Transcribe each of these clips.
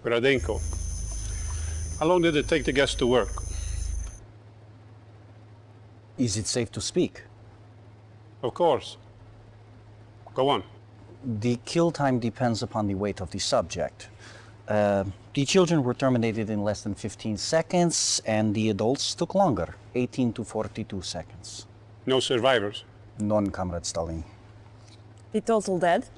Gradenko. How long did it take the gas to work? Is it safe to speak? Of course. Go on. The kill time depends upon the weight of the subject. The children were terminated in less than 15 seconds, and the adults took longer, 18 to 42 seconds. No survivors? None, Comrade Stalin. The total dead?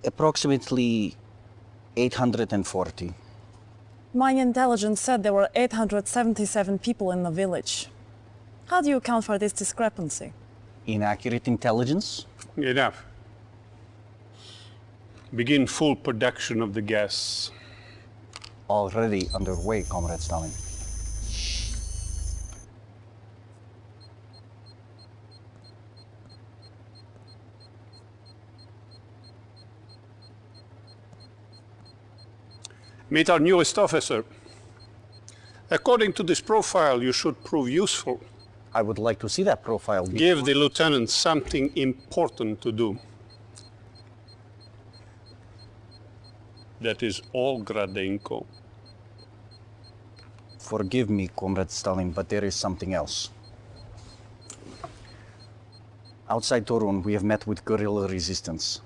Approximately 840. My intelligence said there were 877 people in the village. How do you account for this discrepancy? Inaccurate intelligence? Enough. Begin full production of the gas. Already underway, Comrade Stalin. Meet our newest officer. According to this profile, you should prove useful. I would like to see that profile. Give the lieutenant something important to do. That is all, Gradenko. Forgive me, Comrade Stalin, but there is something else. Outside Toruń, we have met with guerrilla resistance.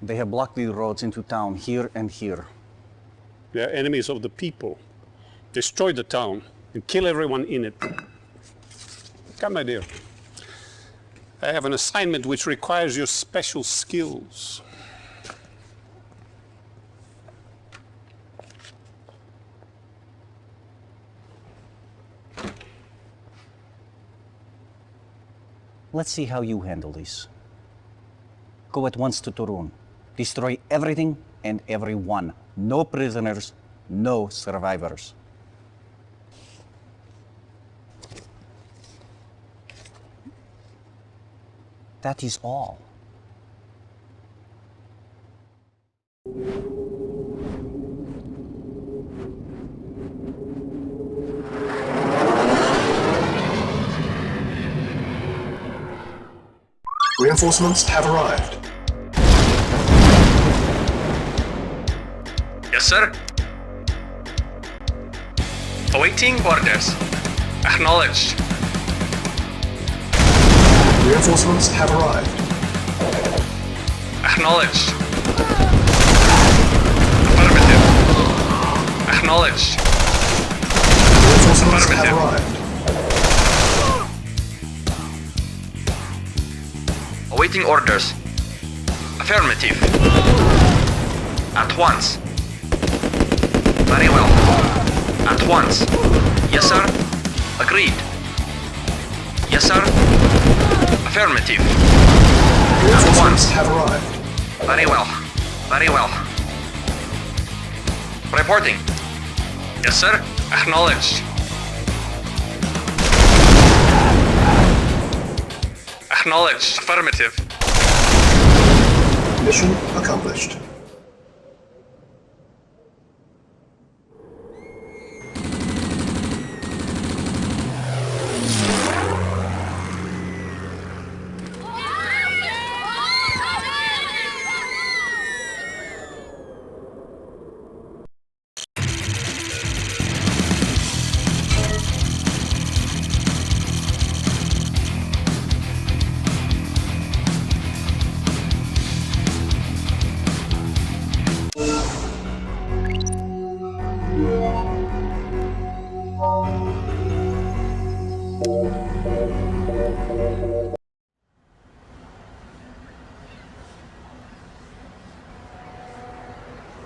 They have blocked the roads into town here and here. They are enemies of the people. Destroy the town and kill everyone in it. Come, my dear. I have an assignment which requires your special skills. Let's see how you handle this. Go at once to Toruń. Destroy everything and everyone. No prisoners, no survivors. That is all. Reinforcements have arrived. Yes, sir. Awaiting orders. Acknowledged. Reinforcements have arrived. Acknowledged. Affirmative. Acknowledged. Reinforcements have Affirmative. arrived. Awaiting orders. Affirmative. At once. Very well. At once. Yes, sir. Agreed. Yes, sir. Affirmative. At Reinforcements once. have arrived. Very well. Very well. Reporting. Yes, sir. Acknowledged. Acknowledged. Affirmative. Mission accomplished.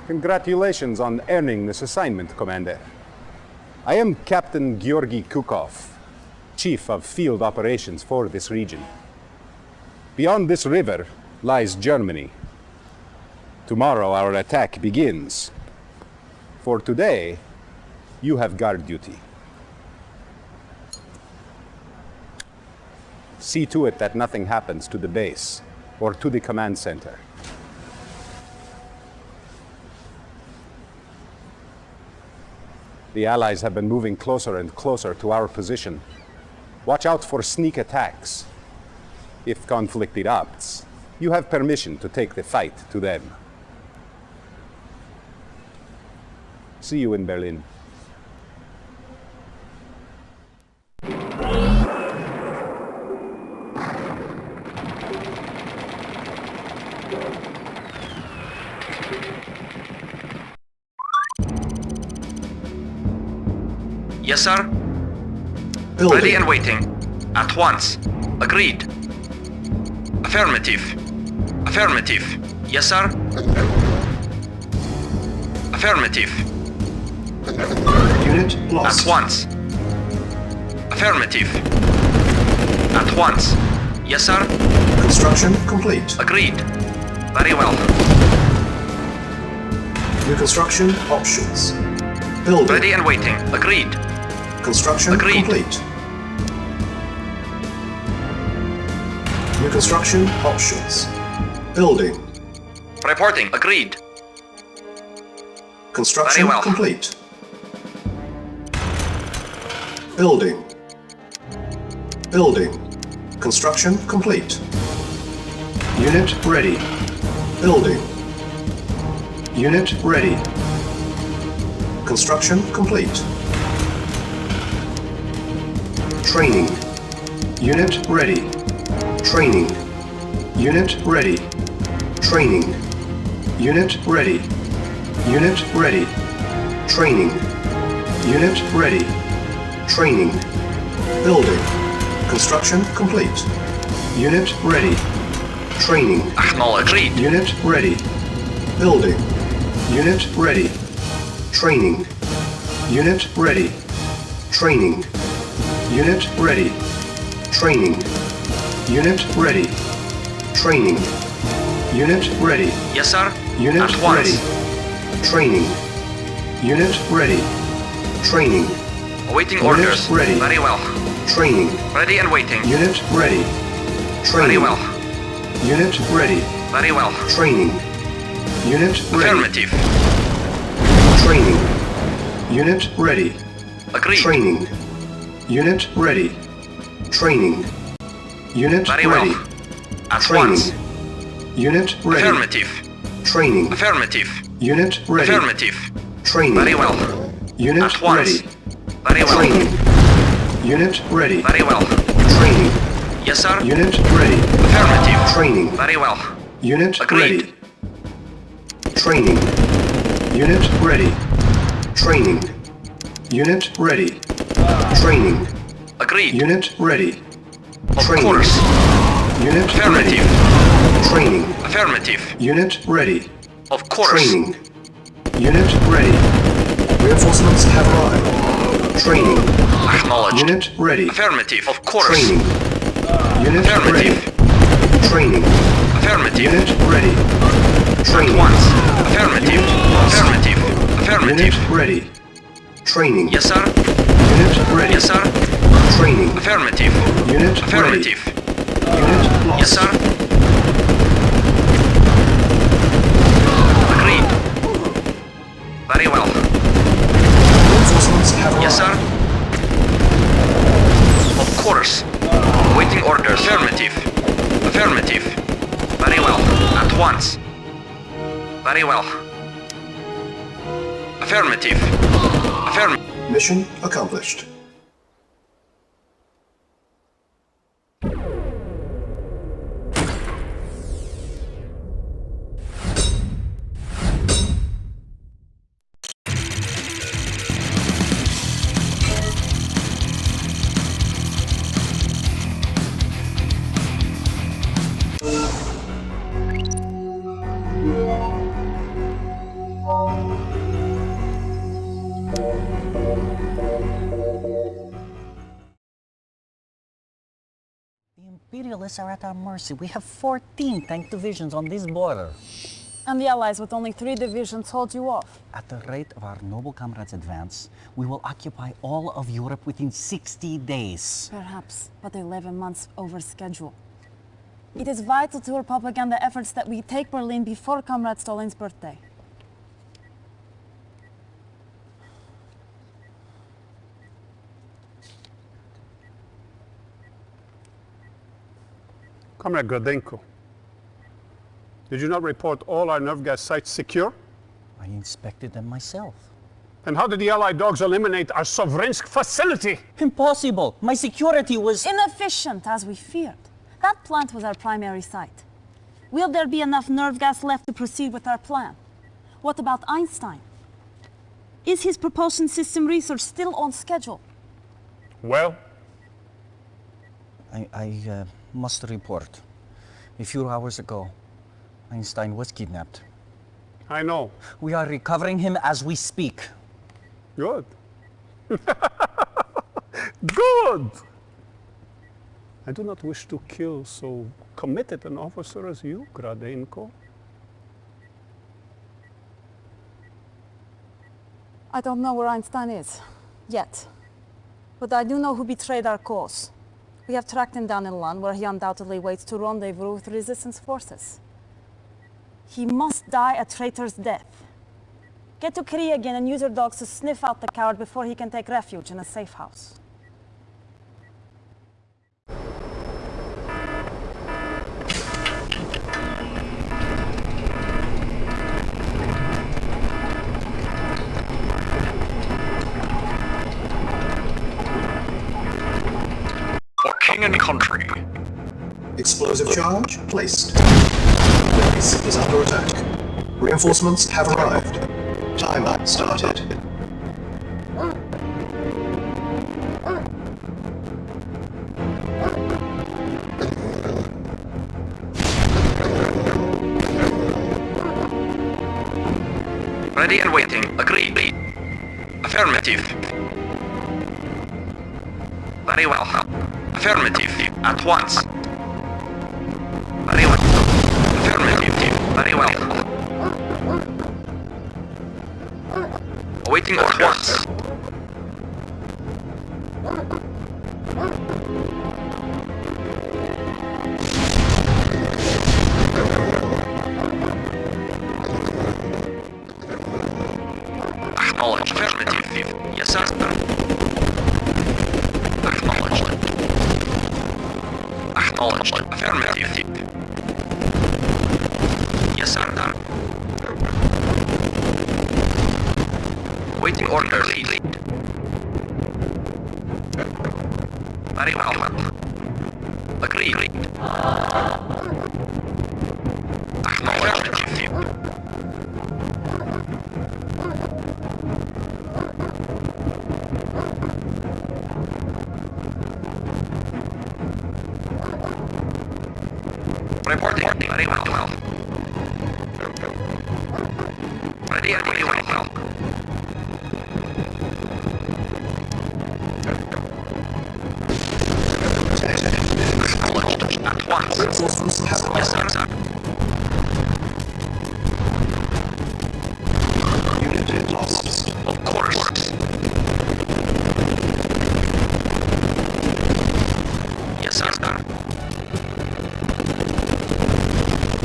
Congratulations on earning this assignment, Commander. I am Captain Georgy Kukov, Chief of Field Operations for this region. Beyond this river lies Germany. Tomorrow our attack begins. For today, you have guard duty. See to it that nothing happens to the base or to the command center. The Allies have been moving closer and closer to our position. Watch out for sneak attacks. If conflict erupts, You have permission to take the fight to them. See you in Berlin. Yes, sir. Building. Ready and waiting. At once. Agreed. Affirmative. Affirmative. Yes, sir. Affirmative. Unit At lost. once. Affirmative. At once. Yes, sir. Construction complete. Agreed. Very well. New construction options. Building. Ready and waiting. Agreed. Construction Agreed. complete. New construction options. Building. Reporting. Agreed. Construction Very well. complete. Building. Building. Construction complete. Unit ready. Building. Unit ready. Construction complete. Training. Unit ready. Training. Unit ready. Training. Unit ready. Unit ready. Training. Unit ready. Training. Building. Construction complete. Unit ready. Training. Acknowledged. Agreed. Unit ready. Building. Unit ready. Training. Unit ready. Training. Unit ready. Training. Unit ready. Training. Unit ready. Yes, sir. Unit At once. ready. Training. Unit ready. Training. Awaiting Unit orders. ready. Very well. Training. Ready and waiting. Unit ready. Very Training. well. Unit ready. Very well. Training. Unit ready. Affirmative. Training. Unit ready. Agreed. Training. Unit ready. Training. Unit Very ready. well. At Training. once. Unit ready. Affirmative. Training. Affirmative. Unit ready. Affirmative. Training. Very well. Unit At once. ready. Very well. Training. Unit ready. Very well. Training. Yes, sir. Unit ready. Affirmative. Training. Very well. Unit Agreed. ready. Training. Unit ready. Training. Unit ready. Training. Agreed. Unit ready. Of Training. course. Unit ready. Affirmative. Training. Affirmative. Unit ready. Of course. Training. Unit ready. Reinforcements have arrived. Training. Acknowledged. Unit ready. Affirmative. Of course. Training. Unit ready. Affirmative. Training. Affirmative. Unit ready. At Training. once. Affirmative. Affirmative. Affirmative. Unit ready. Training. Yes, sir. Unit ready. Yes, sir. Training. Affirmative. Unit Affirmative. ready. Unit lost. Yes, sir. Agreed. Very well. Reinforcements have arrived. Yes, sir. Of course. Waiting orders. Affirmative. Affirmative. Very well. At once. Very well. Affirmative. Affirmative. Mission accomplished. The Imperialists are at our mercy. We have 14 tank divisions on this border. And the Allies with only 3 divisions hold you off. At the rate of our noble comrades' advance, we will occupy all of Europe within 60 days. Perhaps, but 11 months over schedule. It is vital to our propaganda efforts that we take Berlin before Comrade Stalin's birthday. Comrade Gradenko, Did you not report all our nerve gas sites secure? I inspected them myself. And how did the Allied dogs eliminate our Sovrensk facility? Impossible! My security was... Inefficient, as we feared. That plant was our primary site. Will there be enough nerve gas left to proceed with our plan? What about Einstein? Is his propulsion system research still on schedule? Well, I must report. A few hours ago, Einstein was kidnapped. I know. We are recovering him as we speak. Good. Good! I do not wish to kill so committed an officer as you, Gradenko. I don't know where Einstein is, yet. But I do know who betrayed our cause. We have tracked him down in Lund, where he undoubtedly waits to rendezvous with resistance forces. He must die a traitor's death. Get to Kriegin and use your dogs to sniff out the coward before he can take refuge in a safe house. For king and country. Explosive charge placed. Base is under attack. Reinforcements have arrived. Timer started. Ready and waiting. Agreed. Affirmative. Very well. Affirmative. At once. Very well. Affirmative. Very well. Awaiting orders. Acknowledged. Affirmative. Yes, sir. Acknowledged. Acknowledged. Affirmative. Yes, sir. Waiting order. Lead. Very well. Agreed. Acknowledged. Reporting. Very well. Ready and very well. Acknowledged. At once. Reinforcements have Yes, arrived. sir. Unit lost. Of course. Yes, sir.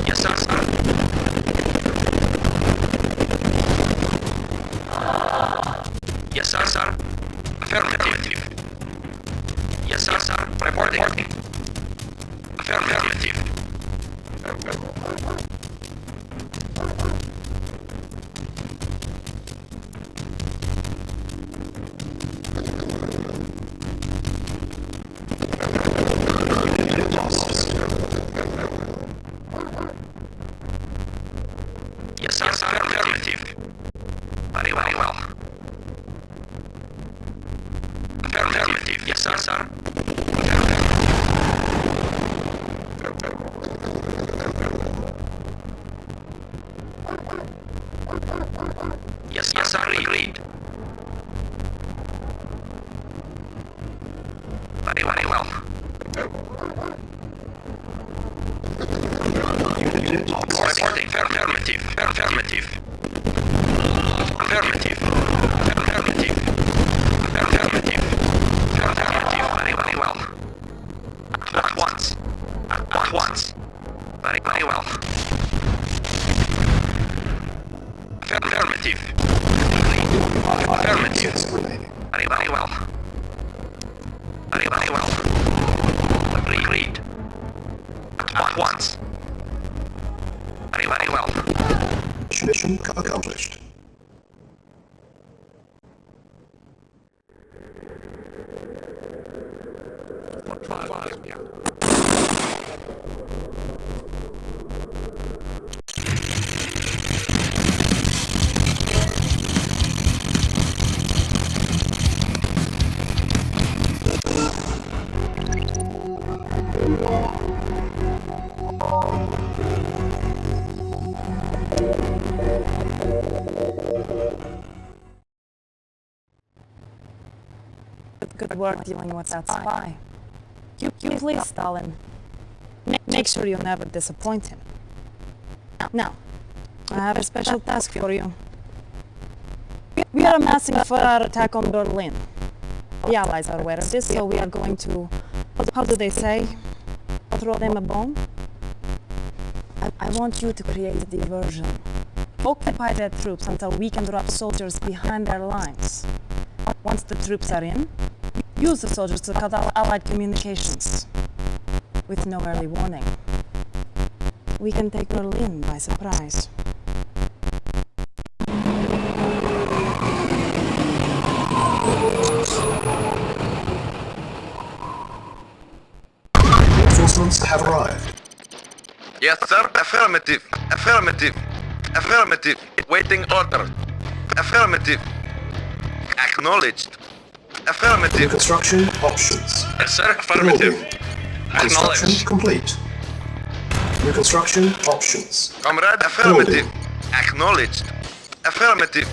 Yes, sir. Yes, sir. Affirmative. Yes, sir. Reporting. Affirmative. Unit lost. Yes, sir. Affirmative. Very well. Affirmative. Yes, sir. Affirmative. Yes, sir. Agreed. Very well. Unit lost. Reporting. Affirmative. Affirmative. Affirmative. Affirmative. Affirmative. Affirmative. Very well. At once. At once. Very well. Affirmative. Affirmative. Assets remaining. Very well. Very well. Agreed. At once. well. Mission accomplished. Good work dealing with that spy. You please, Stalin. Make sure you never disappoint him. Now, I have a special task for you. We are amassing for our attack on Berlin. The Allies are aware of this, so we are going to, how do they say, throw them a bomb? I want you to create a diversion. Occupy their troops until we can drop soldiers behind their lines. Once the troops are in, use the soldiers to cut out Allied communications. With no early warning, we can take Berlin by surprise. Reinforcements have arrived. Yes, sir. Affirmative. Affirmative. Affirmative. Waiting order. Affirmative. Acknowledged. Affirmative. Construction options. Yes, sir. Affirmative. Building. Construction Acknowledged. complete. Reconstruction options. Comrade, affirmative. Building. Acknowledged. Affirmative.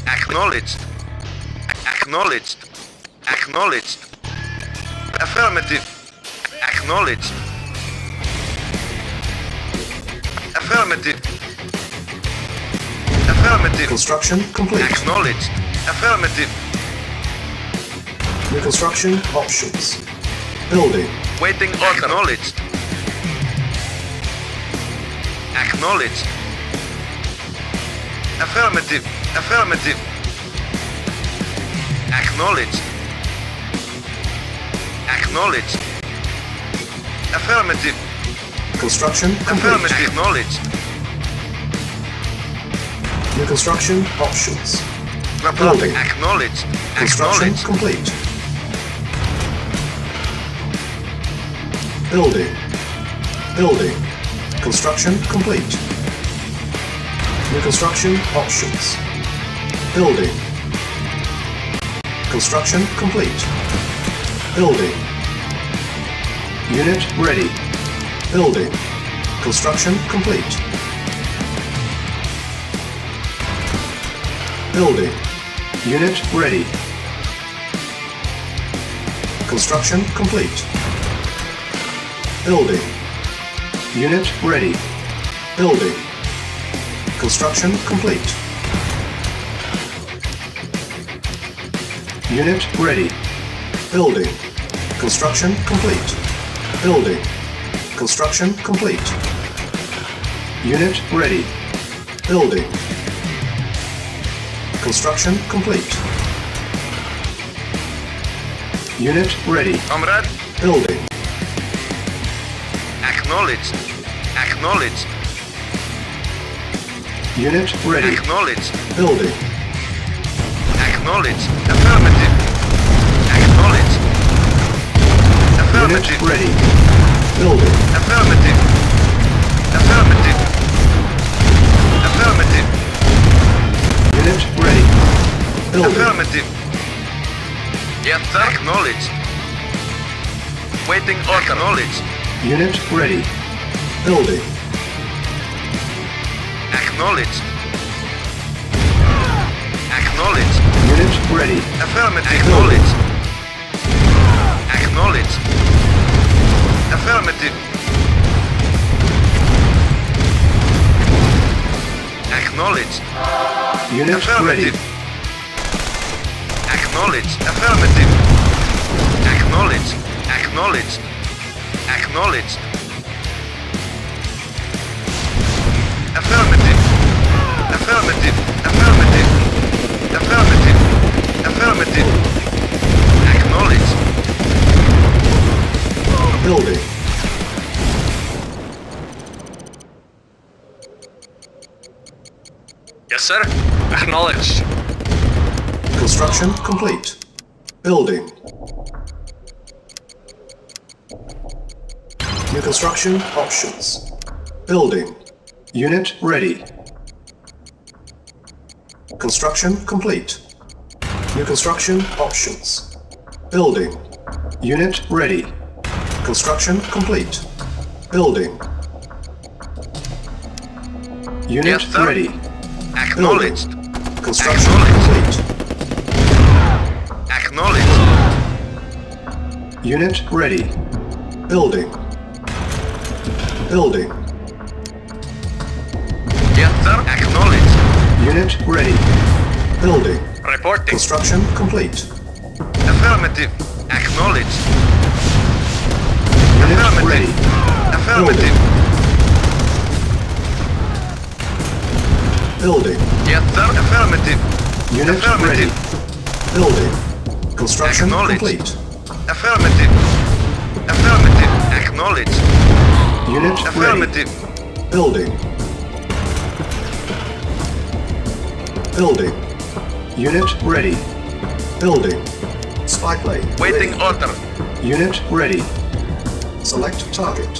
Acknowledged. Acknowledged. Acknowledged. Affirmative. Acknowledged. Affirmative. Affirmative. Construction complete. Acknowledged. Affirmative. Reconstruction options. Building. Waiting order. Acknowledged. Acknowledged. Affirmative. Affirmative. Acknowledged. Acknowledged. Affirmative. Construction complete. Affirmative. Acknowledged. Reconstruction options. Building. Acknowledged. Construction Acknowledged. complete. Building. Building. Construction complete. Reconstruction options. Building. Construction complete. Building. Unit ready. Building. Construction complete. Building. Unit ready. Construction complete. Building. Unit ready. Building. Construction complete. Unit ready. Building. Construction complete. Building. Construction complete. Unit ready. Building. Construction complete. Unit ready. Comrade, Building. acknowledged. Acknowledged. Unit ready. Acknowledged. Building. Acknowledged. Affirmative. Acknowledged. Unit Affirmative. ready. Building. Affirmative. Affirmative. Affirmative. Unit ready. Building. Affirmative. Yes, sir. Acknowledged. Waiting order. Acknowledged. Unit ready. Building. Acknowledged. Acknowledged. Unit ready. Affirmative. Acknowledged. Acknowledged. Affirmative. Acknowledged. Unit ready. Affirmative. Acknowledged. Affirmative. Acknowledged. Acknowledged. Acknowledged. Affirmative. Affirmative. Affirmative. Affirmative. Affirmative. Acknowledged. Building. Yes, sir. Acknowledged. Construction complete. Building. New construction options. Building. Unit ready. Construction complete. New construction options. Building. Unit ready. Construction complete. Building. Unit Yes, sir. ready. Acknowledged. Construction Acknowledged. complete. Acknowledged. Unit ready. Building. Building. Yes, sir. Acknowledged. Unit ready. Building. Reporting. Construction complete. Affirmative. Acknowledged. Unit Affirmative. ready. Affirmative. Building. Yes, sir. Affirmative. Unit ready. Affirmative. Building. Construction Acknowledged. complete. Affirmative. Affirmative. Acknowledged. Unit ready. Affirmative. Building. Building. Unit ready. Building. Spy plane. Waiting ready. order. Unit ready. Select target.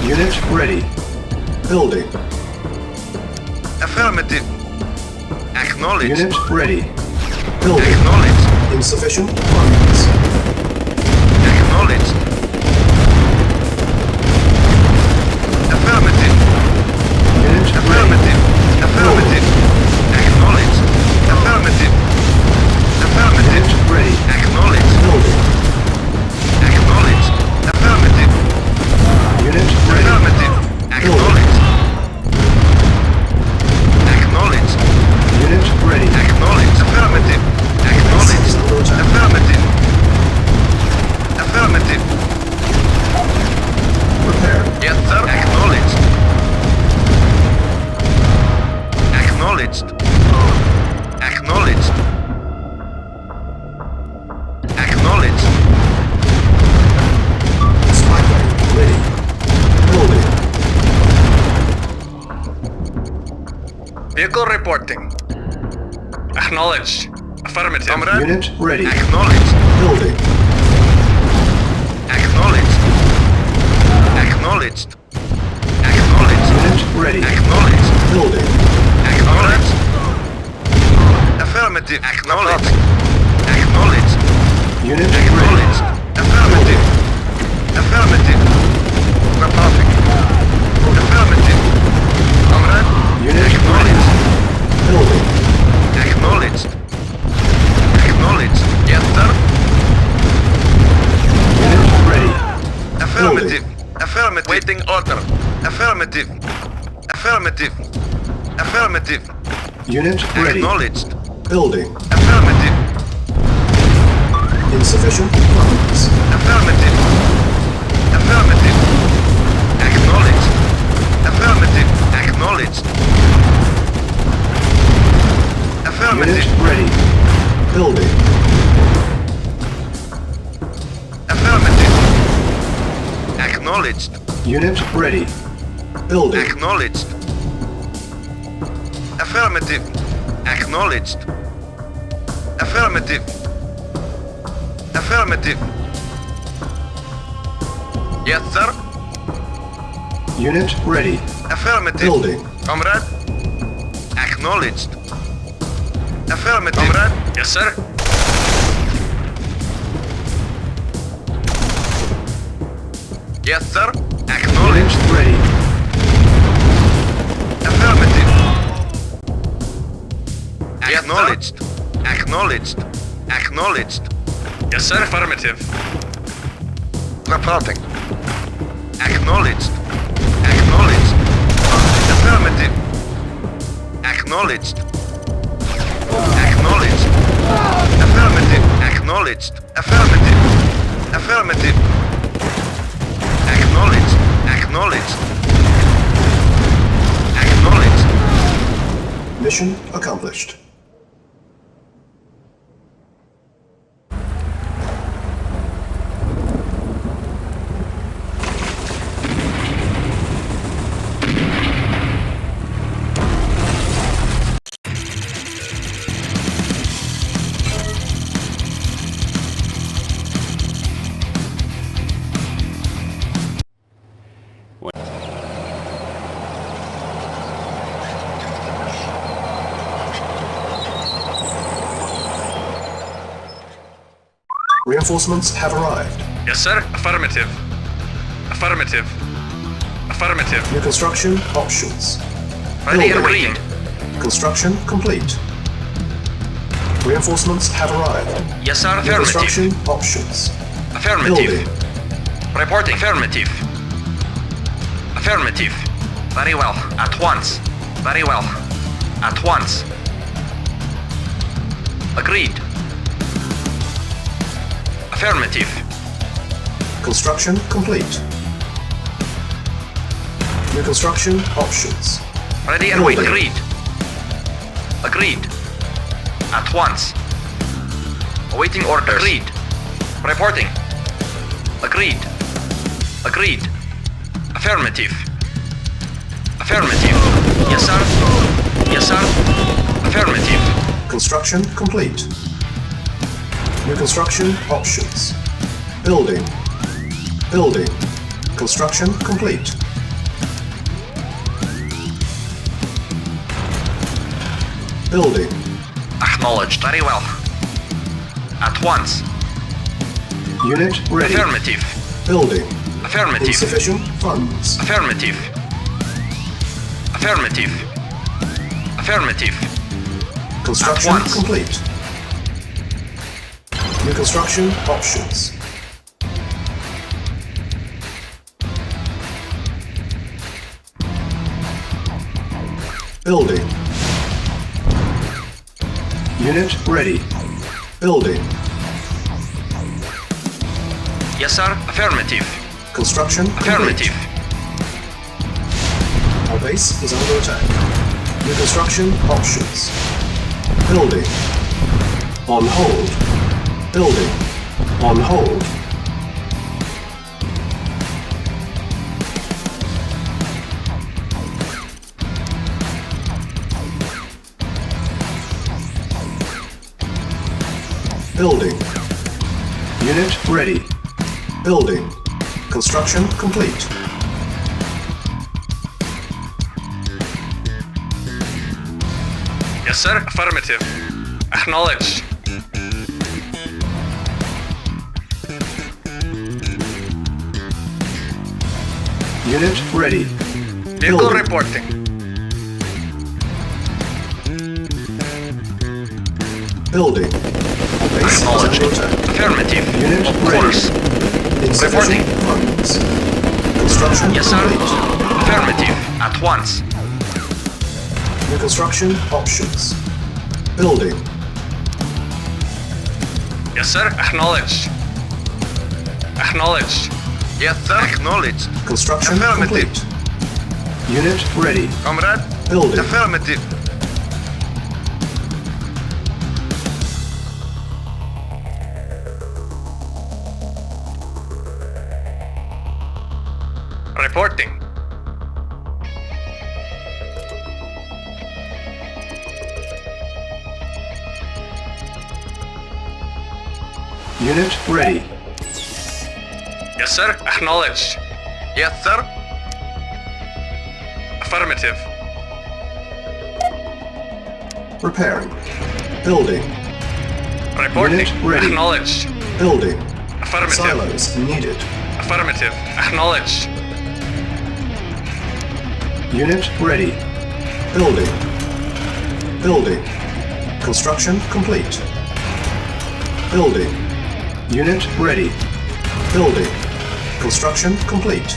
Unit ready. Building. Affirmative. Acknowledged. Unit ready. Building. Acknowledged. Insufficient funds. Acknowledged. Affirmative. Unit ready. Affirmative. Affirmative. Acknowledged. Affirmative. Affirmative. Unit ready. Acknowledged. Building. Acknowledged. Affirmative. Unit ready. Affirmative. Acknowledged. Acknowledged. Unit ready. Acknowledged. Affirmative. Acknowledged. Under attack. Affirmative. Affirmative. Prepare. Yes, sir. Acknowledged. Acknowledged. Acknowledged. Acknowledged. Spy plane ready. Building. Vehicle reporting. Acknowledged. Affirmative. Comrade. Unit ready. Acknowledged. Building. Acknowledged. Acknowledged. Acknowledged. Unit ready. Acknowledged. Building. Acknowledged. Affirmative. Acknowledged. Acknowledged. Unit ready. Acknowledged. Affirmative. Affirmative. Reporting. Affirmative. Comrade. Unit Acknowledged. Building. Acknowledged. Acknowledged. Yes, sir. Unit ready. Affirmative. Affirmative. Waiting order. Affirmative. Affirmative. Affirmative. Unit ready. Acknowledged. Building. Affirmative. Insufficient funds. Affirmative. Affirmative. Acknowledged. Affirmative. Acknowledged. Affirmative. Unit ready. Building. Affirmative. Acknowledged. Unit ready. Building. Acknowledged. Affirmative. Acknowledged. Affirmative. Affirmative. Yes, sir. Unit ready. Affirmative. Building. Comrade. Acknowledged. Affirmative. Comrade. Yes, sir. Yes, sir. Unit Acknowledged. ready. Affirmative. Acknowledged. Acknowledged. Acknowledged. Yes, sir. Affirmative. Reporting. Acknowledged. Acknowledged. Affirmative. Acknowledged. Acknowledged. Affirmative. Acknowledged. Affirmative. Affirmative. Acknowledged. Acknowledged. Acknowledged. Mission accomplished. Reinforcements have arrived. Yes, sir. Affirmative. Affirmative. Affirmative. New construction options. Ready and Building. waiting. Construction complete. Reinforcements have arrived. Yes, sir. New Affirmative. construction options. Affirmative. Building. Reporting. Affirmative. Affirmative. Very well. At once. Very well. At once. Agreed. Affirmative. Construction complete. New construction options. Ready and wait. Building. Agreed. Agreed. At once. Awaiting orders. Agreed. Reporting. Agreed. Agreed. Affirmative. Affirmative. Yes, sir. Yes, sir. Affirmative. Construction complete. New construction options. Building. Building. Construction complete. Building. Acknowledged. Very well. At once. Unit ready. Affirmative. Building. Affirmative. Insufficient funds. Affirmative. Affirmative. Affirmative. Construction once. complete. New construction options. Building. Unit ready. Building. Yes, sir. Affirmative. Construction complete. Affirmative. Our base is under attack. New construction options. Building. On hold. Building. On hold. Building. Unit ready. Building. Construction complete. Yes, sir. Affirmative. Acknowledged. Unit ready. Vehicle Building. reporting. Building. Base is Acknowledged. under attack. Affirmative. Unit Of ready. course. Insufficient funds. Construction Yes, sir. complete. Affirmative. At once. New construction options. Building. Yes, sir. Acknowledged. Acknowledged. Yes, sir. Acknowledged. Construction Affirmative. complete. Unit ready. Comrade. Building. Affirmative. Reporting. Unit ready. Yes, sir. Acknowledged. Yes, sir. Affirmative. Repairing. Building. Reporting. Unit ready. Acknowledged. Building. Affirmative. Silos needed. Affirmative. Acknowledged. Unit ready. Building. Building. Construction complete. Building. Unit ready. Building. Construction complete.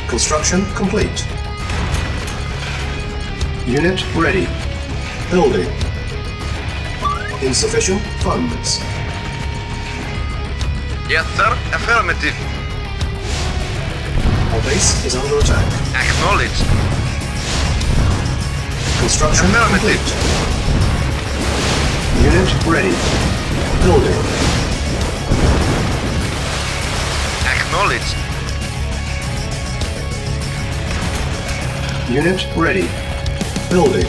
Construction complete. Unit ready. Building. Insufficient funds. Yes, sir. Affirmative. Our base is under attack. Acknowledged. Construction Affirmative. complete. Unit ready. Building. Acknowledged. Unit ready. Building.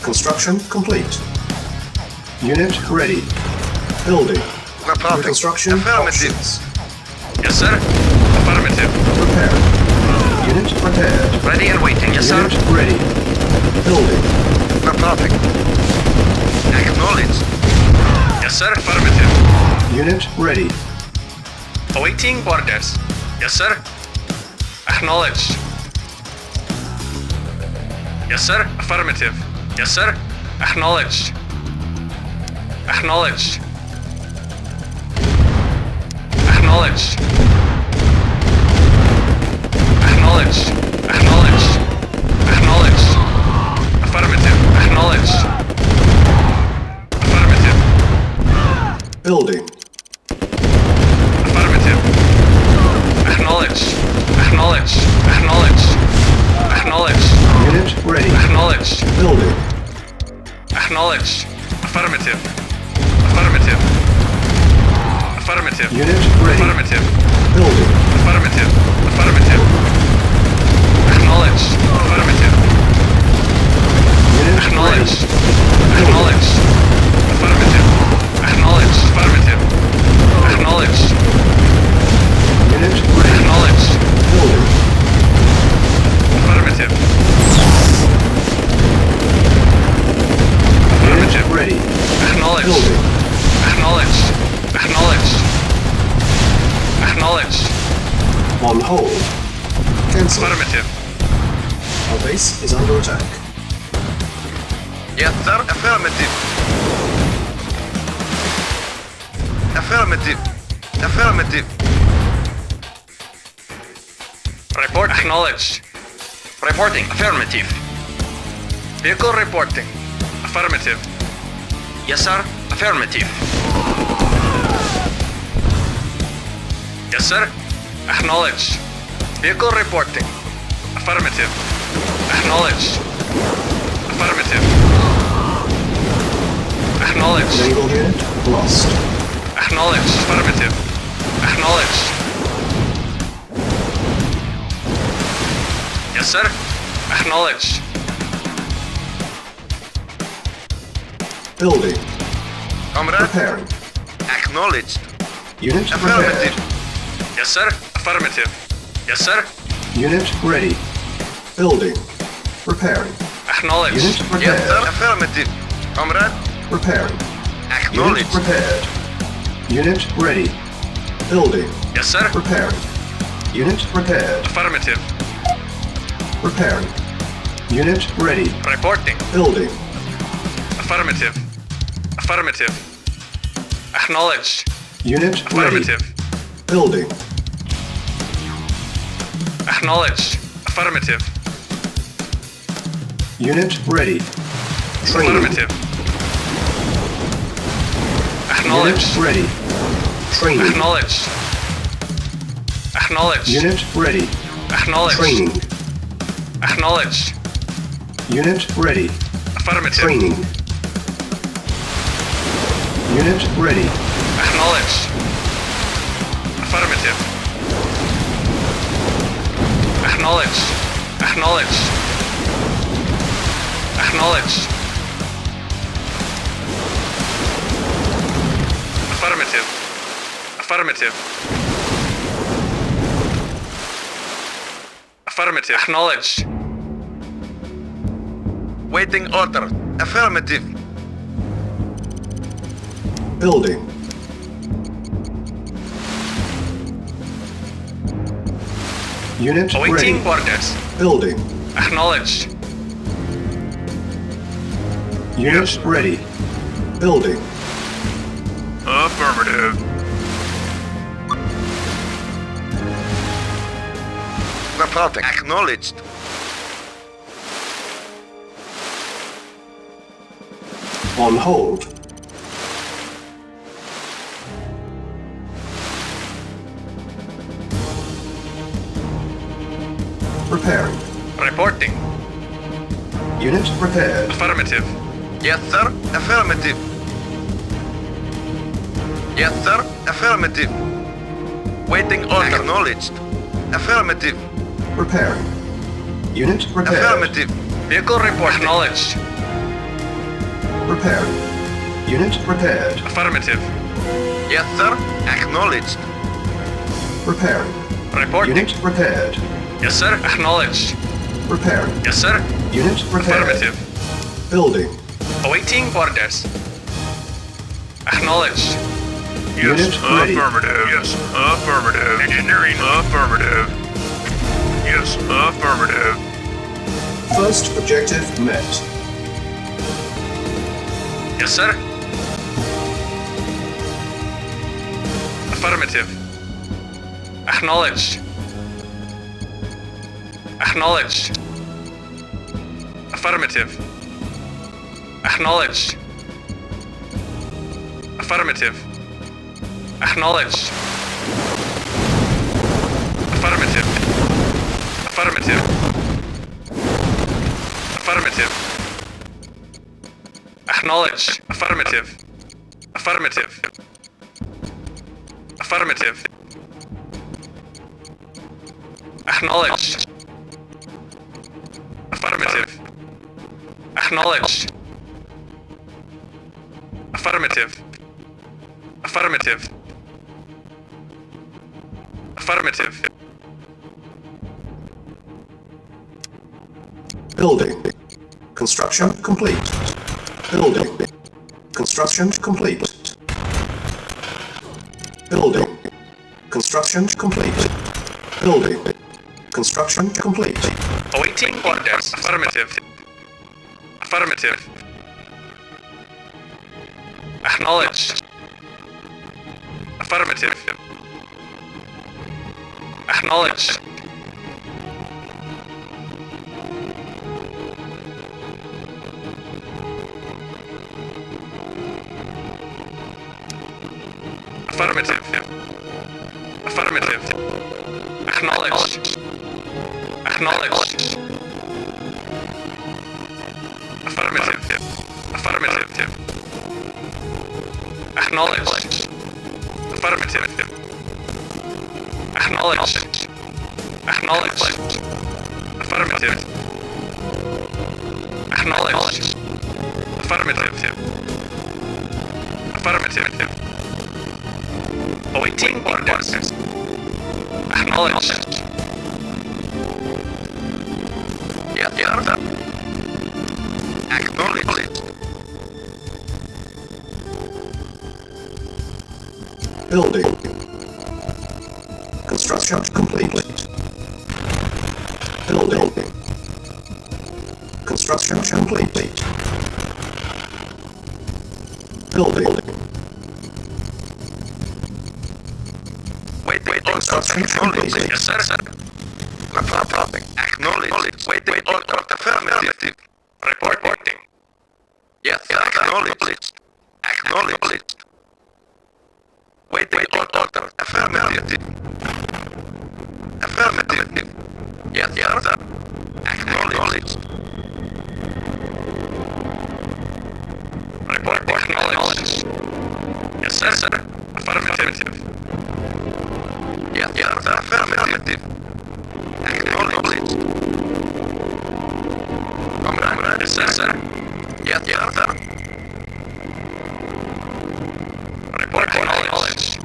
Construction complete. Unit ready. Building. Reporting. Construction Affirmative. options. Yes, sir. Affirmative. Prepared. Unit prepared. Ready and waiting. Yes, sir. Unit ready. Building. Reporting. Acknowledged. Yes, sir. Affirmative. Unit ready. Awaiting orders. Yes, sir. Acknowledged. Yes, sir. Affirmative. Yes, sir. Acknowledged. Acknowledged. Acknowledged. Acknowledged. Acknowledged. Acknowledged. Affirmative. Acknowledged. Affirmative. Building. Affirmative. Acknowledged. Acknowledged. Acknowledged. Acknowledged. Unit ready. Acknowledged. Building. Acknowledged. Affirmative. Affirmative. Affirmative. Unit ready. Affirmative. Building. Affirmative. Affirmative. Acknowledged. Affirmative. Unit Acknowledged. ready. Acknowledged. Affirmative. Acknowledged. Affirmative. Acknowledged. Unit ready. Acknowledged. Building. Affirmative. Unit ready. Acknowledged. Building. Acknowledged. Acknowledged. Acknowledged. On hold. Cancel. Affirmative. Our base is under attack. Yes, sir. Affirmative. Affirmative. Affirmative. Report acknowledged. Reporting. Affirmative. Vehicle reporting. Affirmative. Yes, sir. Affirmative. Yes, sir. Acknowledged. Vehicle reporting. Affirmative. Acknowledged. Affirmative. Acknowledged. Naval unit lost. Acknowledged. Affirmative. Acknowledged. Yes, sir. Acknowledged. Building. Comrade. Preparing. Acknowledged. Unit Affirmative. prepared. Yes, sir. Affirmative. Yes, sir. Unit ready. Building. Preparing. Acknowledged. Unit Yes, prepared. sir. Affirmative. Comrade. Preparing. Unit Acknowledged. prepared. Unit ready. Building. Yes, sir. Preparing. Unit prepared. Affirmative. Preparing. Unit ready. Reporting. Building. Affirmative. Affirmative. Acknowledged. Unit ready. Affirmative. Building. Acknowledged. Affirmative. Unit ready. Training. Affirmative. Unit Acknowledged. ready. Training. Acknowledged. Acknowledged. Unit ready. Acknowledged. Training. Acknowledged. Unit ready. Affirmative. Training. Unit ready. Acknowledged. Affirmative. Acknowledged. Acknowledged. Acknowledged. Affirmative. Affirmative. Affirmative. Acknowledged. Waiting order. Affirmative. Building. Unit Awaiting ready. orders. Building. Acknowledged. Unit ready. Building. Affirmative. Reporting. Acknowledged. On hold. Preparing. Reporting. Unit prepared. Affirmative. Yes, sir. Affirmative. Yes, sir. Affirmative. Waiting order. Acknowledged. Affirmative. Preparing. Unit prepared. Affirmative. Vehicle report. Acknowledged. Preparing. Unit prepared. Affirmative. Yes, sir. Acknowledged. Preparing. Reporting. Unit prepared. Yes, sir. Acknowledged. Repairing. Yes, sir. Unit repaired. Affirmative. Building. Awaiting orders. Acknowledged. Unit ready. Affirmative. Yes, affirmative. Engineering. Affirmative. Yes, affirmative. First objective met. Yes, sir. Affirmative. Acknowledged. Acknowledged. Affirmative. Acknowledged. Affirmative. Acknowledged. Affirmative. Affirmative. Affirmative. Acknowledged. Affirmative. Affirmative. Affirmative. Acknowledged. Affirmative. Acknowledged. Affirmative. Affirmative. Affirmative. Building. Construction complete. Building. Construction complete. Building. Construction complete. Building. Construction complete. Awaiting orders. Affirmative. Affirmative. Acknowledged. Affirmative. Acknowledged. Affirmative. Affirmative. Acknowledged. Acknowledged. Affirmative. Affirmative. Acknowledged. Affirmative. Acknowledged. Acknowledged. Affirmative. Acknowledged. Affirmative. Affirmative. Awaiting orders. Acknowledged. Yes, sir. Acknowledged. Building. Construction complete. Building. Construction complete. Building. Wait, Construction complete. yes, sir. Acknowledged. Wait, affirmative. Reporting. Yes, acknowledged. Acknowledged. Wait, order. Affirmative. Affirmative. Yes, sir. Acknowledged. Report acknowledged. Yes, sir. Affirmative. Yes, sir. Affirmative. Acknowledged. Comrade, yes, sir. Yes, sir. Report acknowledged.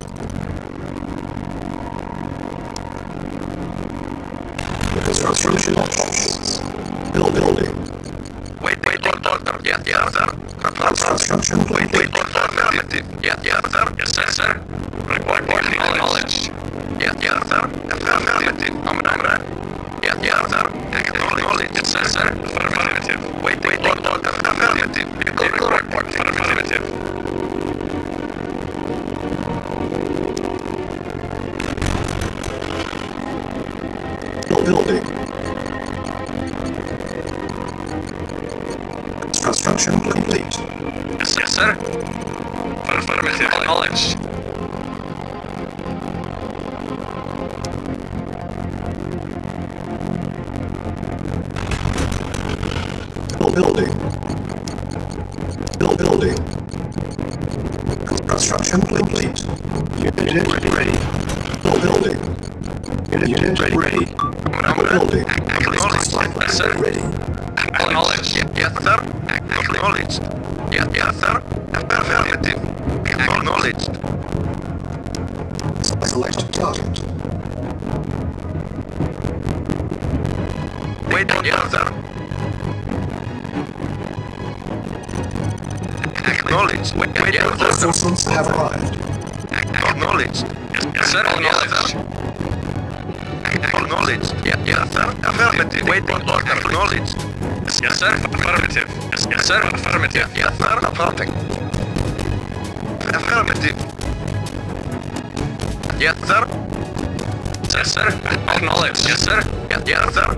The construction launches. Building. Wait, order. Yes, sir. Construction complete. Affirmative. Yes, sir. Yes, sir. Report acknowledged. Yes, sir. Affirmative. Comrade. Yes, sir. Acknowledged. Yes, sir. Affirmative. Wait, order. Affirmative. Report. Affirmative. Building. Construction complete. Yes, sir. Affirmative. Acknowledged. Building. Building. Construction complete. Unit ready. Building. Unit ready. Building. Yes, sir. Ready. Acknowledged. Yes, sir. Acknowledged. Yes, sir. Affirmative. Acknowledged. Select target. Waiting. Yes, sir. Acknowledged. Waiting. Reinforcements have arrived. Acknowledged. Yes, sir. Acknowledged. Acknowledged. Yes, sir. Affirmative. Waiting order. Acknowledged. Yes, sir. Affirmative. Yes, sir. Affirmative. Yes, sir. Perfect. Affirmative. Yes, sir. Yes, sir. Acknowledged. Yes, sir. Yes, sir.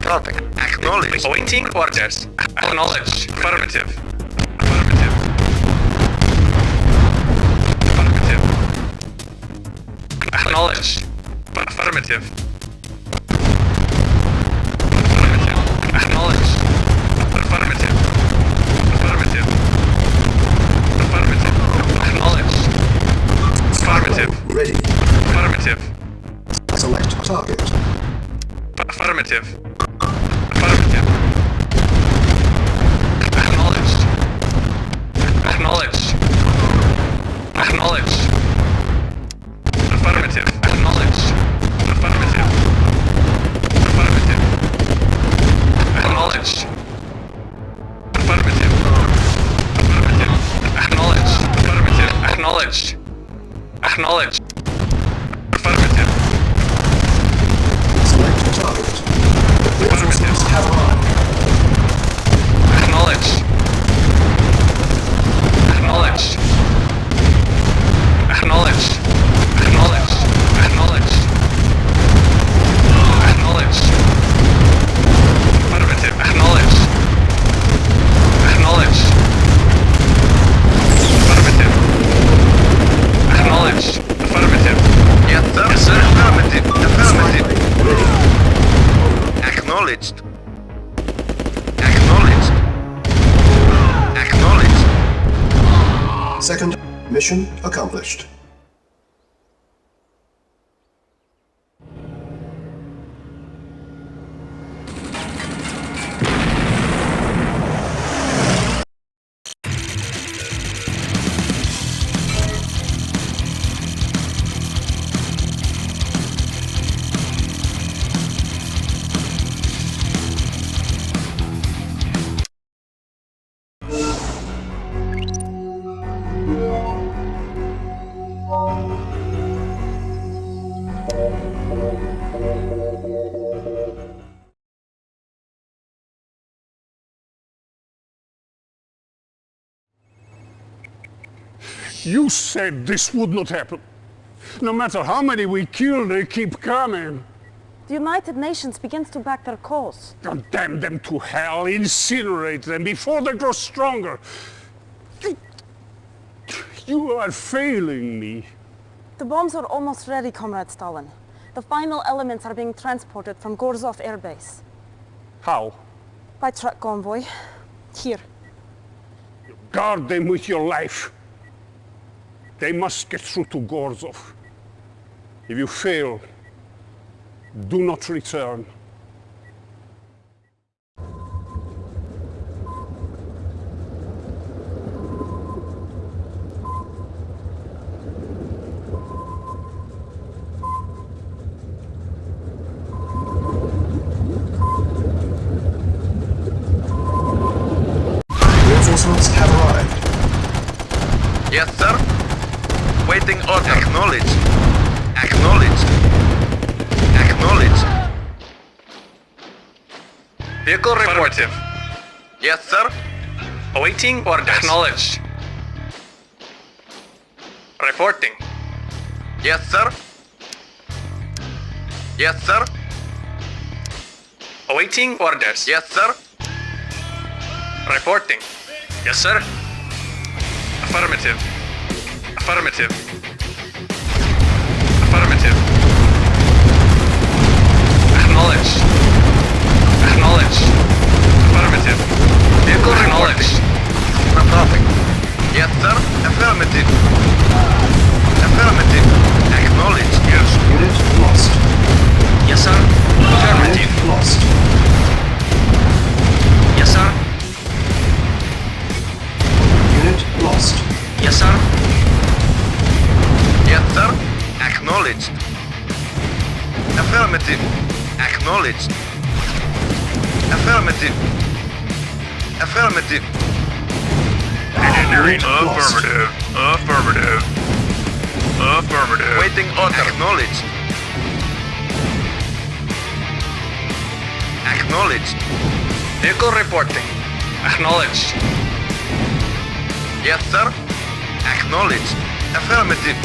Perfect. Acknowledged. Awaiting orders. Acknowledged. Affirmative. Affirmative. Affirmative. Acknowledged. Affirmative. Affirmative. Acknowledged. Affirmative. Affirmative. Affirmative. Acknowledged. Affirmative. Ready. Affirmative. Select target. Affirmative. Affirmative. Acknowledged. Acknowledged. Acknowledged. Affirmative. Acknowledged. Affirmative. Affirmative. Acknowledged. Affirmative. Affirmative. Acknowledged. Affirmative. Acknowledged. Acknowledged. Affirmative. Select target. Reinforcements have arrived. Acknowledged. Acknowledged. Acknowledged. Acknowledged. Acknowledged. Acknowledged. Affirmative. Acknowledged. Acknowledged. Affirmative. Acknowledged. Affirmative. Yes, sir. Yes, sir. Affirmative. Affirmative. Ready. Acknowledged. Acknowledged. Acknowledged. Second mission accomplished. You said this would not happen. No matter how many we kill, they keep coming. The United Nations begins to back their cause. Condemn them to hell, incinerate them before they grow stronger. You are failing me. The bombs are almost ready, Comrade Stalin. The final elements are being transported from Gorzov Air Base. How? By truck convoy. Here. Guard them with your life. They must get through to Gorzov. If you fail, do not return. Reinforcements have arrived. Yes, sir. Waiting order. Acknowledged. Acknowledged. Acknowledged. Vehicle report. Yes, sir. Awaiting orders. Acknowledged. Reporting. Yes, sir. Yes, sir. Awaiting orders. Yes, sir. Reporting. Yes, sir. Affirmative. Affirmative. Affirmative. Acknowledged. Acknowledged. Affirmative. Vehicle acknowledged. Perfect. Yes, sir. Affirmative. Affirmative. Acknowledged. Yes. Unit lost. Yes, sir. Affirmative. Unit lost. Yes, sir. Unit lost. Yes, sir. Yes, sir. Acknowledged. Affirmative. Acknowledged. Affirmative. Affirmative. Engineering. Affirmative. Affirmative. Affirmative. Waiting order. Acknowledged. Acknowledged. Vehicle reporting. Acknowledged. Yes, sir. Acknowledged. Affirmative.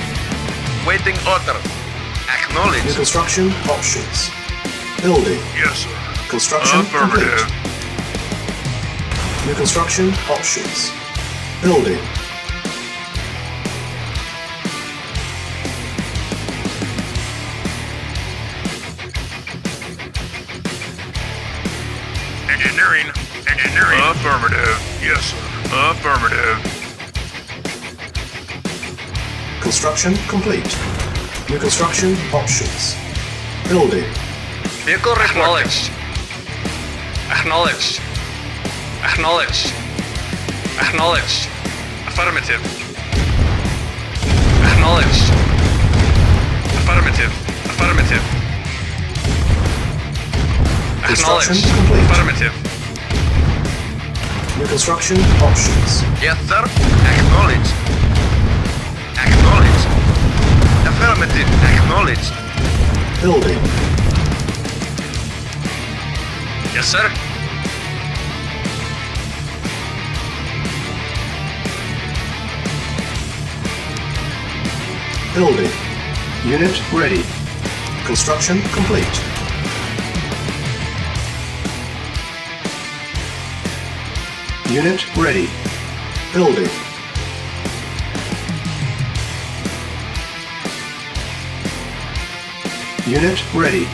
Waiting order. New Acknowledged. construction options. Building. Yes, sir. Construction Affirmative. complete. New construction options. Building. Engineering. Engineering. Affirmative. Yes, sir. Affirmative. Construction complete. New construction options. Building. Vehicle acknowledged. Acknowledged. Acknowledged. Acknowledged. Affirmative. Acknowledged. Affirmative. Affirmative. Construction Acknowledged. complete. Affirmative. New construction options. Yes, sir. Acknowledged. Acknowledged. Affirmative. Acknowledged. Building. Yes, sir. Building. Unit ready. Construction complete. Unit ready. Building. Unit ready.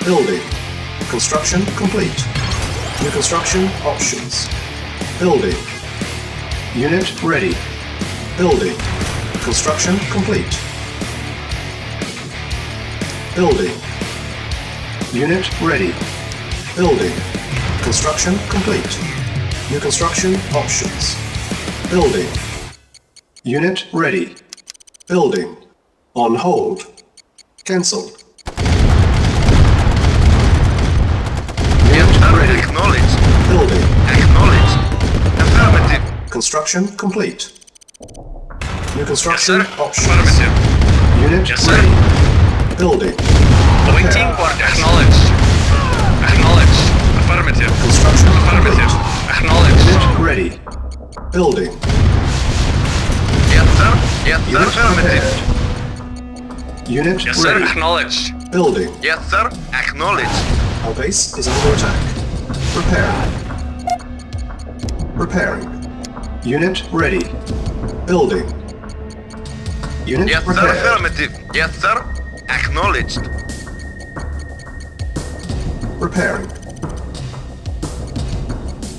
Building. Construction complete. New construction options. Building. Unit ready. Building. Construction complete. Building. Unit ready. Building. Construction complete. New construction options. Building. Unit ready. Building. On hold. Cancel. Yes, sir. ready. Acknowledged. Building. Acknowledged. Affirmative. Construction complete. New Yes, construction sir. options. Affirmative. Unit Yes, sir. ready. Building. Waiting orders. Acknowledged. Acknowledged. Affirmative. Construction Affirmative. complete. Acknowledged. Unit ready. Building. Yes, sir. Yes, sir. Unit Affirmative. prepared. Unit Yes, sir. ready. Acknowledged. Building. Yes, sir. Acknowledged. Our base is under attack. Repairing. Repairing. Unit ready. Building. Unit Yes, sir. repaired. Affirmative. Yes, sir. Acknowledged. Repairing.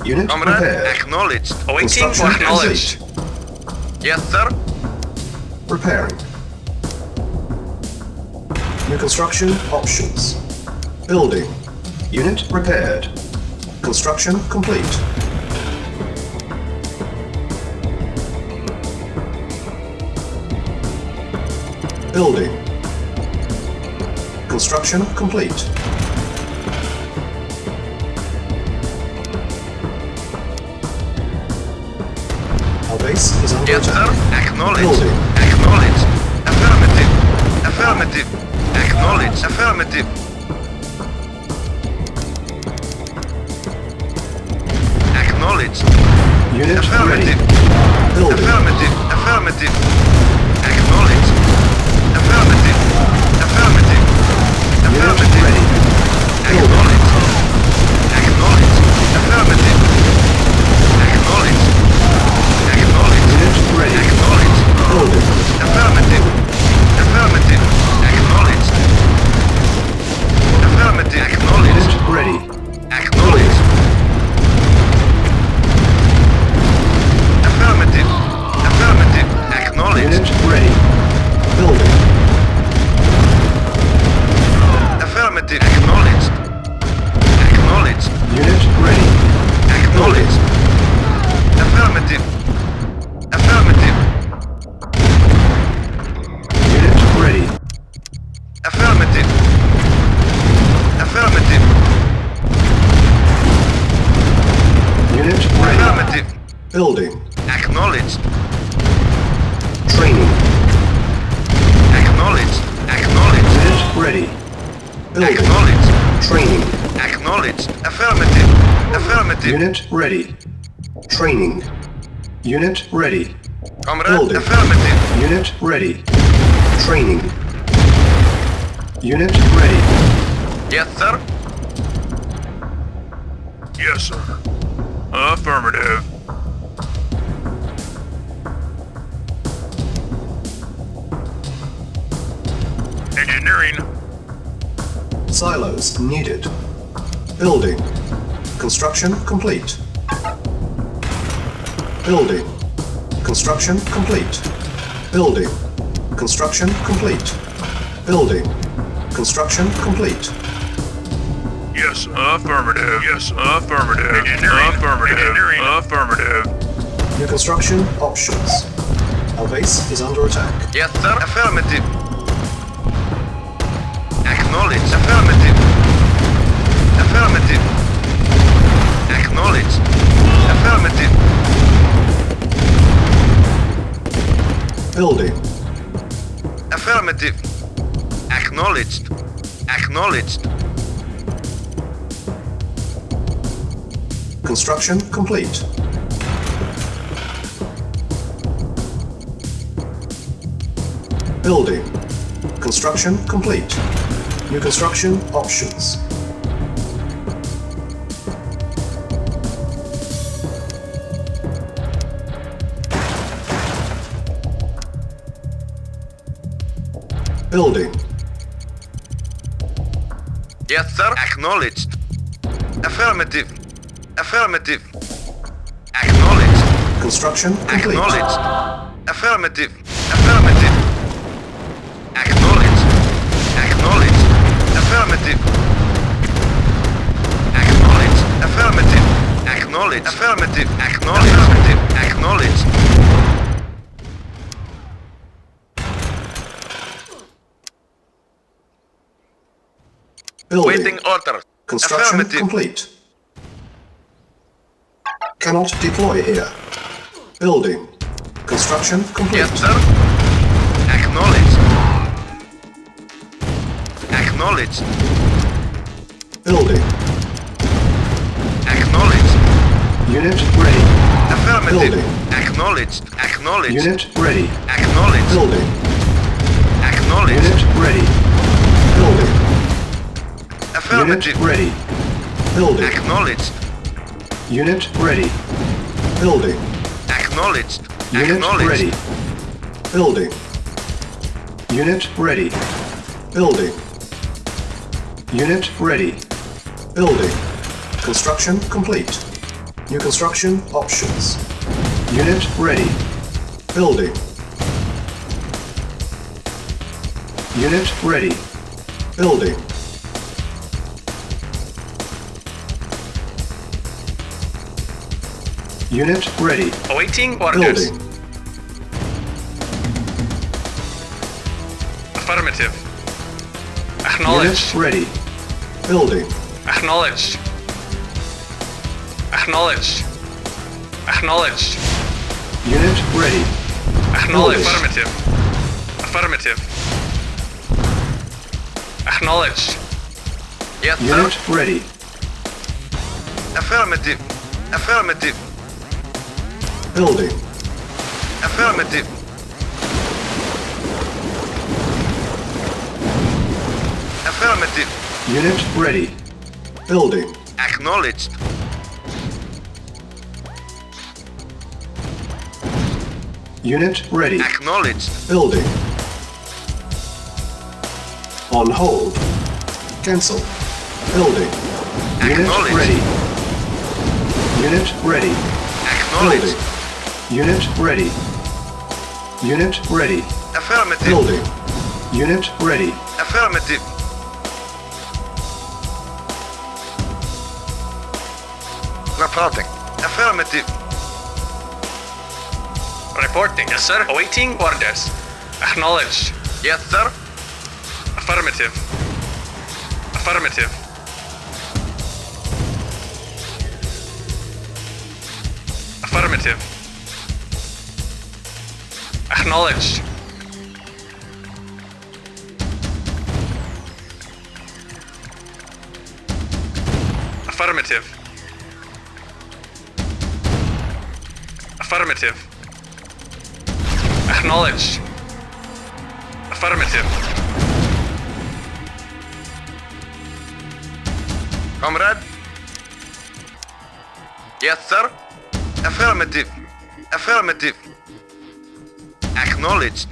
Unit Comrade, repaired. acknowledged. Awaiting Construction for acknowledged. Yes, sir. Repairing. New construction options. Building. Unit repaired. Construction complete. Building. Construction complete. Our base is under Yes, attack. sir. Acknowledged. Building. Acknowledged. Affirmative. Affirmative. Acknowledged. Affirmative. Acknowledged. Unit ready. Affirmative. Building. Affirmative. Affirmative. Acknowledged. Affirmative. Affirmative. Unit Affirmative. ready. Acknowledged. Acknowledged. Affirmative. Acknowledged. Acknowledged. Unit ready. Acknowledged. Building. Affirmative. Affirmative. Acknowledged. Affirmative. Acknowledged. Unit ready. Acknowledged. Affirmative. Affirmative. Acknowledged. Unit Building. Acknowledged. Training. Acknowledged. Acknowledged. Unit ready. Building. Acknowledged. Training. Acknowledged. Affirmative. Affirmative. Unit ready. Training. Unit ready. Comrade, Building. affirmative. Unit ready. Training. Unit ready. Yes, sir. Yes, sir. Affirmative. Engineering. Silos needed. Building. Construction complete. Building. Construction complete. Building. Construction complete. Building. Construction complete. Yes, sir. Affirmative. Yes, sir. Affirmative. Engineering. Affirmative. Engineering. Affirmative. New construction options. Our base is under attack. Yes, sir. Affirmative. Acknowledged. Affirmative. Affirmative. Acknowledged. Affirmative. Building. Affirmative. Acknowledged. Acknowledged. Construction complete. Building. Construction complete. New construction options. Building. Yes, sir. Acknowledged. Affirmative. Affirmative. Acknowledged. Construction complete. Acknowledged. Affirmative. Affirmative. Acknowledged. Acknowledged. Affirmative. Acknowledged. Affirmative. Acknowledged. Affirmative. Acknowledged. Acknowledged. Building. Waiting orders. Construction Affirmative. complete. Cannot deploy here. Building. Construction complete. Yes, sir. Acknowledged. Acknowledged. Building. Acknowledged. Unit ready. Affirmative. Building. Acknowledged. Acknowledged. Unit ready. Acknowledged. Building. Acknowledged. Unit ready. Building. Unit Affirmative. ready. Building. Acknowledged. Unit ready. Building. Acknowledged. Unit Acknowledged. ready. Building. Unit ready. Building. Unit ready. Building. Construction complete. New construction options. Unit ready. Building. Unit ready. Building. Unit ready. Awaiting orders. Building. Affirmative. Unit Acknowledged. ready. Building. Acknowledged. Acknowledged. Acknowledged. Unit ready. Acknowledged. Building. Affirmative. Affirmative. Acknowledged. Yes, sir. Unit ready. Affirmative. Affirmative. Building. Affirmative. Affirmative. Unit ready. Building. Acknowledged. Unit ready. Acknowledged. Building. On hold. Cancel. Building. Unit Acknowledged. ready. Unit ready. Acknowledged. Building. Unit ready. Unit ready. Affirmative. Building. Unit ready. Affirmative. Reporting. Affirmative. Reporting. Yes, sir. Awaiting orders. Acknowledged. Yes, sir. Affirmative. Affirmative. Affirmative. Acknowledged. Affirmative. Affirmative. Acknowledged. Affirmative. Comrade? Yes, sir? Affirmative. Affirmative. Acknowledged.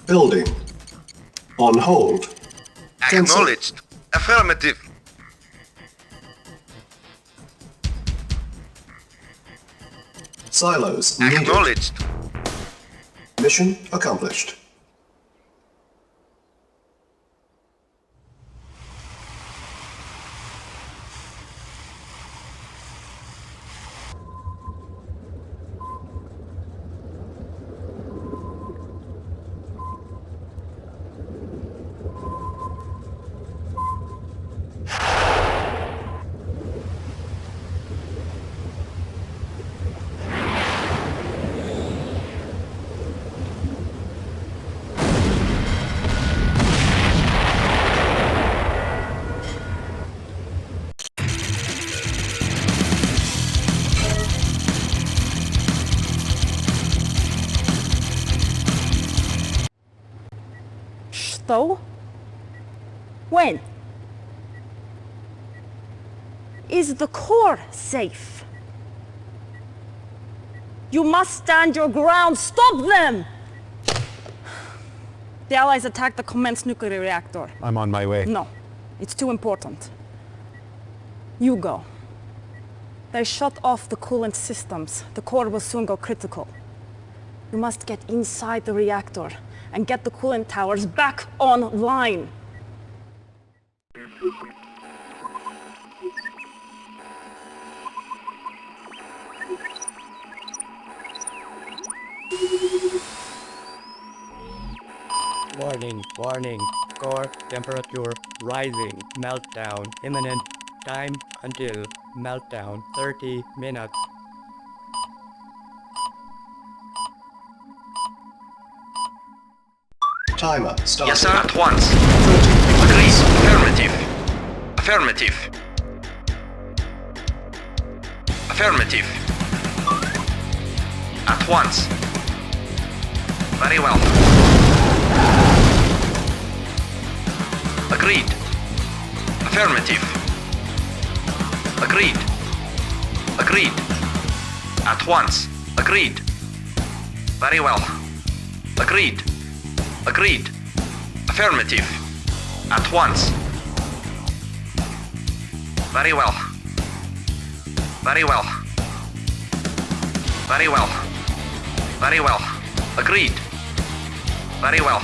Building. On hold. 10 seconds. Acknowledged. Affirmative. Silos needed. Acknowledged. Mission accomplished. So? When? Is the core safe? You must stand your ground. Stop them! The Allies attacked the Commence nuclear reactor. I'm on my way. No, it's too important. You go. They shut off the coolant systems. The core will soon go critical. You must get inside the reactor and get the coolant towers back online. Warning, warning. Core temperature rising. Meltdown imminent. Time until meltdown 30 minutes. Timer started. Yes, sir, at once. 30. Agreed. Affirmative. Affirmative. Affirmative. At once. Very well. Agreed. Affirmative. Agreed. Agreed. At once. Agreed. Very well. Agreed. Agreed. Affirmative. At once. Very well. Very well. Very well. Very well. Agreed. Very well.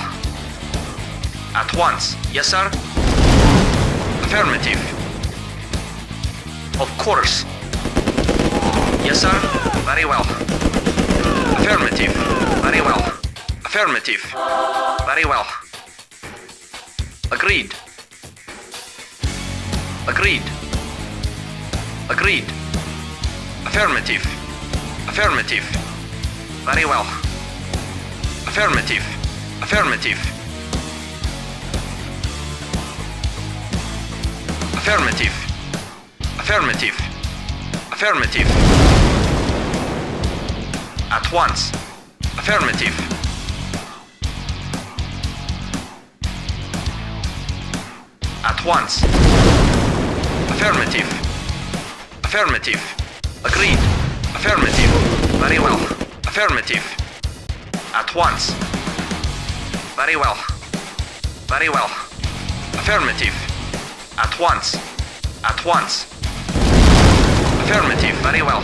At once. Yes, sir? Affirmative. Of course. Yes, sir? Very well. Affirmative. Very well. Affirmative. Very well. Agreed. Agreed. Agreed. Affirmative. Affirmative. Very well. Affirmative. Affirmative. Affirmative. Affirmative. Affirmative. At once. Affirmative. At once. Affirmative. Affirmative. Agreed. Affirmative. Very well. Affirmative. At once. Very well. Very well. Affirmative. At once. At once. Affirmative. Very well.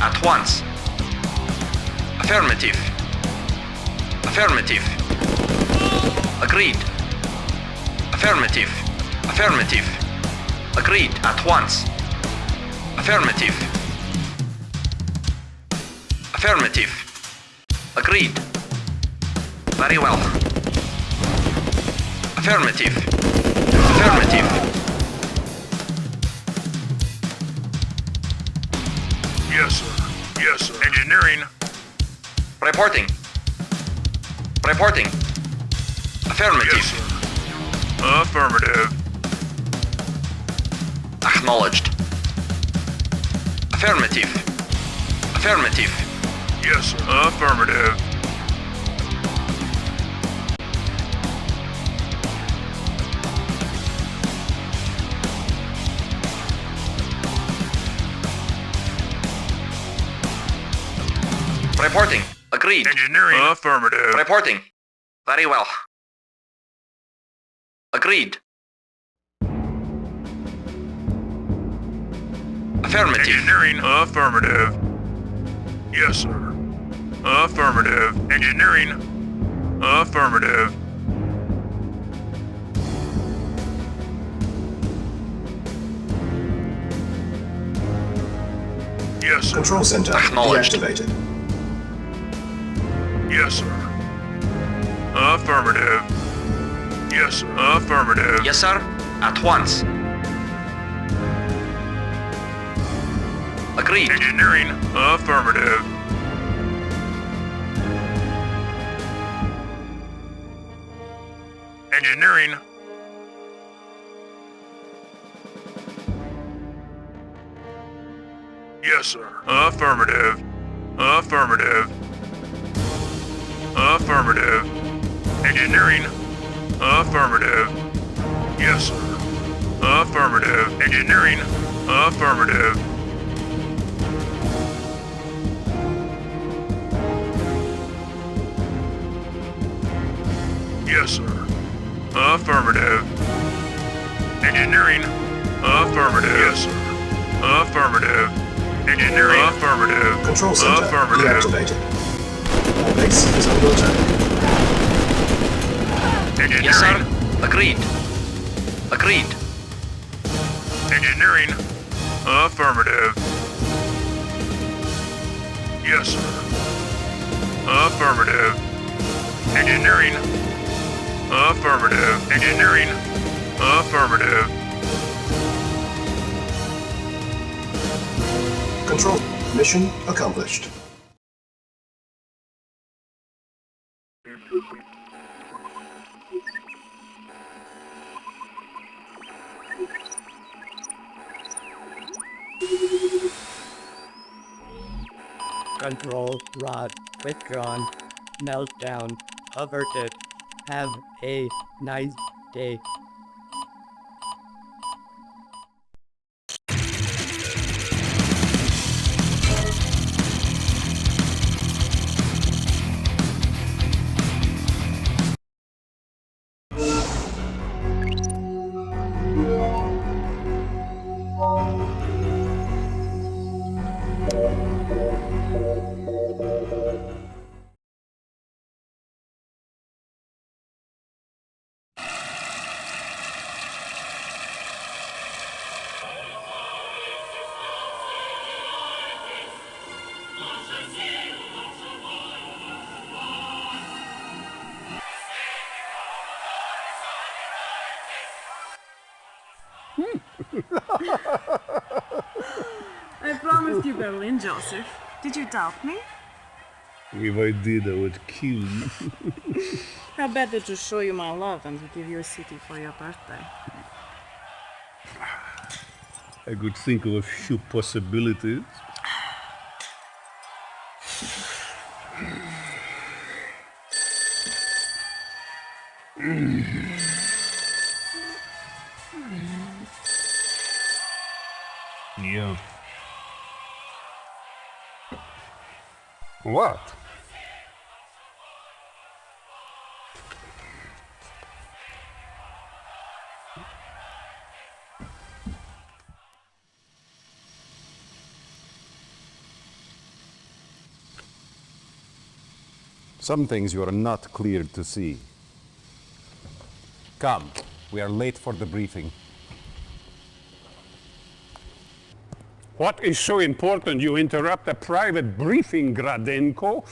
At once. Affirmative. Affirmative. Agreed. Affirmative. Affirmative. Agreed. At once. Affirmative. Affirmative. Agreed. Very well. Affirmative. Affirmative. Yes, sir. Yes, sir. Engineering. Reporting. Reporting. Affirmative. Yes, sir. Affirmative. Acknowledged. Affirmative. Affirmative. Yes, sir. Affirmative. Reporting. Agreed. Engineering. Affirmative. Reporting. Very well. Agreed. Affirmative. Engineering. Affirmative. Yes, sir. Affirmative. Engineering. Affirmative. Yes, sir. Control center Acknowledged. deactivated. Yes, sir. Affirmative. Yes, sir. Affirmative. Yes, sir. At once. Agreed. Engineering. Affirmative. Engineering. Yes, sir. Affirmative. Affirmative. Affirmative. Engineering. Affirmative. Yes, sir. Affirmative. Engineering. Affirmative. Yes, sir. Affirmative. Engineering. Affirmative. Yes, sir. Affirmative. Engineering. Affirmative. Control center Affirmative. deactivated. Our base is under attack. Engineering. Yes, sir. Agreed. Agreed. Engineering. Affirmative. Yes, sir. Affirmative. Engineering. Affirmative. Engineering. Affirmative. Control. Mission accomplished. Control rod withdrawn. Meltdown averted. Have a nice day. I promised you Berlin, Joseph. Did you doubt me? If I did, I would kill you. How better to show you my love and to give you a city for your birthday. I could think of a few possibilities. Yeah. What? Some things you are not cleared to see. Come, we are late for the briefing. What is so important you interrupt a private briefing, Gradenko?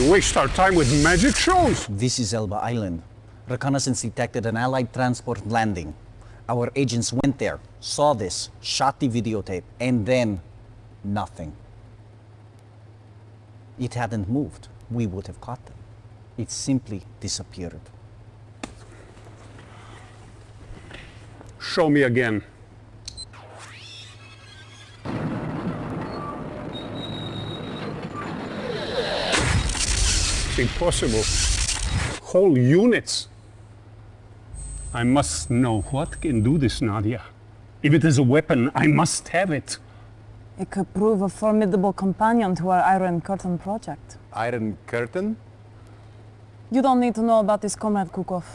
We waste our time with magic shows. This is Elba Island. Reconnaissance detected an Allied transport landing. Our agents went there, saw this, shot the videotape, and then nothing. It hadn't moved. We would have caught them. It simply disappeared. Show me again. It's impossible. Whole units. I must know what can do this, Nadia. If it is a weapon, I must have it. It could prove a formidable companion to our Iron Curtain project. Iron Curtain? You don't need to know about this, Comrade Kukov.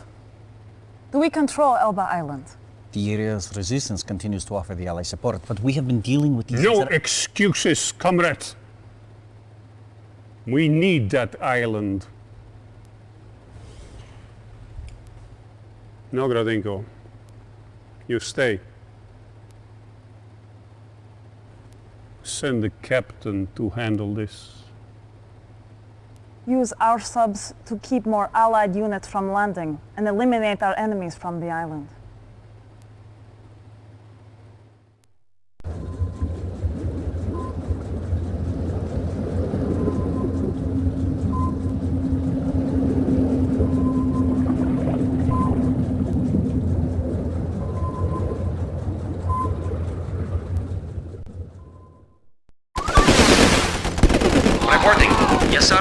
Do we control Elba Island? The area's resistance continues to offer the Allies support, but we have been dealing with these... No excuses, comrade. We need that island. No, Gradinko. You stay. Send the captain to handle this. Use our subs to keep more Allied units from landing and eliminate our enemies from the island. Reporting. Yes, sir.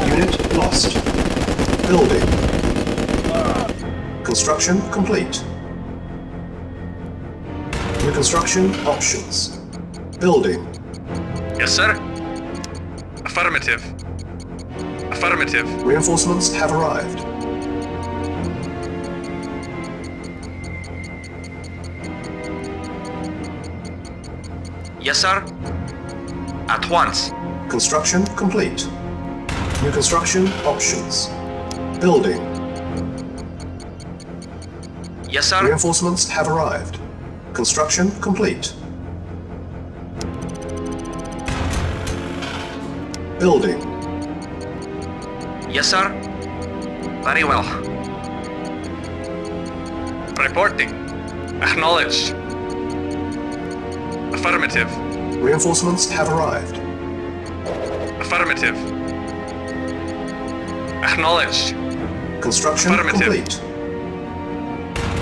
Unit lost. Building. Construction complete. New construction options. Building. Yes, sir. Affirmative. Affirmative. Reinforcements have arrived. Yes, sir. At once. Construction complete. New construction options. Building. Yes, sir. Reinforcements have arrived. Construction complete. Building. Yes, sir. Very well. Reporting. Acknowledged. Affirmative. Reinforcements have arrived. Affirmative. Acknowledged. Construction Affirmative. complete.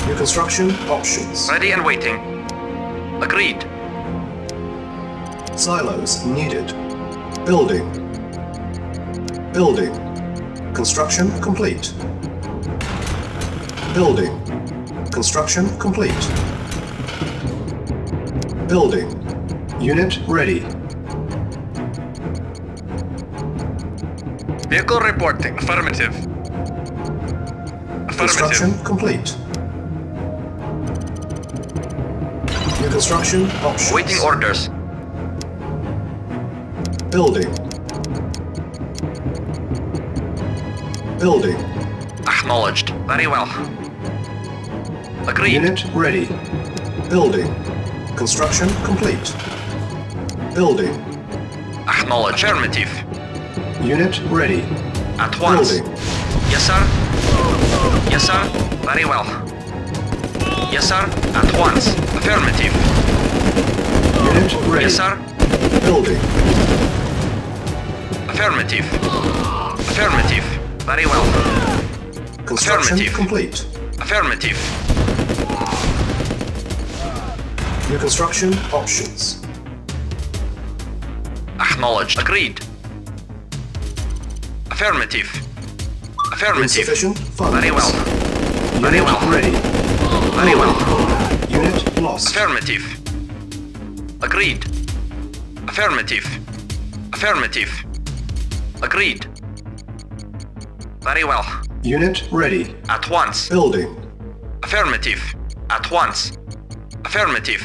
New construction options. Ready and waiting. Agreed. Silos needed. Building. Building. Construction complete. Building. Construction complete. Building. Unit ready. Vehicle reporting. Affirmative. Construction Affirmative. complete. New construction options. Waiting orders. Building. Building. Acknowledged. Very well. Agreed. Unit ready. Building. Construction complete. Building. Acknowledged. Affirmative. Unit ready. At once. Building. Yes, sir. Yes, sir. Very well. Yes, sir. At once. Affirmative. Unit ready. Yes, sir. Building. Affirmative. Affirmative. Very well. Construction Affirmative. complete. Affirmative. New construction options. Acknowledged. Agreed. Affirmative. Affirmative. Insufficient funds. Very well. Very Unit well. ready. Very well. Unit lost. Affirmative. Agreed. Affirmative. Affirmative. Agreed. Very well. Unit ready. At once. Building. Affirmative. At once. Affirmative.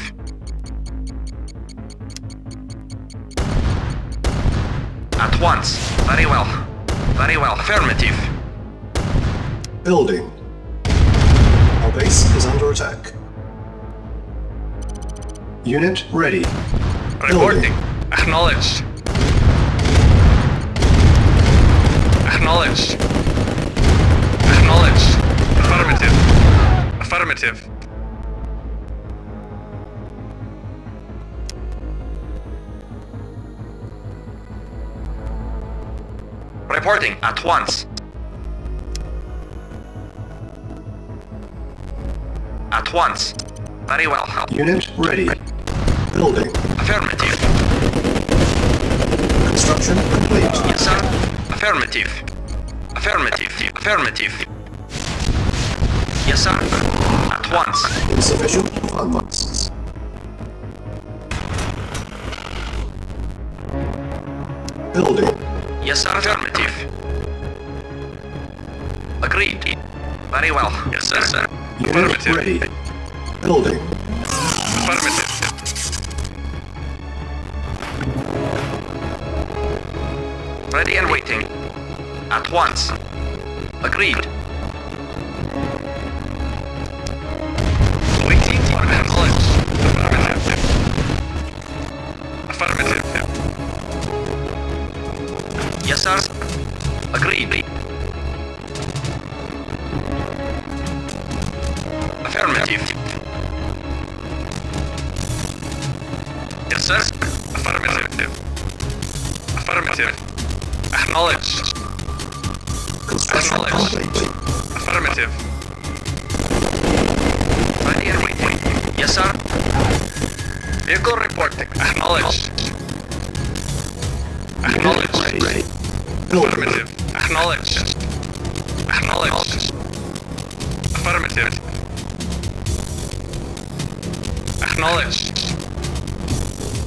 At once. Very well. Very well. Affirmative. Building. Our base is under attack. Unit ready. Reporting. Acknowledged. Acknowledged. Acknowledged. Affirmative. Affirmative. Reporting at once. At once. Very well. Unit ready. Building. Affirmative. Construction complete. Yes, sir. Affirmative. Affirmative. Affirmative. Yes, sir. At once. Insufficient funds. Building. Yes, sir. Affirmative. Agreed. Very well. Yes, sir. Unit Affirmative. ready. Building. Affirmative. Ready and waiting. At once. Agreed. Waiting for acknowledged. Affirmative. Affirmative. Yes, sir. Agreed. Affirmative. Yes, sir. Affirmative. Affirmative. Acknowledged. Construction Acknowledged. complete. Affirmative. Ready and waiting. Yes, sir. Vehicle reporting. Acknowledged. Acknowledged. Ready. Building. Affirmative. Acknowledged. Acknowledged. Affirmative. Acknowledged.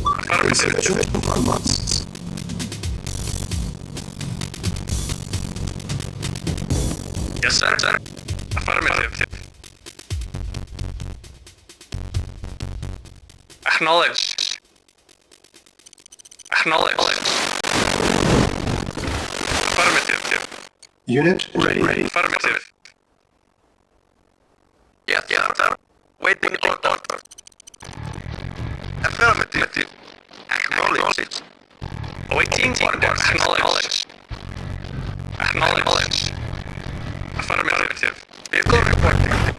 Affirmative. Insufficient funds. Yes, sir. Affirmative. Acknowledged. Acknowledged. Affirmative. Unit ready. Affirmative. Yes, sir. Waiting order. Affirmative. Acknowledged. Awaiting order. Acknowledged. Acknowledged. Affirmative. Vehicle reporting.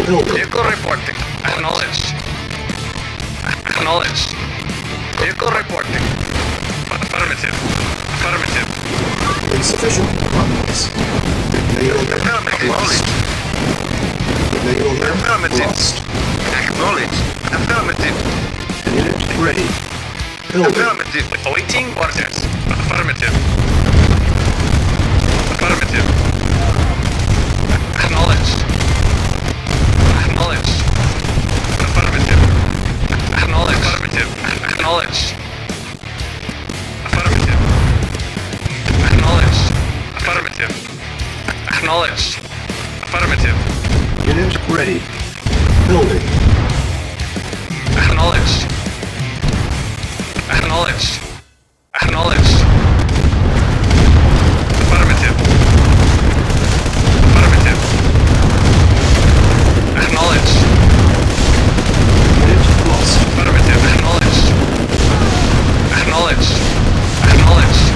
Building. Vehicle reporting. Acknowledged. Acknowledged. Vehicle reporting. Affirmative. Affirmative. Insufficient funds. Naval air Affirmative. lost. Naval air Affirmative. lost. Acknowledged. Affirmative. Unit ready. Building. Affirmative. Awaiting orders. Affirmative. Affirmative. Acknowledged. Acknowledged. Affirmative. Acknowledged. Affirmative. Acknowledged. Affirmative. Acknowledged. Affirmative. Acknowledged. Affirmative. Unit ready. Building. Acknowledged. Acknowledged. Acknowledged. Affirmative. Affirmative. Acknowledged. Unit lost. Affirmative. Acknowledged. Acknowledged. Acknowledged.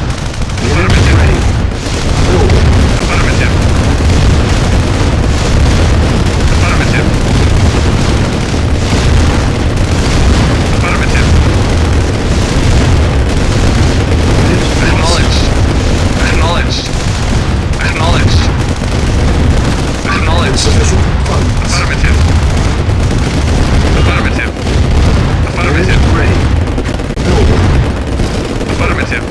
Unit ready. Building. Affirmative. Affirmative. Affirmative. Unit lost. Acknowledged. Acknowledged. Acknowledged. Acknowledged. Insufficient funds. Affirmative. Affirmative. Affirmative. Unit ready. Building. Affirmative.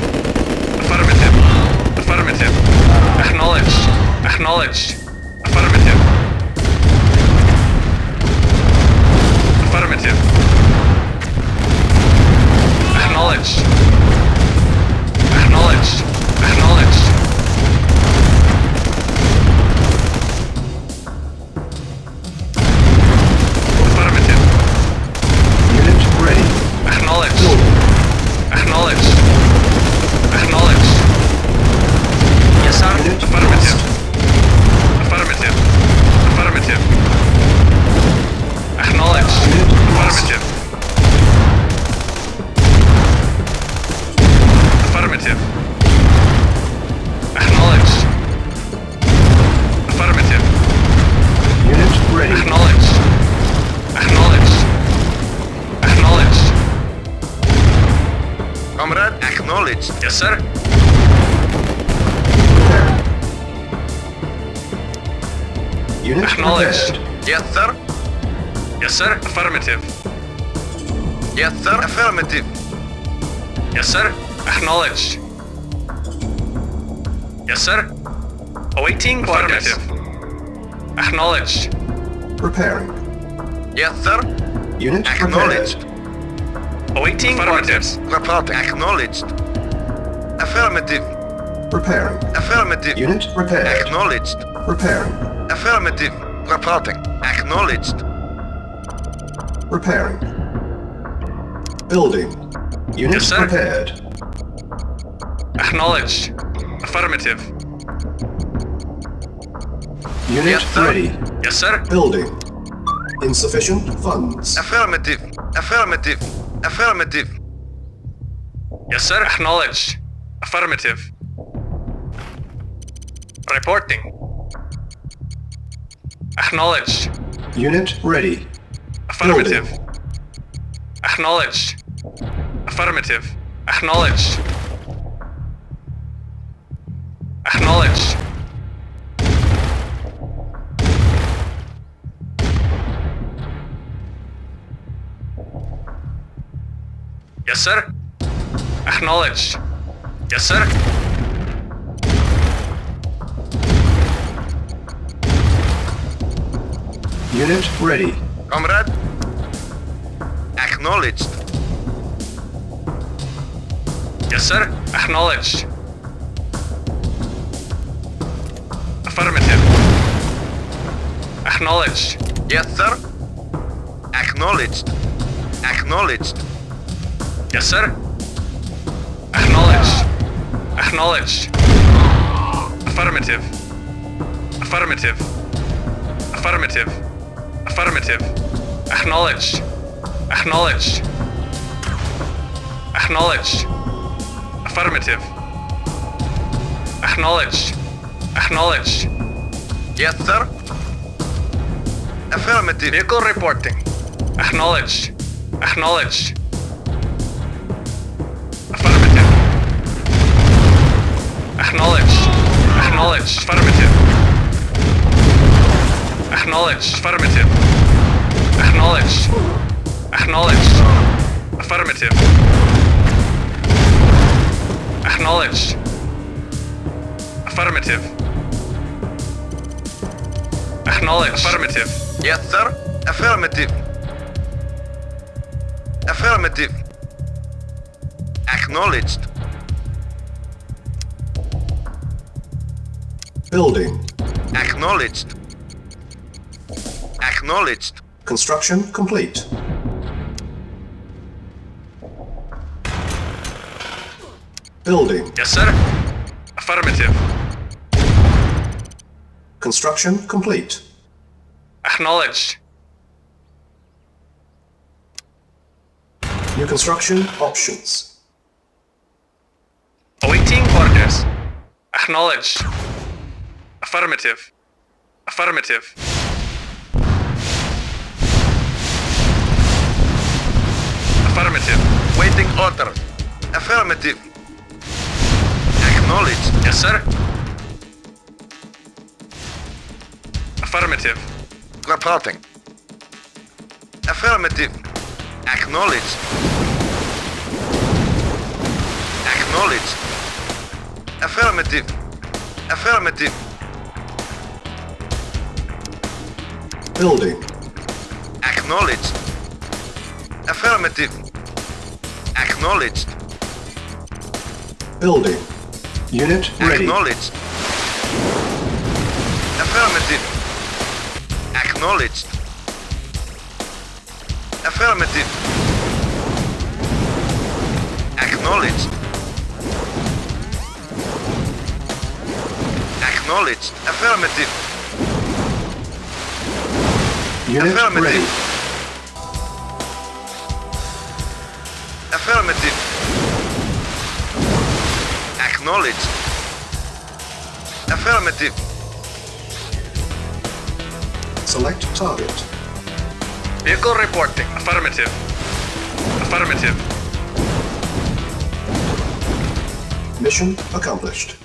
Affirmative. Affirmative. Acknowledged. Acknowledged. Affirmative. Affirmative. Acknowledged. Acknowledged. Acknowledged. Affirmative. Unit ready. Acknowledged. Building. Acknowledged. Acknowledged. Yes, sir. Unit Affirmative. lost. Affirmative. Affirmative. Acknowledged. Unit lost. Affirmative. Affirmative. Acknowledged. Affirmative. Unit ready. Acknowledged. Acknowledged. Acknowledged. Comrade, acknowledged. Yes, sir. Prepared. Unit Acknowledged. prepared. Yes, sir. Yes, sir. Affirmative. Yes, sir. Affirmative. Yes, sir. Acknowledged. Yes, sir. Awaiting orders. Acknowledged. Preparing. Yes, sir. Unit Acknowledged. prepared. Awaiting orders. Reporting. Acknowledged. Affirmative. Preparing. Affirmative. Unit prepared. Acknowledged. Preparing. Affirmative. Reporting. Acknowledged. Preparing. Building. Unit Yes, sir. prepared. Acknowledged. Affirmative. Unit Yes, sir. ready. Yes, sir. Building. Insufficient funds. Affirmative. Affirmative. Affirmative. Yes, sir. Acknowledged. Affirmative. Reporting. Acknowledged. Unit ready. Affirmative. Acknowledged. Affirmative. Acknowledged. Acknowledged. Yes, sir. Acknowledged. Yes, sir. Unit ready. Comrade. Acknowledged. Yes, sir. Acknowledged. Affirmative. Acknowledged. Yes, sir. Acknowledged. Acknowledged. Yes, sir. Acknowledged. Acknowledged. Affirmative. Affirmative. Affirmative. Affirmative. Acknowledged. Acknowledged. Acknowledged. Affirmative. Acknowledged. Acknowledged. Yes, sir. Affirmative. Vehicle reporting. Acknowledged. Acknowledged. Affirmative. Acknowledged. Acknowledged. Affirmative. Acknowledged. Affirmative. Acknowledged. Acknowledged. Affirmative. Acknowledged. Affirmative. Acknowledged. Affirmative. Yes, sir. Affirmative. Affirmative. Acknowledged. Building. Acknowledged. Acknowledged. Construction complete. Building. Yes, sir. Affirmative. Construction complete. Acknowledged. New construction options. Awaiting orders. Acknowledged. Affirmative. Affirmative. Affirmative. Waiting orders. Affirmative. Acknowledged. Yes, sir. Affirmative. Reporting. Affirmative. Acknowledged. Acknowledged. Affirmative. Affirmative. Building. Acknowledged. Affirmative. Acknowledged. Building. Unit ready. Acknowledged. Affirmative. Acknowledged. Affirmative. Acknowledged. Acknowledged. Affirmative. Unit Affirmative. ready. Affirmative. Acknowledged. Affirmative. Select target. Vehicle reporting. Affirmative. Affirmative. Mission accomplished.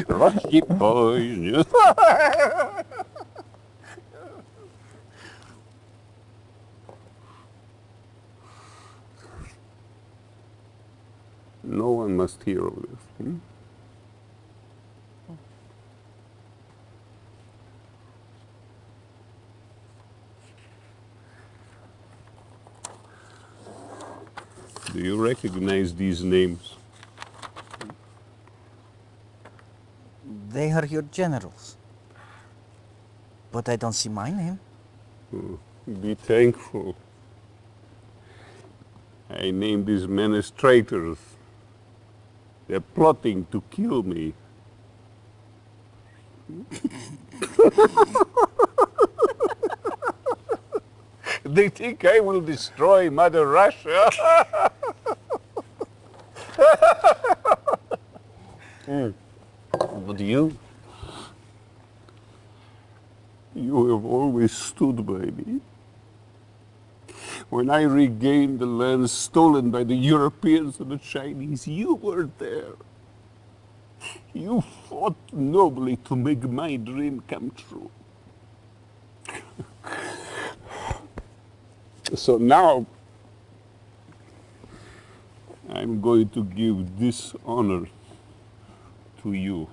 Rusty boys. No one must hear of this. Do you recognize these names? They are your generals. But I don't see my name. Be thankful. I named these men as traitors. They're plotting to kill me. They think I will destroy Mother Russia. But you? You have always stood by me. When I regained the lands stolen by the Europeans and the Chinese, you were there. You fought nobly to make my dream come true. So now, I'm going to give this honor to you.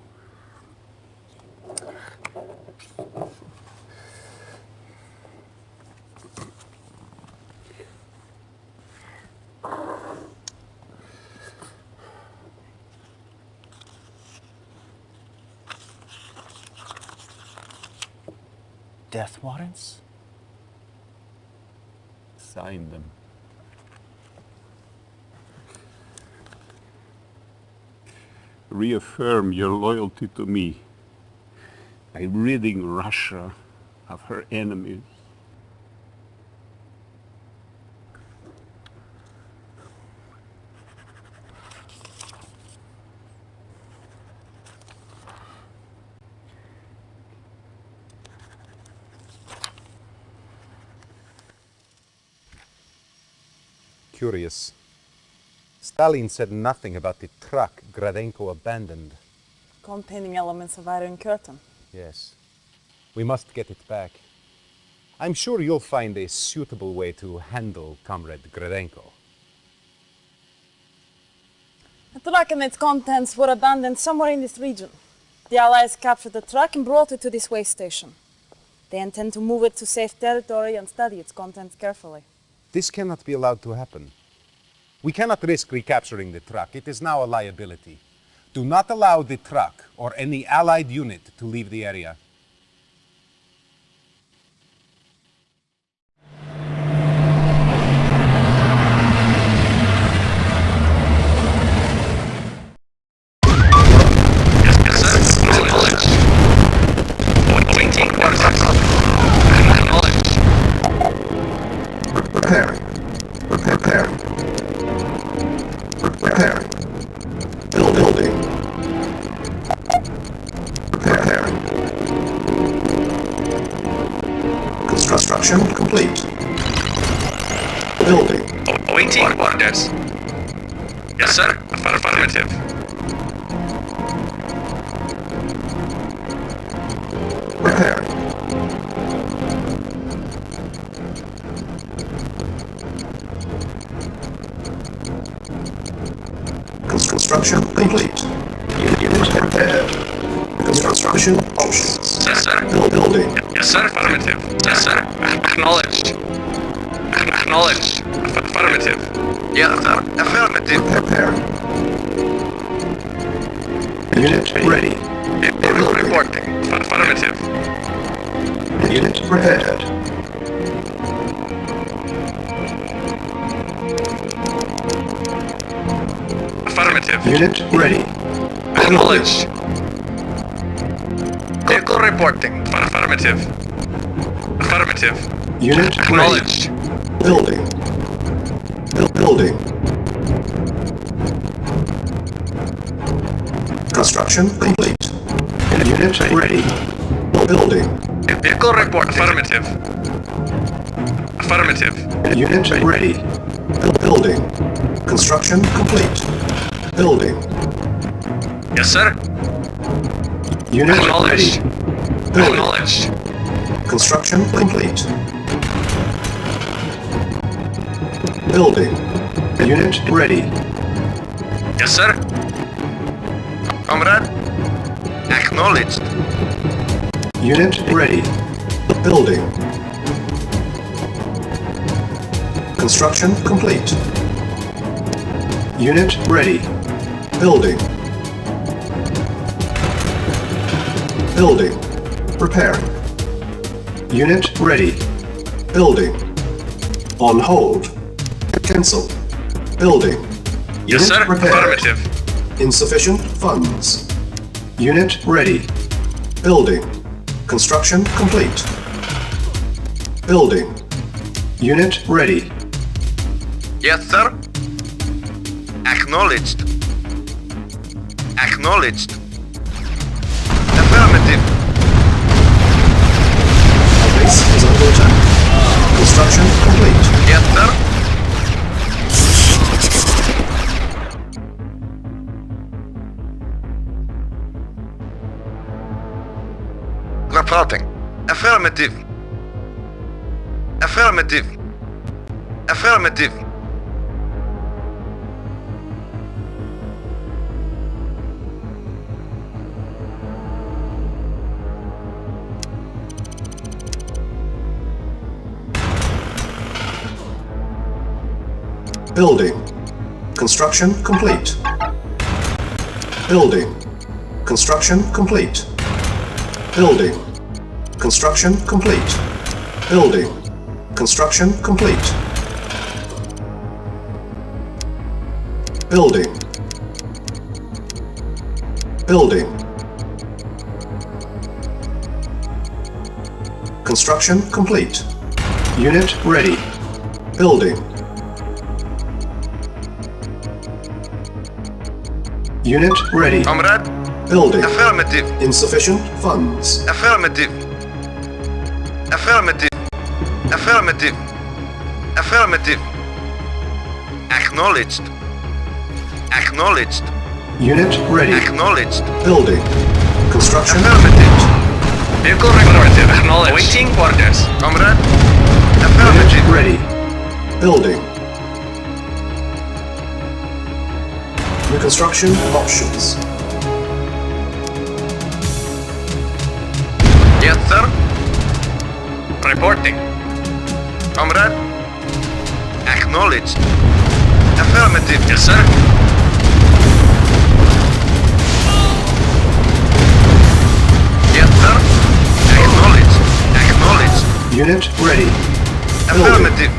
Death warrants? Sign them. Reaffirm your loyalty to me by ridding Russia of her enemies. Curious. Stalin said nothing about the truck Gradenko abandoned. Containing elements of Iron Curtain. Yes. We must get it back. I'm sure you'll find a suitable way to handle Comrade Gradenko. The truck and its contents were abandoned somewhere in this region. The Allies captured the truck and brought it to this way station. They intend to move it to safe territory and study its contents carefully. This cannot be allowed to happen. We cannot risk recapturing the truck. It is now a liability. Do not allow the truck or any Allied unit to leave the area. Yes, sir. Acknowledged. Waiting orders. Acknowledged. Preparing. Preparing. Preparing. Building. Preparing. Construction complete. Building. Waiting orders. Yes, sir. Affirmative. Preparing. Construction complete. Unit prepared. Construction options. Yes, sir. Building. Yes, sir. Affirmative. Yes, sir. Acknowledged. Acknowledged. Affirmative. Yes, sir. Affirmative. Preparing. Unit ready. Reporting. Affirmative. Unit prepared. Affirmative. Unit ready. Acknowledged. Vehicle reporting. Affirmative. Affirmative. Unit ready. Acknowledged. Building. Building. Construction complete. Unit ready. Building. Vehicle report. Affirmative. Affirmative. Unit ready. Building. Construction complete. Building. Yes, sir. Unit Acknowledged. ready. Building. Acknowledged. Construction complete. Building. Unit ready. Yes, sir. Comrade. Acknowledged. Unit ready. Building. Construction complete. Unit ready. Building. Building. Preparing. Unit ready. Building. On hold. Cancel. Building. Yes, Unit sir. prepared. Affirmative. Insufficient funds. Unit ready. Building. Construction complete. Building. Unit ready. Yes, sir. Acknowledged. Acknowledged. Affirmative. Our base is under attack. Construction complete. Yes, sir. Reporting. Affirmative. Affirmative. Affirmative. Building. Construction complete. Building. Construction complete. Building. Construction complete. Building. Construction complete. Building. Building. Construction complete. Unit ready. Building. Unit ready. Comrade? Building. Affirmative. Insufficient funds. Affirmative. Affirmative. Affirmative. Affirmative. Acknowledged. Acknowledged. Unit ready. Acknowledged. Building. Construction Affirmative. Vehicle reported. Acknowledged. Awaiting orders. Comrade? Affirmative. Unit ready. Building. Reconstruction options. Yes, sir. Reporting. Comrade? Acknowledged. Affirmative. Yes, sir. Yes, sir. Acknowledged. Acknowledged. Unit ready. Affirmative.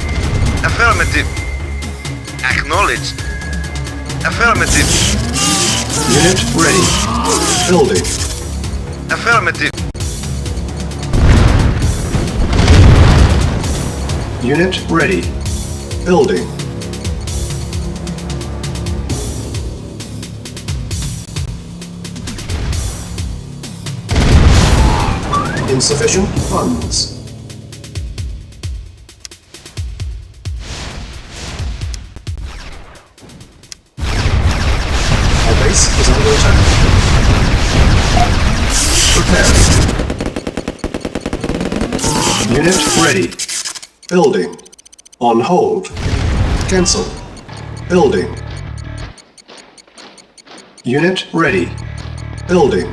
Affirmative. Acknowledged. Affirmative. Unit ready. Building. Affirmative. Unit ready. Building. Insufficient funds. Our base is under attack. Prepare. Unit ready. Building. On hold. Cancel. Building. Unit ready. Building.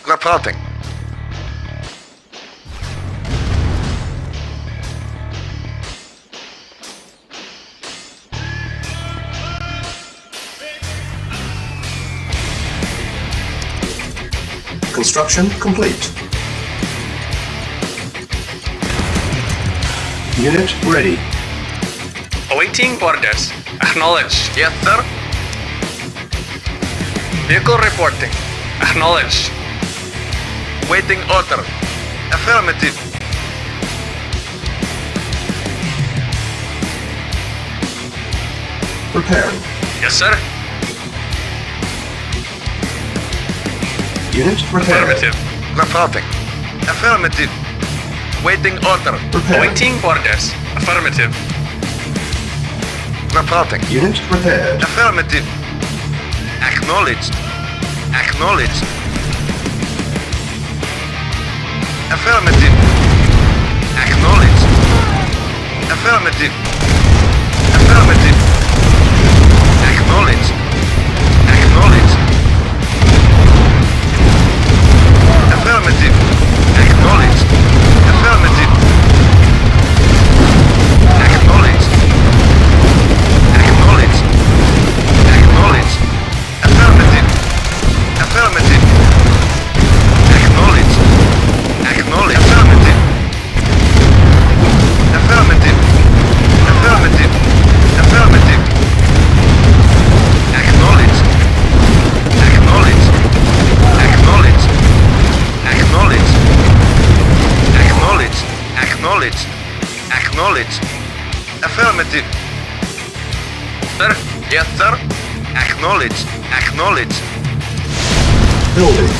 Reporting. Construction complete. Unit ready. Awaiting orders. Acknowledged. Yes, sir. Vehicle reporting. Acknowledged. Waiting order. Affirmative. Preparing. Yes, sir. Unit prepared. Affirmative. Reporting. Affirmative. Waiting order. Prepare. Awaiting orders. Affirmative. Reporting. Unit prepared. Affirmative. Acknowledged. Acknowledged. Affirmative. Acknowledged. Affirmative. Affirmative. Acknowledged. Acknowledged. Affirmative. Acknowledged. Affirmative. Acknowledged. Acknowledged. Acknowledged. Affirmative. Affirmative. Acknowledged. Acknowledged. Affirmative. Affirmative. Affirmative. Affirmative. Acknowledged. Acknowledged. Acknowledged. Acknowledged. Acknowledged. Acknowledged. Acknowledged. Affirmative. Sir? Yes, sir? Acknowledged. Acknowledged. Building.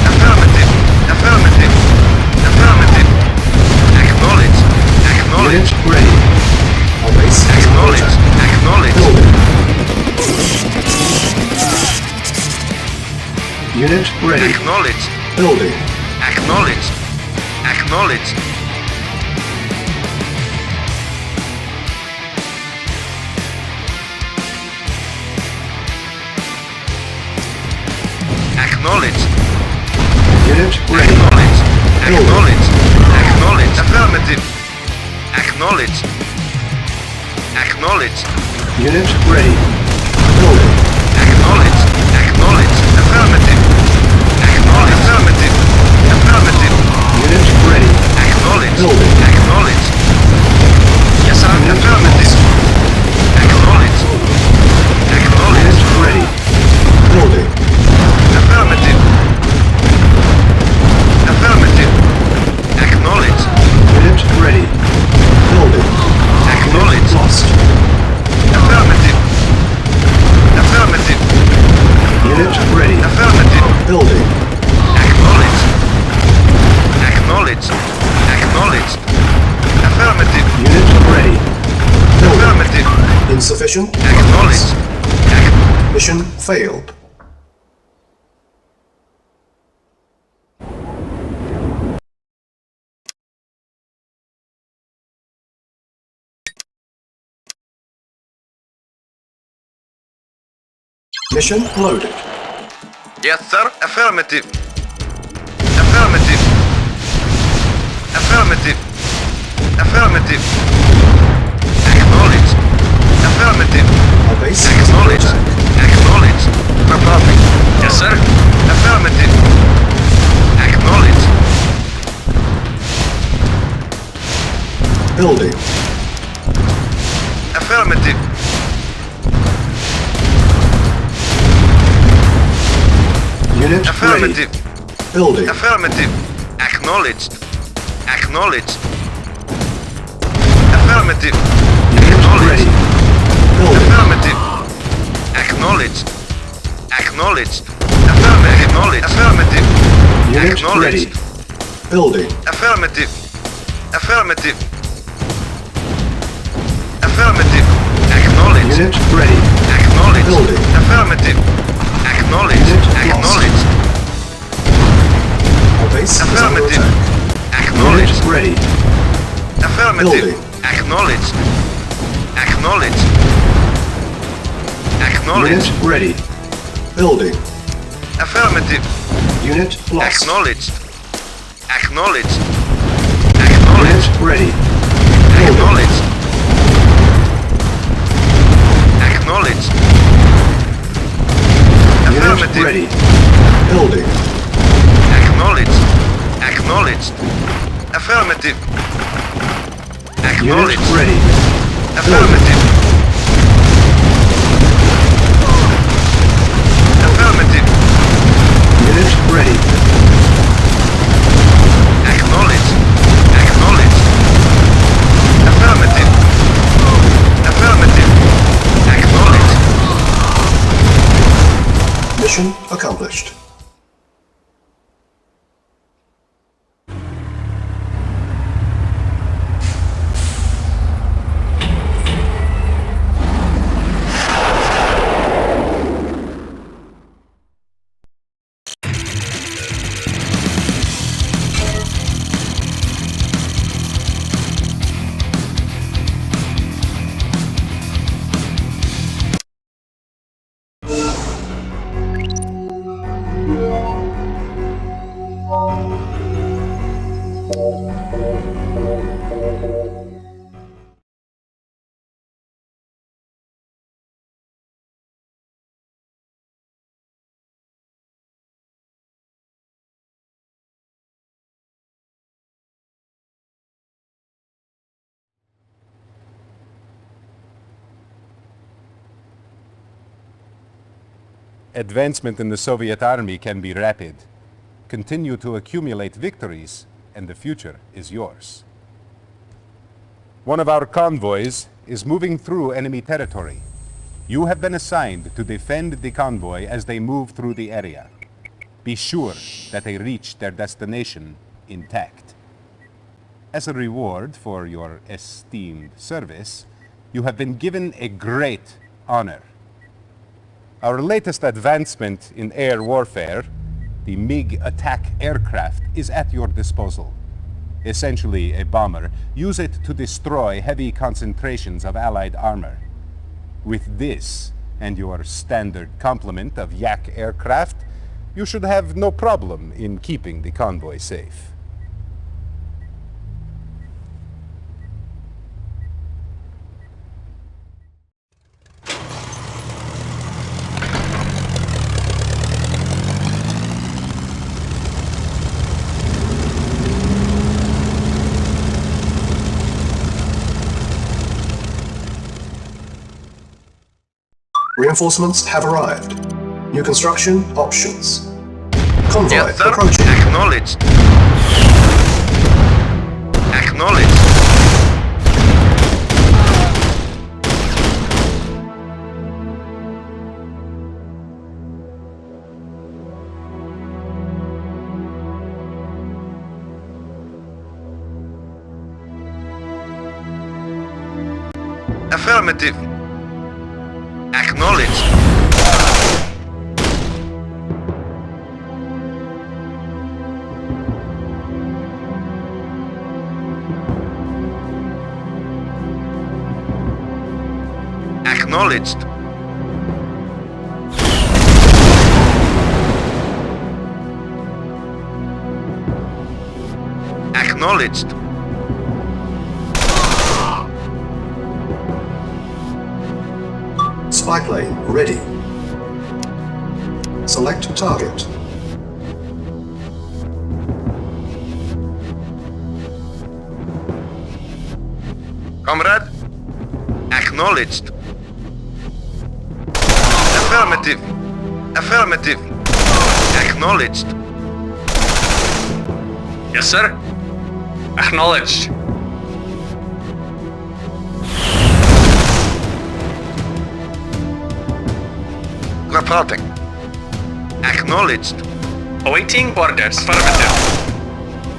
Affirmative. Affirmative. Affirmative. Acknowledged. Acknowledged. Unit ready. Our base is under Acknowledged. attack. Acknowledged. Building. Unit ready. Acknowledged. Building. Acknowledged. Acknowledged. Acknowledged. Unit ready. Acknowledged. Building. Acknowledged. Acknowledged. Affirmative. Acknowledged. Acknowledged. Unit ready. Building. Acknowledged. Acknowledged. Affirmative. Acknowledged. Affirmative. Affirmative. Unit ready. Acknowledged. Building. Acknowledged. Yes, sir. Unit Affirmative. lost. Acknowledged. Acknowledged. Unit ready. Building. Affirmative. Affirmative. Acknowledged. Unit ready. Building. Acknowledged. Unit lost. Affirmative. Affirmative. Unit ready. Affirmative. Building. Acknowledged. Acknowledged. Acknowledged. Affirmative. Unit ready. Building. Affirmative. Insufficient. Acknowledged. Mission failed. Mission loaded. Yes, sir. Affirmative. Affirmative. Affirmative. Affirmative. Acknowledged. Affirmative. Our base is under Acknowledged. attack. Acknowledged. Affirmative. Yes, sir. Affirmative. Acknowledged. Building. Affirmative. Unit Affirmative. ready. Building. Affirmative. Acknowledged. Acknowledged. Affirmative. Unit ready. Building. Affirmative. Acknowledged. Acknowledged. Affirmative. Acknowledged. Affirmative. Unit ready. Acknowledged. Building. Affirmative. Affirmative. Affirmative. Acknowledged. Unit ready. Acknowledged. Building. Affirmative. Acknowledged. Unit lost. Acknowledged. Our base is under Affirmative. attack. Acknowledged. Unit ready. Affirmative. Building. Acknowledged. Acknowledged. Acknowledged. Unit ready. Building. Affirmative. Unit lost. Acknowledged. Acknowledged. Unit Acknowledged. ready. Building. Acknowledged. Acknowledged. Unit Affirmative. ready. Building. Acknowledged. Acknowledged. Affirmative. Unit Acknowledged. ready. Affirmative. Affirmative. Unit ready. Acknowledged. Acknowledged. Affirmative. Affirmative. Acknowledged. Mission accomplished. Advancement in the Soviet army can be rapid. Continue to accumulate victories, and the future is yours. One of our convoys is moving through enemy territory. You have been assigned to defend the convoy as they move through the area. Be sure that they reach their destination intact. As a reward for your esteemed service, you have been given a great honor. Our latest advancement in air warfare, the MiG attack aircraft, is at your disposal. Essentially a bomber. Use it to destroy heavy concentrations of Allied armor. With this and your standard complement of Yak aircraft, you should have no problem in keeping the convoy safe. Reinforcements have arrived. New construction options. Convoy Yes, sir. approaching. Acknowledged. Acknowledged. Affirmative. Acknowledged. Acknowledged. Acknowledged. Spy plane ready. Select target. Comrade. Acknowledged. Affirmative. Affirmative. Acknowledged. Yes, sir. Acknowledged. Reporting. Acknowledged. Awaiting orders. Affirmative.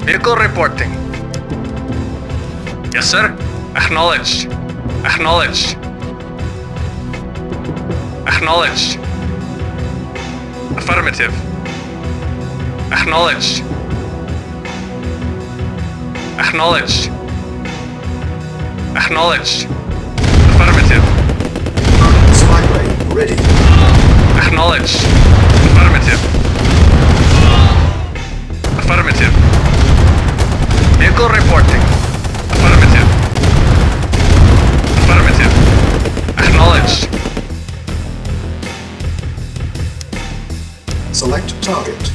Vehicle reporting. Yes, sir. Acknowledged. Acknowledged. Acknowledged. Affirmative. Acknowledged. Acknowledged. Acknowledged. Affirmative. Spy plane ready. Acknowledged. Affirmative. Affirmative. Vehicle reporting. Affirmative. Affirmative. Acknowledged. Select target.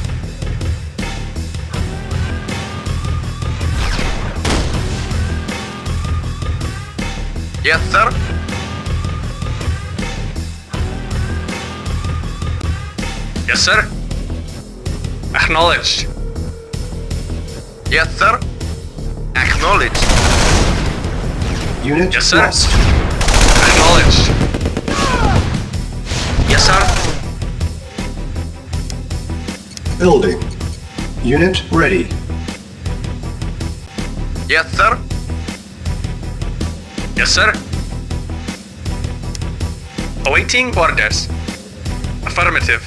Yes, sir. Yes, sir. Acknowledged. Yes, sir. Acknowledged. Unit Yes, sir. lost. Acknowledged. Yes, sir. Building. Unit ready. Yes, sir. Yes, sir. Awaiting orders. Affirmative.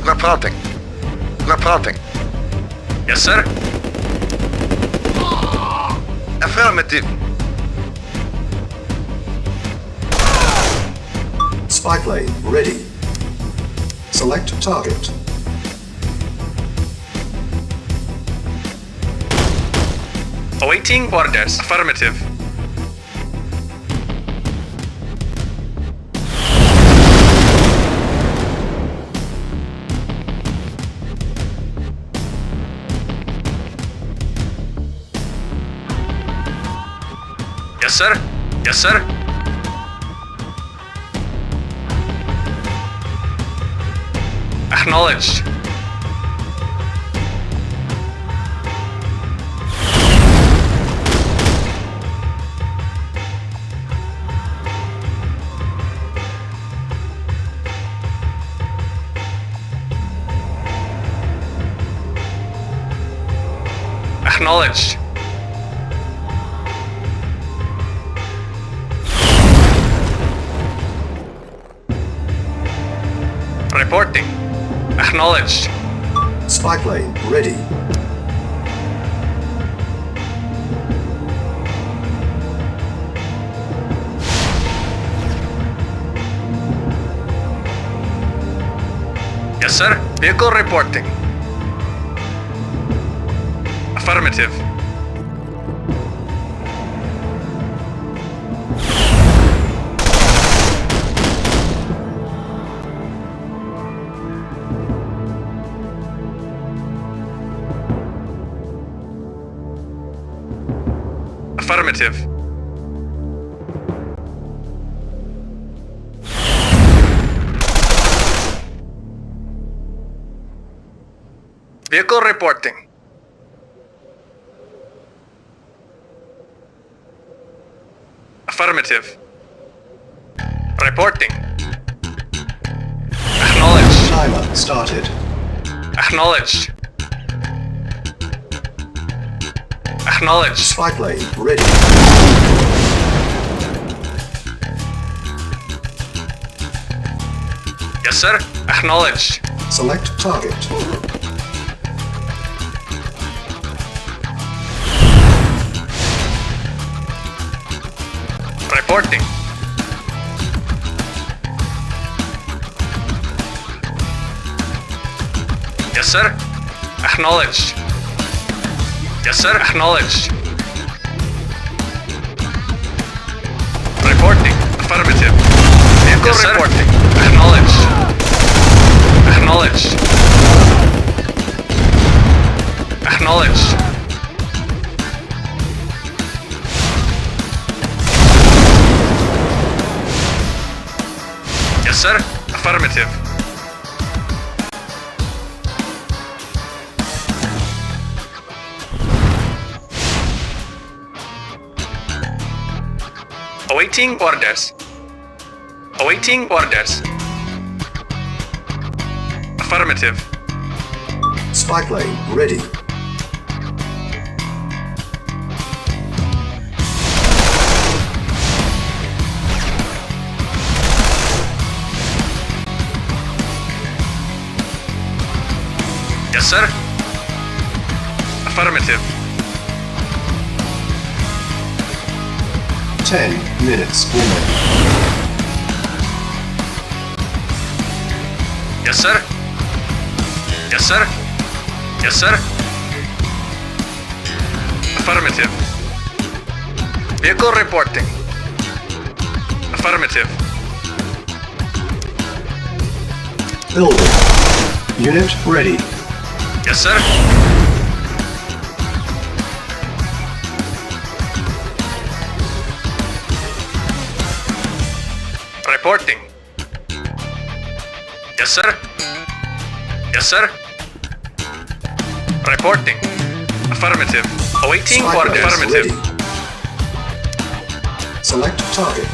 Reporting. Reporting. Yes, sir. Affirmative. Spy plane ready. Select target. Awaiting orders. Affirmative. Yes, sir. Yes, sir. Acknowledged. Acknowledged. Reporting. Acknowledged. Spy plane ready. sir. Vehicle reporting. Affirmative. Affirmative. Vehicle reporting. Affirmative. Reporting. Acknowledged. Timer started. Acknowledged. Acknowledged. Spy plane ready. Yes, sir. Acknowledged. Select target. Reporting. Yes, sir. Acknowledged. Yes, sir. Acknowledged. Reporting. Affirmative. Vehicle yes, reporting. Acknowledged. Acknowledged. Acknowledged. Yes, sir. Affirmative. Awaiting orders. Awaiting orders. Affirmative. Spy plane ready. Yes, sir. Affirmative. 10 minutes remaining. Yes, sir. Yes, sir. Yes, sir. Affirmative. Vehicle reporting. Affirmative. Building. Unit ready. Yes, sir. Reporting. Yes, sir. Yes, sir. Reporting. Affirmative. Awaiting Spy order. planes Affirmative. ready. Select target.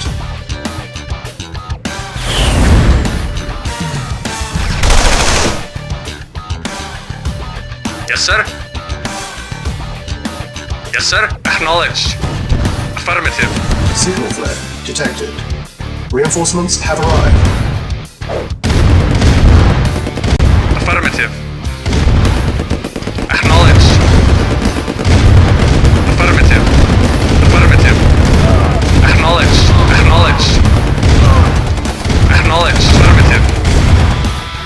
Yes, sir. Yes, sir. Acknowledged. Affirmative. Signal flare detected. Reinforcements have arrived. Affirmative. Acknowledged. Affirmative. Affirmative. Acknowledged. Acknowledged. Acknowledged. Affirmative.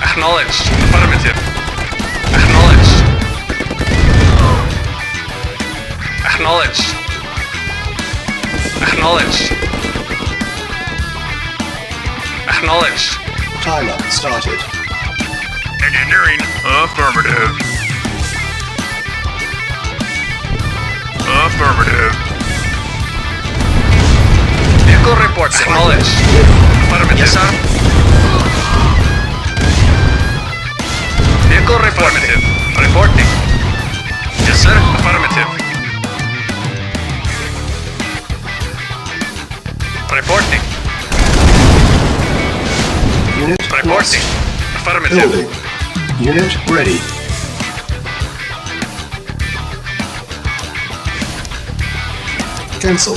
Acknowledged. Affirmative. Acknowledged. Acknowledged. Acknowledged. Acknowledged. Timer started. Engineering. Affirmative. Affirmative. Vehicle report. Acknowledged. Affirmative. Yes, sir. Vehicle affirmative. Reporting. Yes, sir. Affirmative. Reporting. Unit Reporting. lost. Affirmative. Building. Unit ready. Cancel.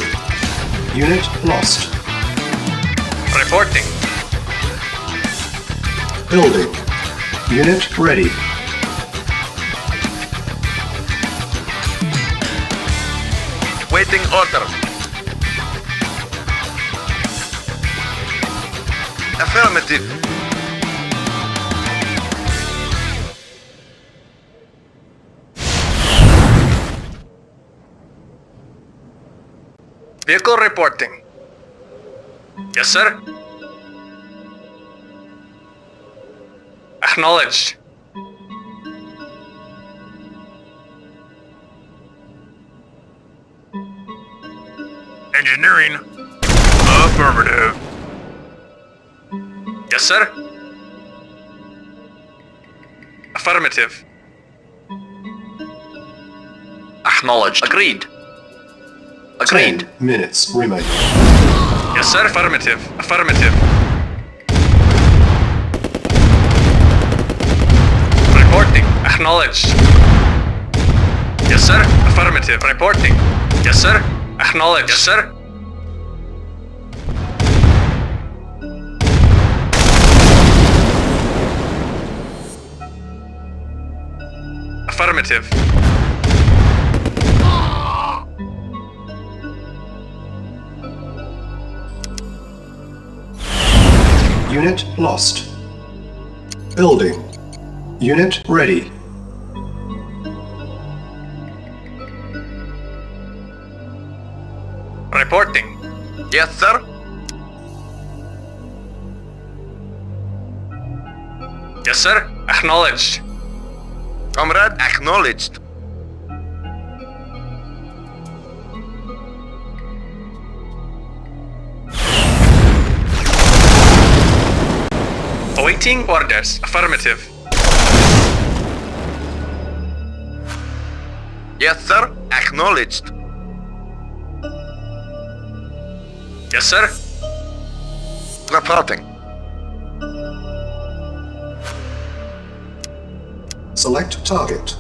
Unit lost. Reporting. Building. Unit ready. Waiting order. Affirmative. Vehicle reporting. Yes, sir. Acknowledged. Engineering. Affirmative. Yes, sir. Affirmative. Acknowledged. Agreed. Agreed. 10 minutes remaining. Yes, sir. Affirmative. Affirmative. Reporting. Acknowledged. Yes, sir. Affirmative. Reporting. Yes, sir. Acknowledged. Yes, sir. Affirmative. Unit lost. Building. Unit ready. Reporting. Yes, sir. Yes, sir. Acknowledged. Comrade, acknowledged. Awaiting orders. Affirmative. Yes, sir. Acknowledged. Yes, sir. Reporting. Select target.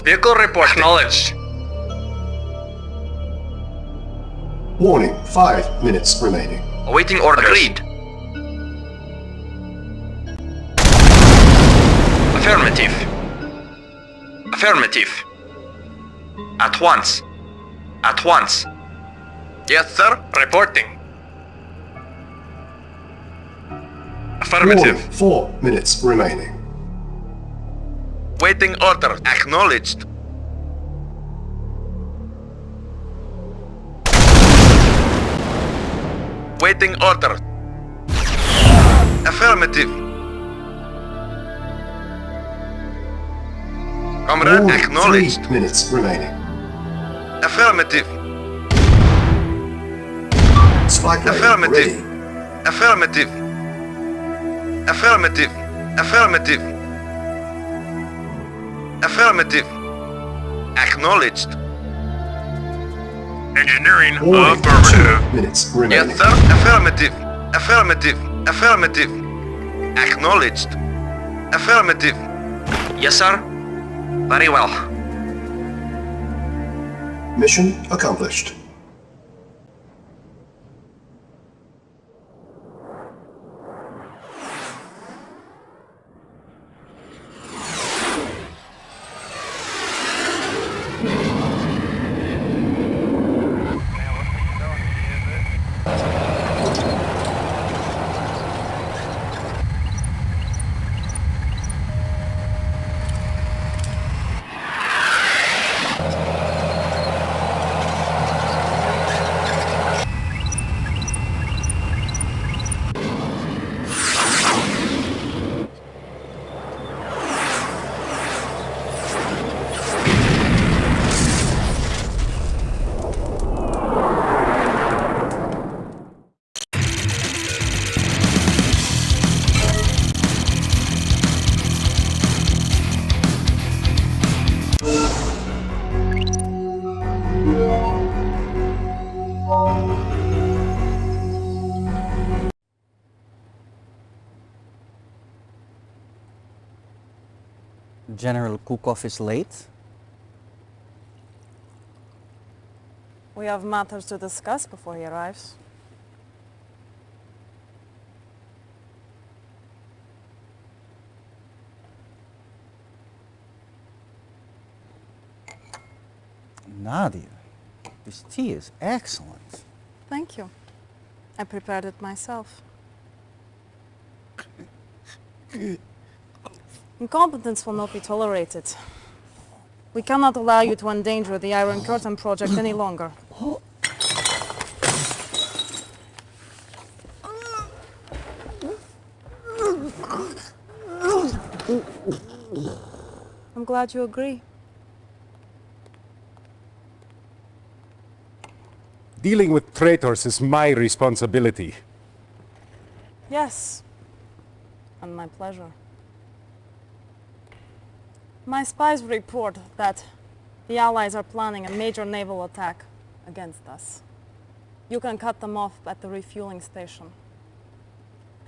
Vehicle report. Acknowledged. Warning, 5 minutes remaining. Awaiting orders. Agreed. Affirmative. Affirmative. At once. At once. Yes, sir. Reporting. Affirmative. Warning, 4 minutes remaining. Waiting order. Acknowledged. Waiting order. Affirmative. Comrade, Warning, acknowledged. 3 minutes remaining. Affirmative. Spike lane Affirmative. ready. Affirmative. Affirmative. Affirmative. Affirmative. Acknowledged. Engineering. Warning, Affirmative. 2 minutes remaining. Yes, sir. Affirmative. Affirmative. Affirmative. Acknowledged. Affirmative. Yes, sir. Very well. Mission accomplished. General Kukov is late. We have matters to discuss before he arrives. Nadia, this tea is excellent. Thank you. I prepared it myself. Incompetence will not be tolerated. We cannot allow you to endanger the Iron Curtain project any longer. I'm glad you agree. Dealing with traitors is my responsibility. Yes, and my pleasure. My spies report that the Allies are planning a major naval attack against us. You can cut them off at the refueling station.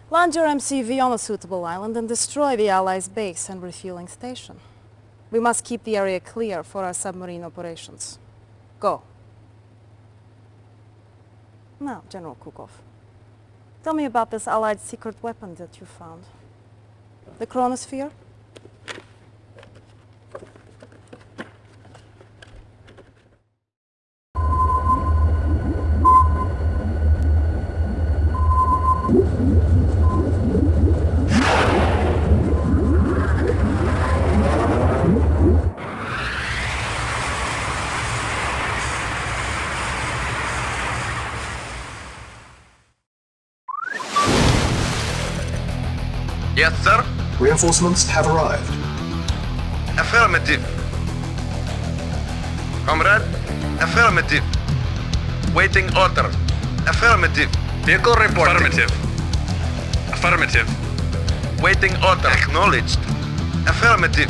Land your MCV on a suitable island and destroy the Allies' base and refueling station. We must keep the area clear for our submarine operations. Go. Now, General Kukov, tell me about this Allied secret weapon that you found. The chronosphere? Yes, sir. Reinforcements have arrived. Affirmative. Comrade, affirmative. Waiting order. Affirmative. Vehicle reporting. Affirmative. Affirmative. Waiting order. Acknowledged. Affirmative.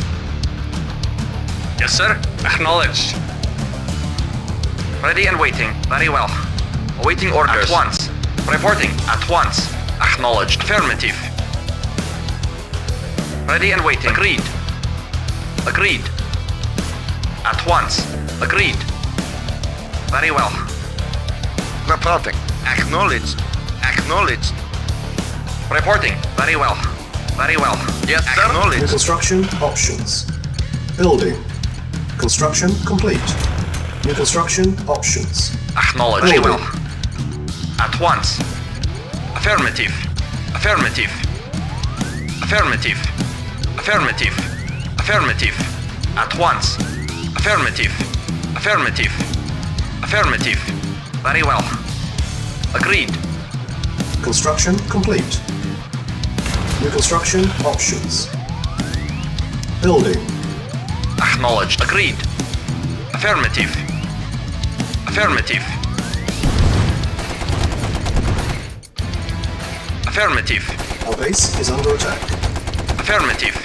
Yes, sir. Acknowledged. Ready and waiting. Very well. Awaiting orders. At once. Reporting. At once. Acknowledged. Affirmative. Ready and waiting. Agreed. Agreed. At once. Agreed. Very well. Reporting. Acknowledged. Acknowledged. Reporting. Very well. Very well. Yes, sir. New Acknowledged. construction options. Building. Construction complete. New construction options. Acknowledged. Very Building. well. At once. Affirmative. Affirmative. Affirmative. Affirmative. Affirmative. At once. Affirmative. Affirmative. Affirmative. Very well. Agreed. Construction complete. New construction options. Building. Acknowledged. Agreed. Affirmative. Affirmative. Affirmative. Our base is under attack. Affirmative.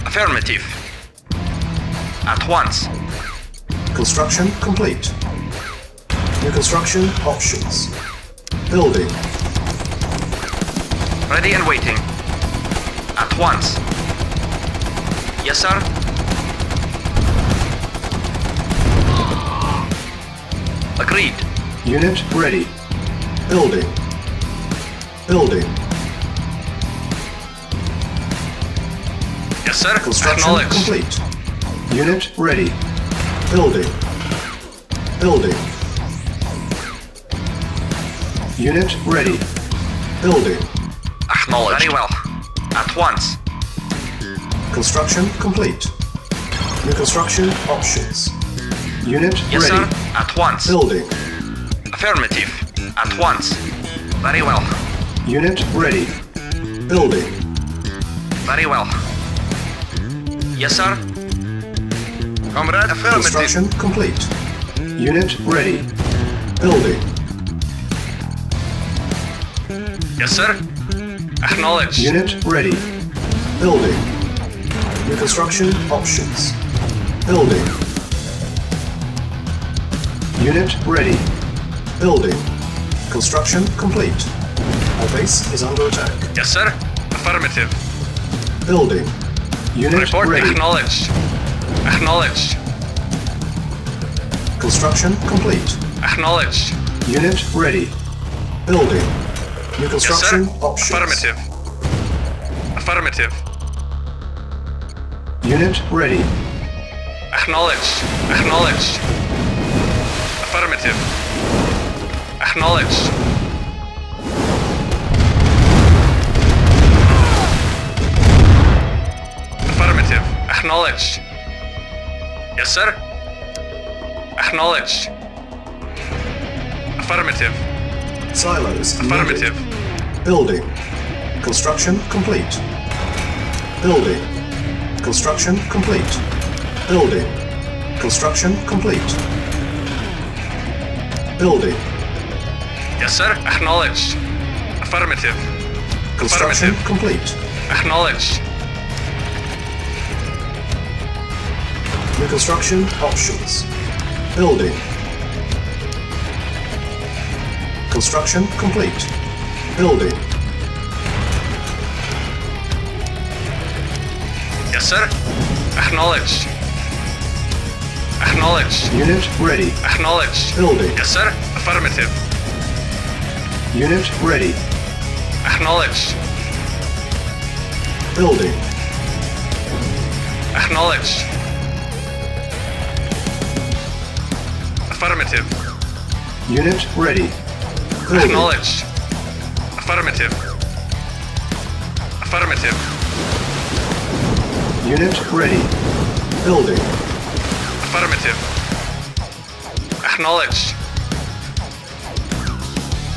Affirmative. At once. Construction complete. New construction options. Building. Ready and waiting. At once. Yes, sir. Agreed. Unit ready. Building. Building. Yes, sir. Construction Acknowledged. complete. Unit ready. Building. Building. Unit ready. Building. Acknowledged. Very well. At once. Construction complete. New construction options. Unit Yes, ready. sir. At once. Building. Affirmative. At once. Very well. Unit ready. Building. Very well. Yes, sir. Comrade, affirmative. Construction complete. Unit ready. Building. Yes, sir. Acknowledged. Unit ready. Building. New construction options. Building. Unit ready. Building. Construction complete. Our base is under attack. Yes, sir. Affirmative. Building. Unit Report ready. acknowledged. Acknowledged. Construction complete. Acknowledged. Unit ready. Building. New Yes, sir. construction options. Affirmative. Affirmative. Unit ready. Acknowledged. Acknowledged. Affirmative. Acknowledged. Acknowledged. Yes, sir. Acknowledged. Affirmative. Silos Affirmative. needed. Building. Construction complete. Building. Construction complete. Building. Construction complete. Building. Yes, sir. Acknowledged. Affirmative. Construction Affirmative. complete. Acknowledged. New construction options. Building. Construction complete. Building. Yes, sir. Acknowledged. Acknowledged. Unit ready. Acknowledged. Building. Yes, sir. Affirmative. Unit ready. Acknowledged. Building. Acknowledged. Affirmative. Unit ready. Building. Acknowledged. Affirmative. Affirmative. Unit ready. Building. Affirmative. Acknowledged.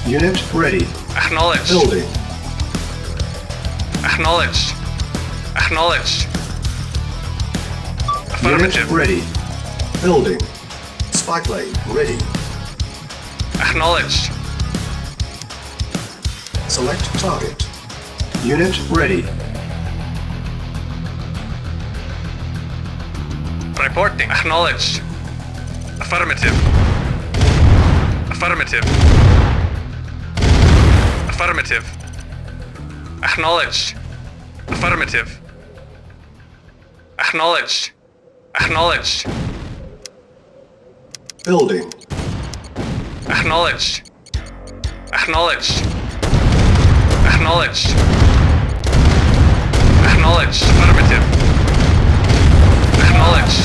Unit ready. Acknowledged. Building. Acknowledged. Acknowledged. Unit Affirmative. ready. Building. Spy plane ready. Acknowledged. Select target. Unit ready. Reporting. Acknowledged. Affirmative. Affirmative. Affirmative. Acknowledged. Affirmative. Acknowledged. Acknowledged. Building. Acknowledged. Acknowledged. Acknowledged. Acknowledged. Affirmative. Acknowledged.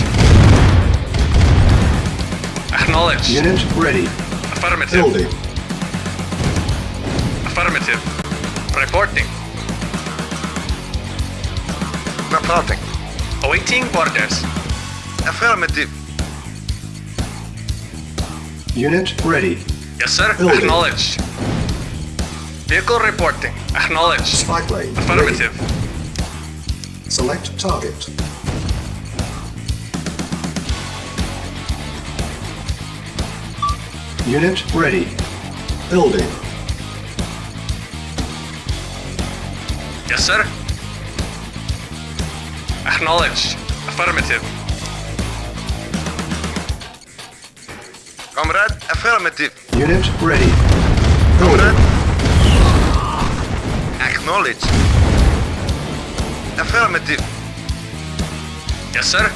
Acknowledged. Unit ready. Affirmative. Building. Affirmative. Reporting. Reporting. Awaiting orders. Affirmative. Unit ready. Yes, sir. Building. Acknowledged. Vehicle reporting. Acknowledged. Spy plane Affirmative. ready. Select target. Unit ready. Building. Yes, sir. Acknowledged. Affirmative. Comrade, affirmative. Unit ready. Comrade. Building. Acknowledge. Affirmative. Yes, sir.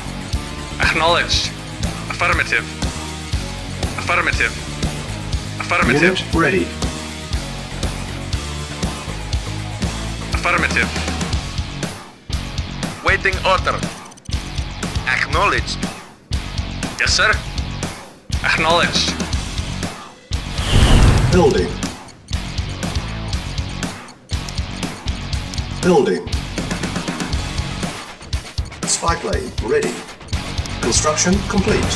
Acknowledged. Affirmative. Affirmative. Affirmative. Unit ready. Affirmative. Waiting order. Acknowledged. Yes, sir. Acknowledged. Building. Building. Spy plane ready. Construction complete.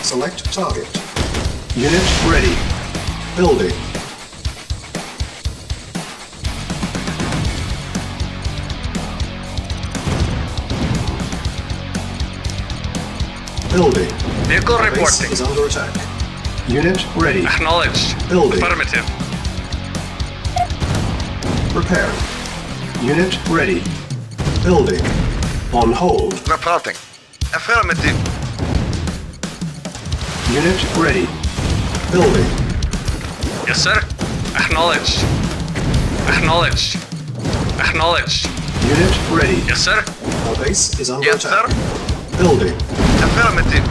Select target. Unit ready. Building. Building. Vehicle Base reporting. is under attack. Unit ready. Acknowledged. Building. Affirmative. Prepare. Unit ready. Building. On hold. Reporting. Affirmative. Unit ready. Building. Yes, sir. Acknowledged. Acknowledged. Acknowledged. Unit ready. Yes, sir. Our base is under Yes, attack. sir. Building. Affirmative.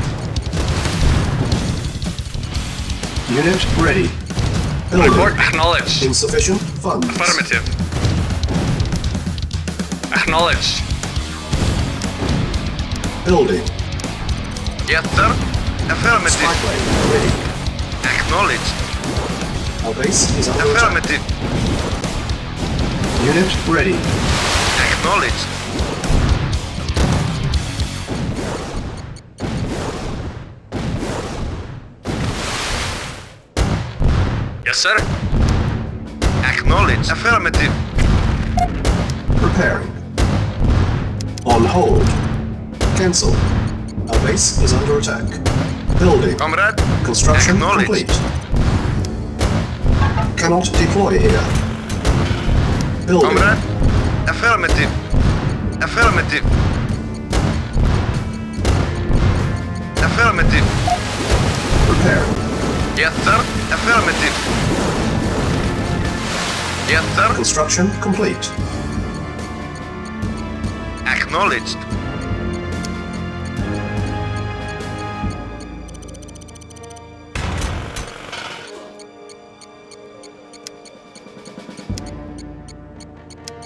Unit ready. Building. Report acknowledged. Insufficient funds. Affirmative. Acknowledged. Building. Yes, sir. Spy Affirmative. plane ready. Acknowledged. Our base is under attack. Affirmative. Unit ready. Acknowledged. Yes, sir. Acknowledged. Affirmative. Preparing. On hold. Cancel. Our base is under attack. Building. Comrade. Construction Acknowledged. complete. Cannot deploy here. Building. Comrade. Affirmative. Affirmative. Affirmative. Preparing. Yes, sir. Affirmative. Yes, sir. Construction complete. Acknowledged.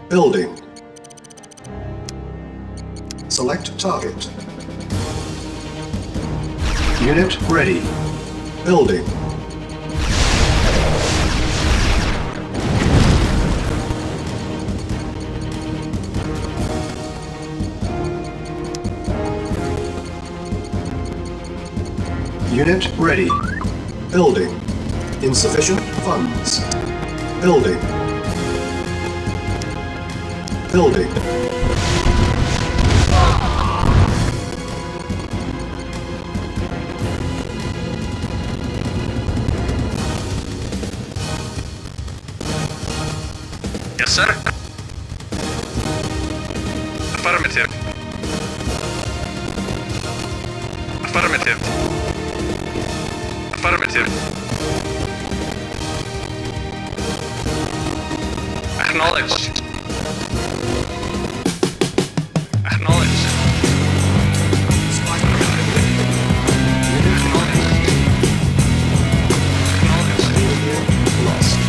Building. Select target. Unit ready. Building. Unit ready. Building. Insufficient funds. Building. Building. Yes, sir. Affirmative. Affirmative. Affirmative. Acknowledged. Acknowledged. Lost.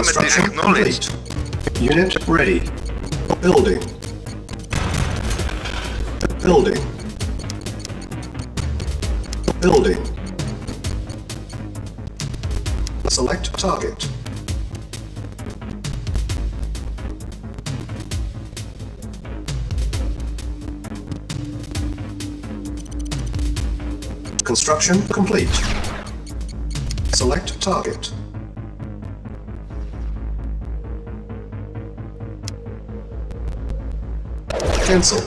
Construction Acknowledged. complete. Unit ready. Building. Building. Building. Select target. Construction complete. Select target. Cancel.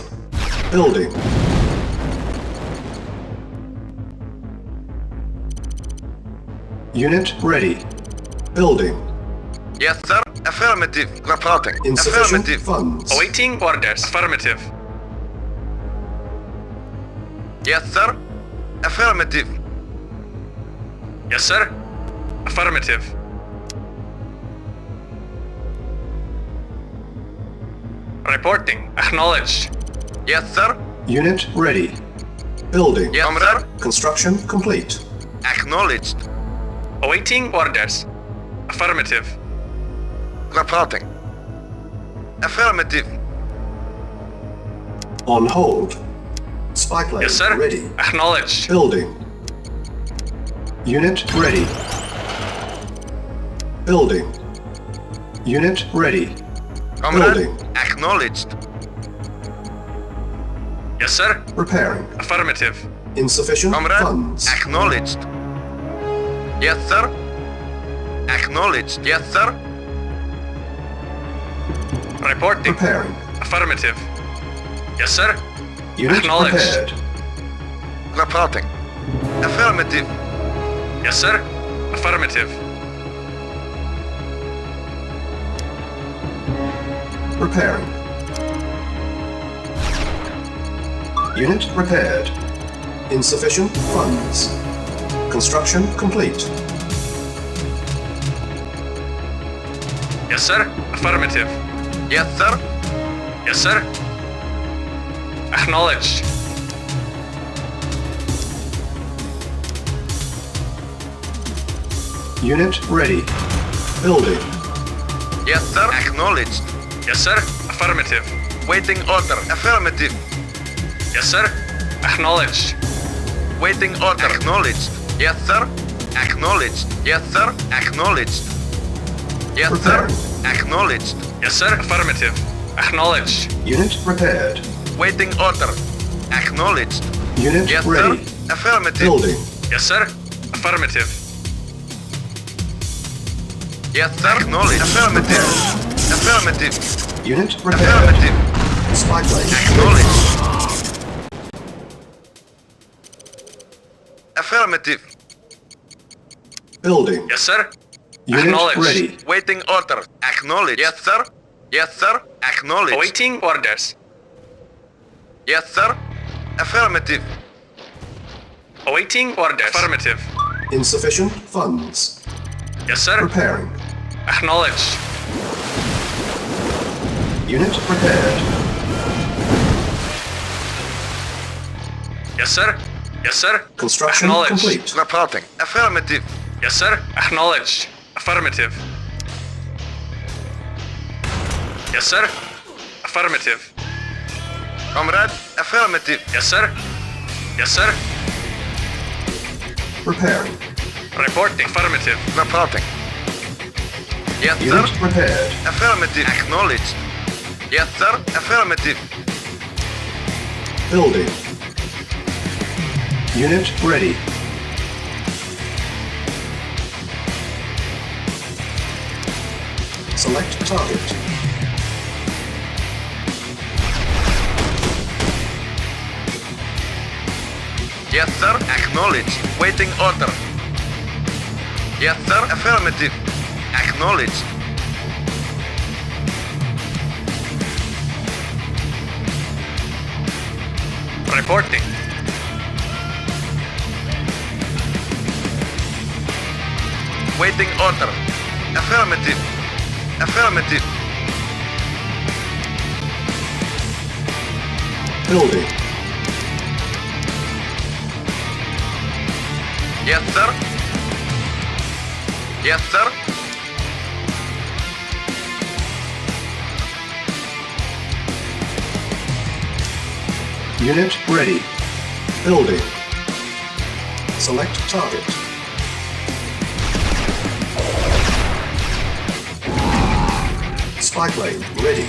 Building. Unit ready. Building. Yes, sir. Affirmative. Reporting. Insufficient Affirmative. funds. Awaiting orders. Affirmative. Yes, sir. Affirmative. Yes, sir. Affirmative. Reporting. Acknowledged. Yes, sir. Unit ready. Building. Yes, sir. Construction complete. Acknowledged. Awaiting orders. Affirmative. Reporting. Affirmative. On hold. Spy plane Yes, sir. ready. Acknowledged. Building. Unit ready. Building. Unit ready. Comrade. Building. Acknowledged. Yes, sir. Repairing. Affirmative. Insufficient Comrade. funds. Acknowledged. Yes, sir. Acknowledged. Yes, sir. Reporting. Repairing. Affirmative. Yes, sir. Unit Acknowledged. repaired. Reporting. Affirmative. Yes, sir. Affirmative. Repairing. Unit repaired. Insufficient funds. Construction complete. Yes, sir. Affirmative. Yes, sir. Yes, sir. Acknowledged. Unit ready. Building. Yes, sir. Acknowledged. Yes, sir. Affirmative. Waiting order. Affirmative. Yes, sir. Acknowledged. Waiting order. Acknowledged. Yes, sir. Acknowledged. Yes, sir. Acknowledged. Yes, sir. Repairing. Acknowledged. Yes, sir. Affirmative. Acknowledged. Unit repaired. Waiting order. Acknowledged. Unit Yes, ready. sir. Affirmative. Building. Yes, sir. Affirmative. Yes, sir. Acknowledged. Affirmative. Affirmative. Unit repaired. Affirmative. Spy plane. Acknowledged. Affirmative. Building. Yes, sir. Unit Acknowledged. ready. Waiting order. Acknowledged. Yes, sir. Yes, sir. Acknowledged. Awaiting orders. Yes, sir. Affirmative. Awaiting orders. Affirmative. Insufficient funds. Yes, sir. Repairing. Acknowledged. Unit repaired. Yes, sir. Yes, sir. Construction Acknowledged. complete. Reporting. Affirmative. Yes, sir. Acknowledged. Affirmative. Yes, sir. Affirmative. Comrade. Affirmative. Yes, sir. Yes, sir. Repairing. Reporting. Affirmative. Reporting. Yes, sir. Unit repaired. Affirmative. Acknowledged. Yes, sir. Affirmative. Building. Unit ready. Select target. Yes, sir. Acknowledged. Waiting order. Yes, sir. Affirmative. Acknowledged. Reporting. Waiting order. Affirmative. Affirmative. Building. Yes, sir. Yes, sir. Unit ready. Building. Select target. Spy plane ready.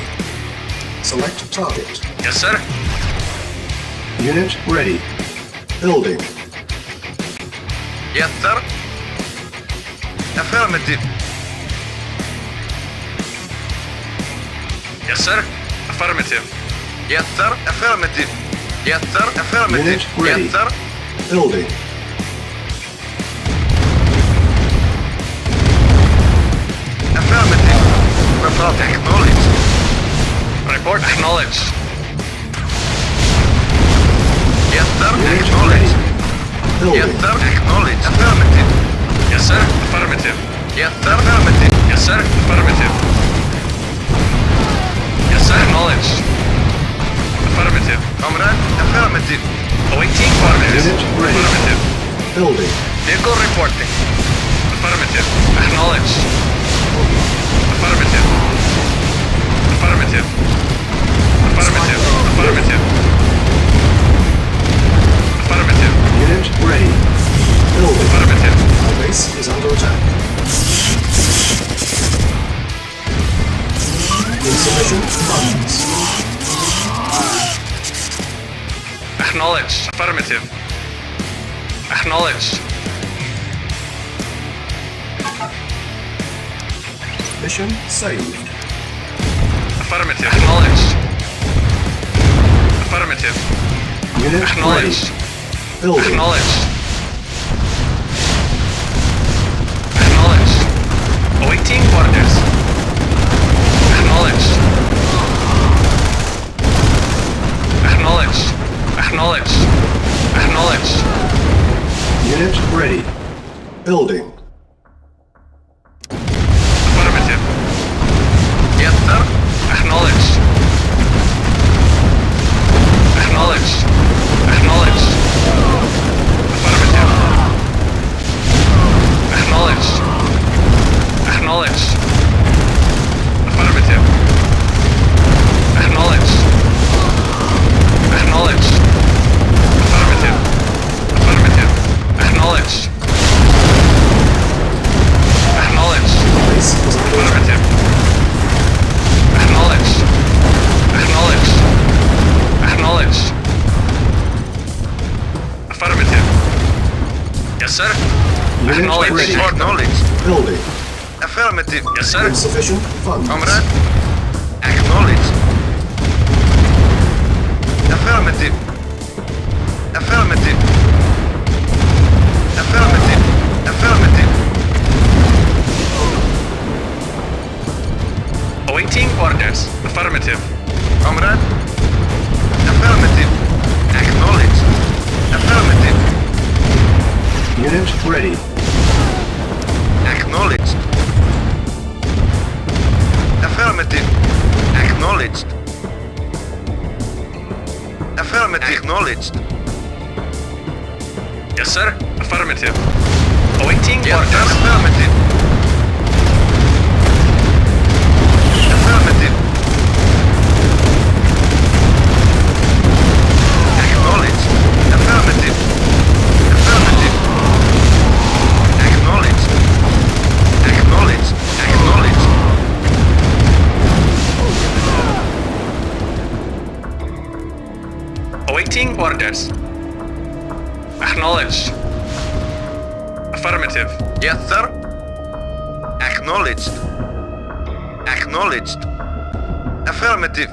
Select target. Yes, sir. Unit ready. Building. Yes, sir. Affirmative. Yes, sir. Affirmative. Yes, sir. Affirmative. Yes, sir. Affirmative. Unit ready. Yes, sir. Building. Affirmative. Report acknowledged. Report acknowledged. Yes, sir. Unit Acknowledged. ready. Building. Yes, sir. Acknowledged. Affirmative. Yes, sir. Affirmative. Yes, sir. Affirmative. Yes, sir. Affirmative. Yes, sir. Acknowledged. Affirmative. Comrade. Affirmative. Awaiting orders. Unit ready. Affirmative. Building. Vehicle reporting. Affirmative. Acknowledged. Affirmative. Affirmative. Affirmative. Affirmative. Affirmative. Unit ready. Building. Affirmative. Our base is under attack. Insufficient funds. Acknowledged. Affirmative. Acknowledged. Mission saved. Affirmative. Acknowledged. Affirmative. Unit Acknowledged. ready. Building. Acknowledged. Acknowledged. Awaiting orders. Acknowledged. Acknowledged. Acknowledged. Acknowledged. Unit ready. Building. Affirmative. Yes, sir. Acknowledged. Acknowledged. Acknowledged. Affirmative. Acknowledged. Acknowledged. Affirmative. Acknowledged. Acknowledged. Affirmative. Affirmative. Acknowledged. Acknowledged. Base is under attack. Affirmative. Acknowledged. Acknowledged. Acknowledged. Affirmative. Yes, sir. Unit Acknowledged. ready. Acknowledged. Building. Affirmative. Yes, sir. Insufficient funds. Comrade. Acknowledged. Affirmative. Affirmative. Affirmative. Affirmative. Awaiting orders. Affirmative. Comrade. Affirmative. Acknowledged. Affirmative. Unit ready. Acknowledged. Affirmative. Acknowledged. Affirmative. Acknowledged. Yes, sir. Affirmative. Awaiting Yes, orders. sir. Affirmative. Affirmative. Acknowledged. Affirmative. Affirmative. Acknowledged. Acknowledged. Acknowledged. Awaiting orders. Acknowledged. Affirmative. Yes, sir. Acknowledged. Acknowledged. Affirmative.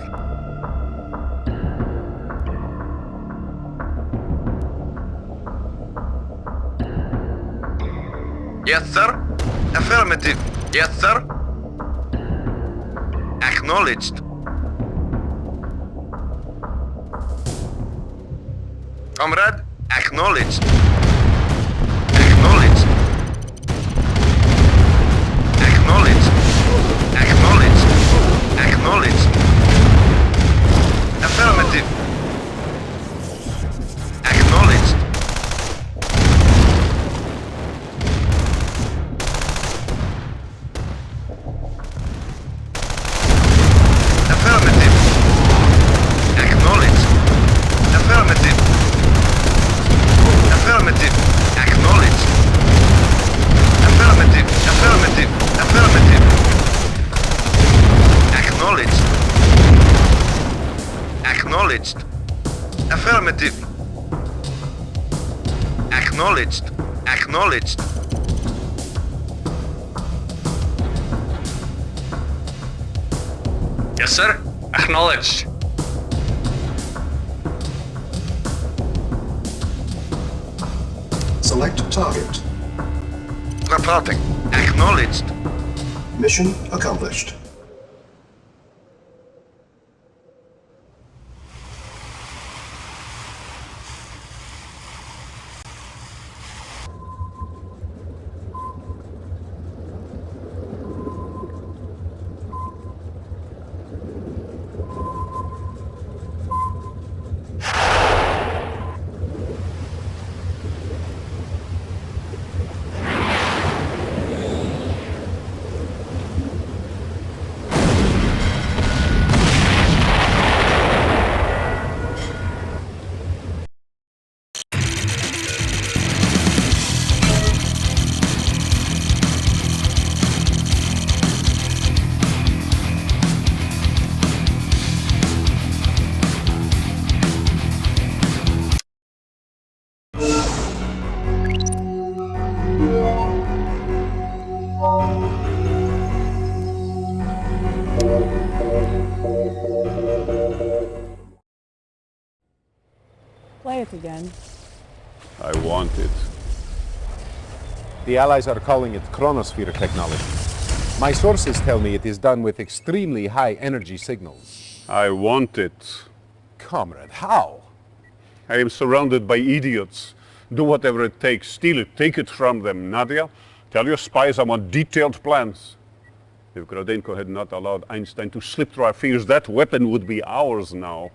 Yes, sir. Affirmative. Yes, sir. Acknowledged. Comrade, acknowledged. Acknowledged. Acknowledged. Acknowledged. Acknowledged. Affirmative. Acknowledged. Affirmative. Acknowledged. Acknowledged. Affirmative. Acknowledged. Acknowledged. Yes, sir. Acknowledged. Select target. Reporting. Acknowledged. Mission accomplished. Play it again. I want it. The Allies are calling it chronosphere technology. My sources tell me it is done with extremely high energy signals. I want it. Comrade, how? I am surrounded by idiots. Do whatever it takes. Steal it. Take it from them. Nadia, tell your spies I want detailed plans. If Grodenko had not allowed Einstein to slip through our fingers, that weapon would be ours now.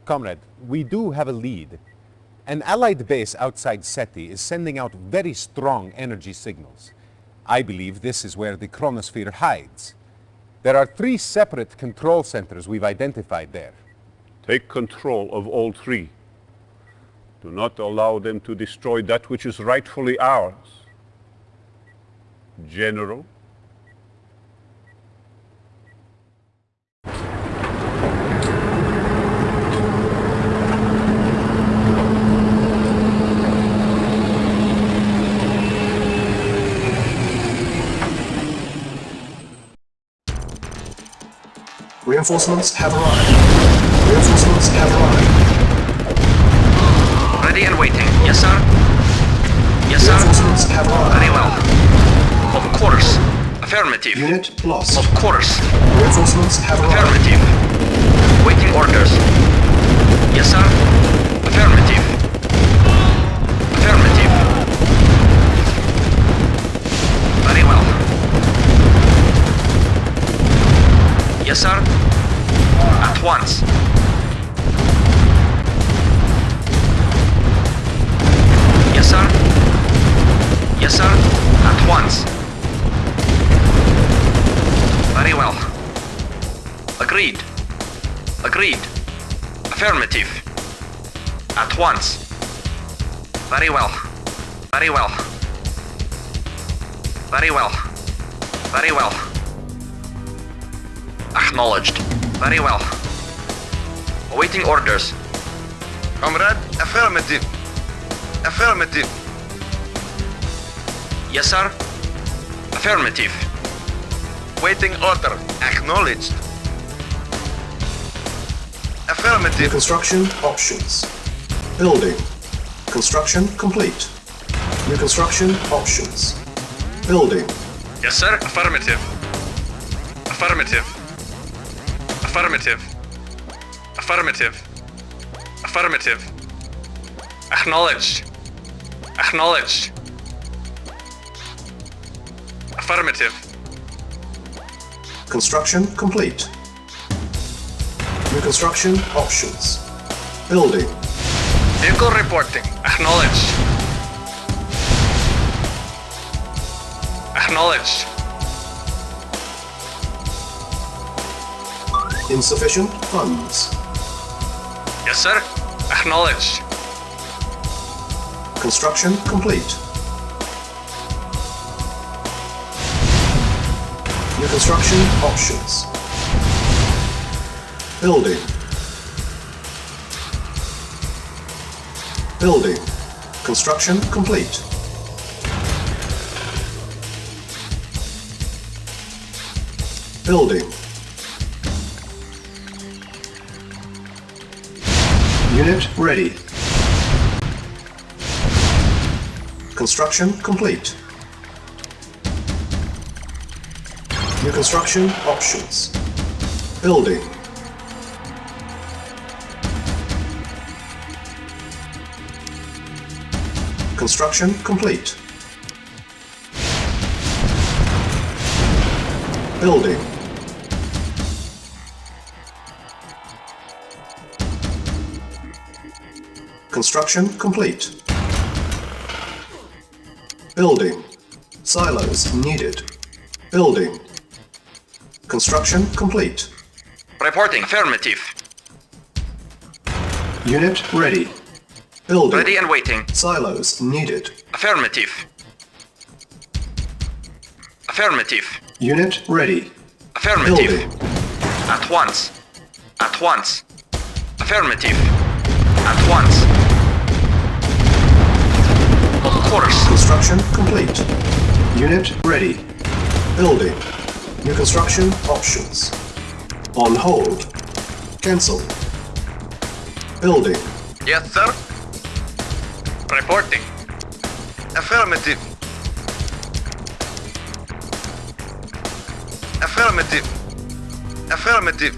Comrade, we do have a lead. An Allied base outside SETI is sending out very strong energy signals. I believe this is where the chronosphere hides. There are 3 separate control centers we've identified there. Take control of all 3. Do not allow them to destroy that which is rightfully ours. General. Reinforcements have arrived. Reinforcements have arrived. Ready and waiting. Yes, sir. Yes, sir. Reinforcements have arrived. Very well. Of course. Affirmative. Unit lost. Of course. Reinforcements have arrived. Affirmative. Waiting orders. Yes, sir. Affirmative. Affirmative. Very well. Yes, sir. At once. Yes, sir. Yes, sir. At once. Very well. Agreed. Agreed. Affirmative. At once. Very well. Very well. Very well. Very well. Acknowledged. Very well. Awaiting orders. Comrade, affirmative. Affirmative. Yes, sir. Affirmative. Waiting order. Acknowledged. New Affirmative. construction options. Building. Construction complete. New construction options. Building. Yes, sir. Affirmative. Affirmative. Affirmative. Affirmative. Affirmative. Acknowledged. Acknowledged. Affirmative. Construction complete. New construction options. Building. Vehicle reporting. Acknowledged. Acknowledged. Insufficient funds. Yes, sir. Acknowledged. Construction complete. New construction options. Building. Building. Construction complete. Building. Unit ready. Construction complete. New construction options. Building. Construction complete. Building. Construction complete. Building. Silos needed. Building. Construction complete. Reporting. Affirmative. Unit ready. Building. Ready and waiting. Silos needed. Affirmative. Affirmative. Unit ready. Affirmative. Building. At once. At once. Affirmative. At once. Of course. Construction complete. Unit ready. Building. New construction options. On hold. Cancel. Building. Yes, sir. Reporting. Affirmative. Affirmative. Affirmative.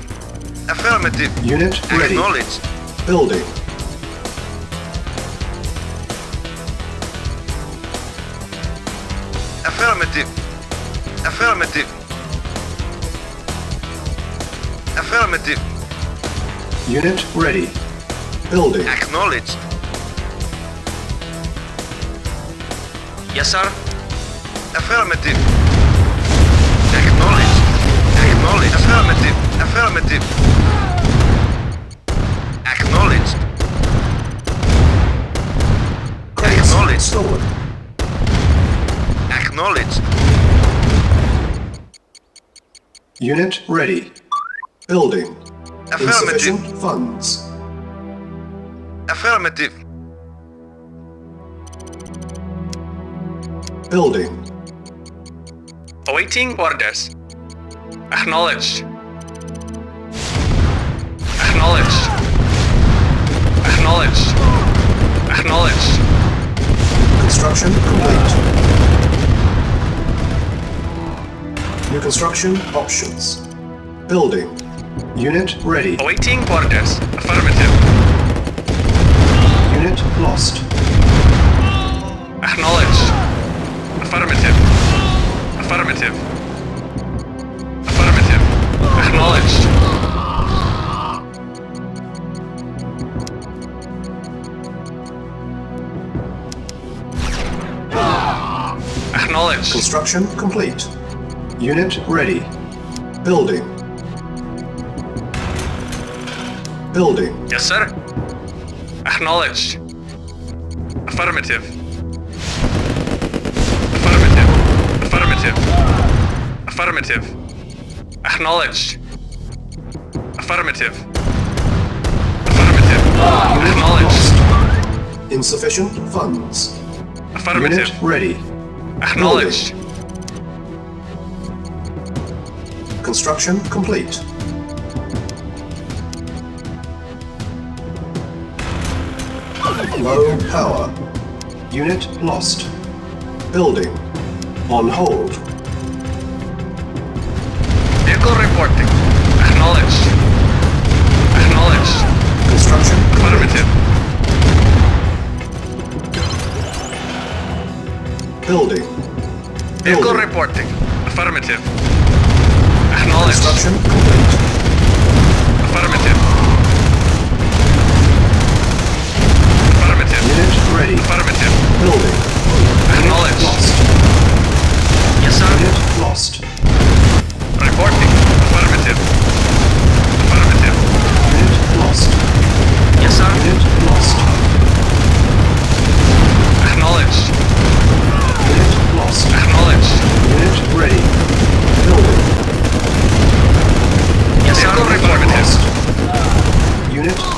Affirmative. Unit ready. Acknowledged. Building. Affirmative. Affirmative. Affirmative. Unit ready. Building. Acknowledged. Yes, sir. Affirmative. Acknowledged. Acknowledged. Affirmative. Affirmative. Acknowledged. Crates Acknowledged. stolen. Acknowledged. Unit ready. Building. Affirmative. Insufficient funds. Affirmative. Building. Awaiting orders. Acknowledged. Acknowledged. Acknowledged. Acknowledged. Construction complete. New construction options. Building. Unit ready. Awaiting orders. Affirmative. Unit lost. Acknowledged. Affirmative. Affirmative. Affirmative. Acknowledged. Acknowledged. Construction complete. Unit ready. Building. Building. Yes, sir. Acknowledged. Affirmative. Affirmative. Affirmative. Affirmative. Acknowledged. Affirmative. Affirmative. Acknowledged. Insufficient funds. Affirmative. Unit ready. Acknowledged. Construction complete. Low power. Unit lost. Building. On hold. Vehicle reporting. Acknowledged. Acknowledged. Construction complete. Affirmative. Building. Vehicle Building. reporting. Affirmative. Acknowledged. Construction complete. Affirmative. Affirmative. Unit ready. Affirmative. Building. Acknowledged. Lost. Yes, sir. Unit lost. Reporting. Affirmative. Affirmative. Unit lost. Yes, sir. Unit lost.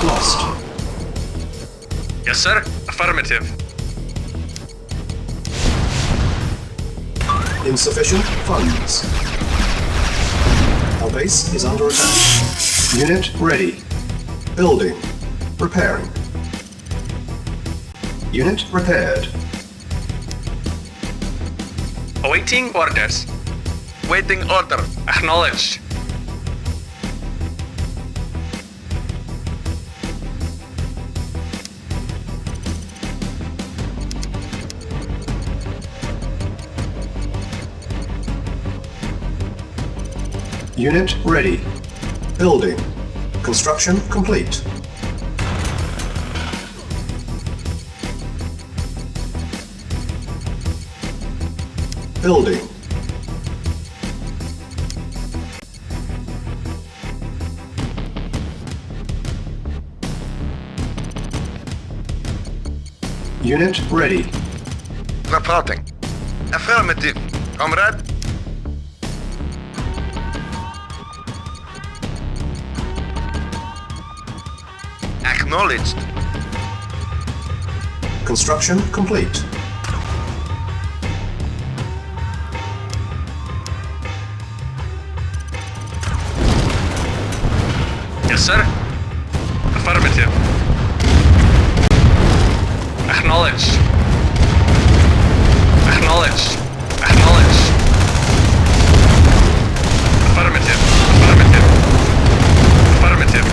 lost. Yes, sir. Affirmative. Insufficient funds. Our base is under attack. Unit ready. Building. Repairing. Unit repaired. Awaiting orders. Waiting order. Acknowledged. Unit ready. Building. Construction complete. Building. Unit ready. Reporting. Affirmative. Comrade. Acknowledged. Construction complete. Yes, sir. Affirmative. Acknowledged. Acknowledged. Acknowledged. Affirmative. Affirmative. Affirmative.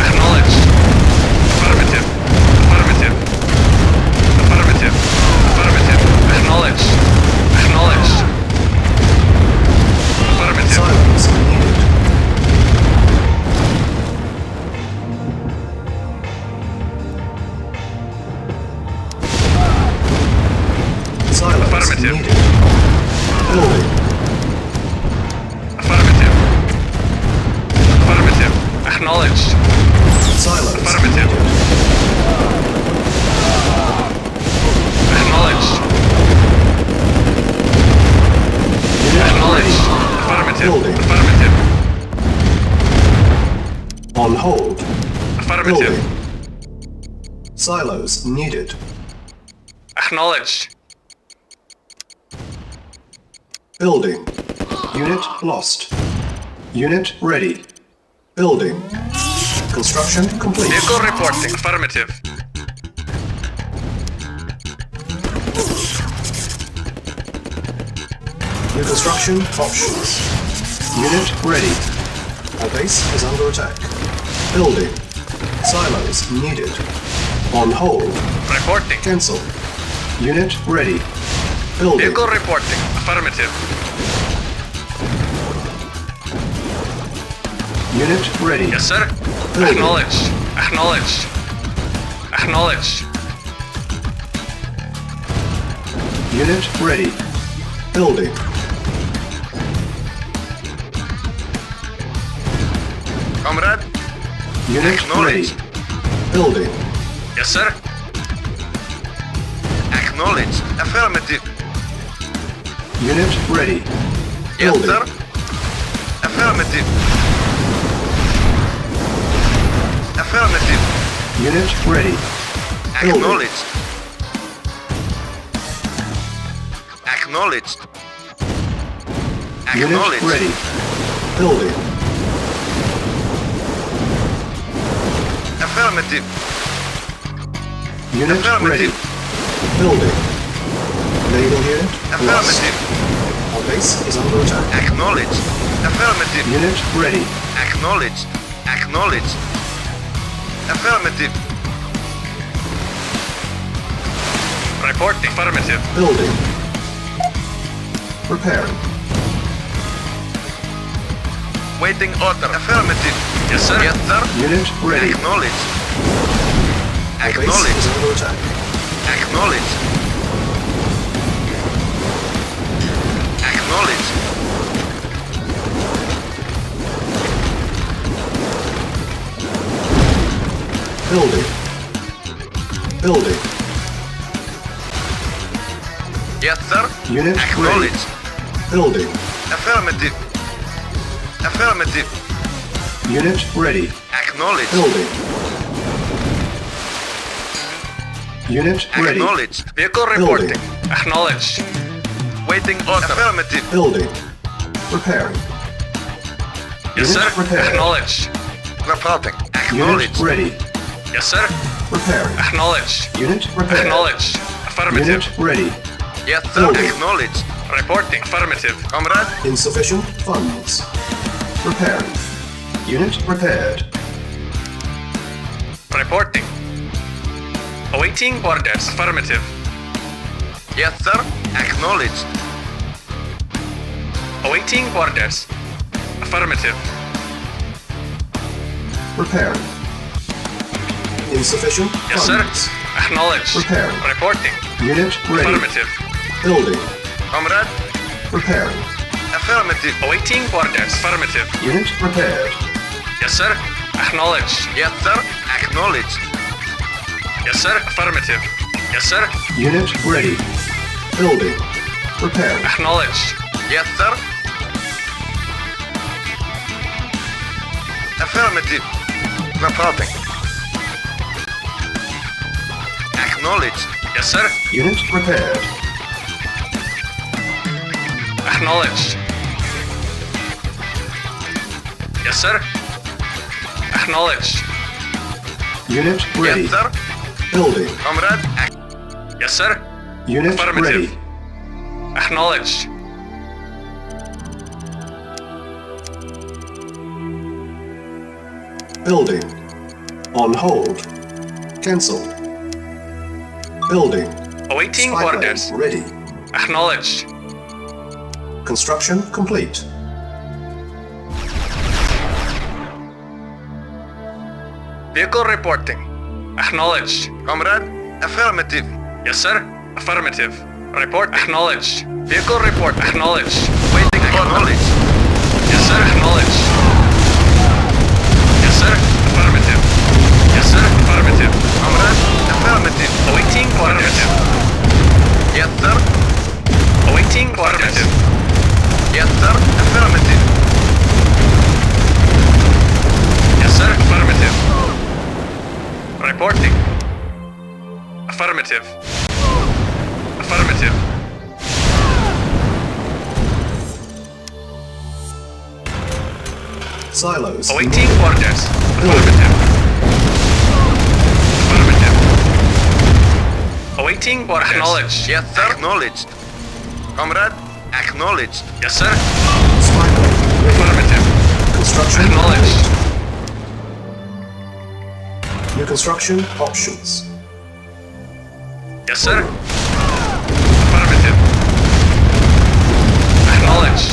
Acknowledged. Affirmative. Affirmative. Affirmative. Affirmative. Acknowledged. Acknowledged. Affirmative. Silence needed. Silence Affirmative. needed. Building. Affirmative. Affirmative. Acknowledged. Silence Affirmative. needed. Acknowledged. Unit Acknowledged. ready. Affirmative. Building. Affirmative. On hold. Affirmative. Building. Silos needed. Acknowledged. Building. Unit lost. Unit ready. Building. Construction complete. Vehicle reporting. Affirmative. New construction options. Unit ready. Our base is under attack. Building. Silos needed. On hold. Reporting. Cancel. Unit ready. Building. Vehicle reporting. Affirmative. Unit ready. Yes, sir. Building. Acknowledged. Acknowledged. Acknowledged. Unit ready. Building. Comrade. Unit ready. Acknowledged. Building. Yes, sir. Acknowledged. Affirmative. Unit ready. Yes, Building. sir. Affirmative. Affirmative. Unit ready. Building. Acknowledged. Acknowledged. Unit Acknowledged. ready. Building. Affirmative. Unit Affirmative. ready. Building. Naval unit lost. Affirmative. Our base is under attack. Acknowledged. Affirmative. Unit ready. Acknowledged. Acknowledged. Affirmative. Reporting. Affirmative. Building. Repairing. Waiting order. Affirmative. Yes, sir. Yes, sir. Unit ready. Acknowledged. Our base Acknowledged. is under attack. Acknowledged. Acknowledged. Building. Building. Yes, sir. Unit ready. Acknowledged. Building. Affirmative. Affirmative. Unit ready. Acknowledged. Building. Unit ready. Acknowledged. Vehicle Building. reporting. Acknowledged. Waiting order. Affirmative. Building. Repairing. Yes, Unit sir. repaired. Acknowledged. Reporting. Unit Acknowledged. ready. Yes, sir. Repairing. Acknowledged. Unit repaired. Acknowledged. Affirmative. Unit ready. Yes, sir. Building. Acknowledged. Reporting. Affirmative. Comrade. Insufficient funds. Repairing. Unit repaired. Reporting. Awaiting orders. Affirmative. Yes, sir. Acknowledged. Awaiting orders. Affirmative. Repairing. Insufficient Yes, sir. funds. Acknowledged. Repairing. Reporting. Unit ready. Affirmative. Building. Comrade. Repairing. Affirmative. Awaiting orders. Affirmative. Unit repaired. Yes, sir. Acknowledged. Yes, sir. Acknowledged. Yes, sir. Affirmative. Yes, sir. Unit ready. Building. Repairing. Acknowledged. Yes, sir. Affirmative. Reporting. Acknowledged. Yes, sir. Unit repaired. Acknowledged. Yes, sir. Acknowledged. Unit ready. Yes, sir. Building. Comrade. Yes, sir. Unit Affirmative. ready. Acknowledged. Building. On hold. Cancel. Building. Awaiting Spy plane orders. ready. Acknowledged. Construction complete. Vehicle reporting. Acknowledged. Comrade. Affirmative. Yes, sir. Affirmative. Report. Acknowledged. Vehicle report. Acknowledged. Waiting. Acknowledged. Yes, sir. Acknowledged. Yes, sir. Affirmative. Yes, sir. Affirmative. Comrade. Affirmative. Awaiting orders. Yes, sir. Awaiting orders. Yes, sir. Affirmative. Yes, sir. Affirmative. Reporting. Affirmative. Affirmative. Silos. Awaiting orders. Affirmative. Affirmative. Awaiting orders. Acknowledged. Yes, sir. Acknowledged. Comrade. Acknowledged. Yes, sir. Spy plane ready. Affirmative. Construction Acknowledged. complete. New construction options. Yes, sir. Affirmative. Acknowledged.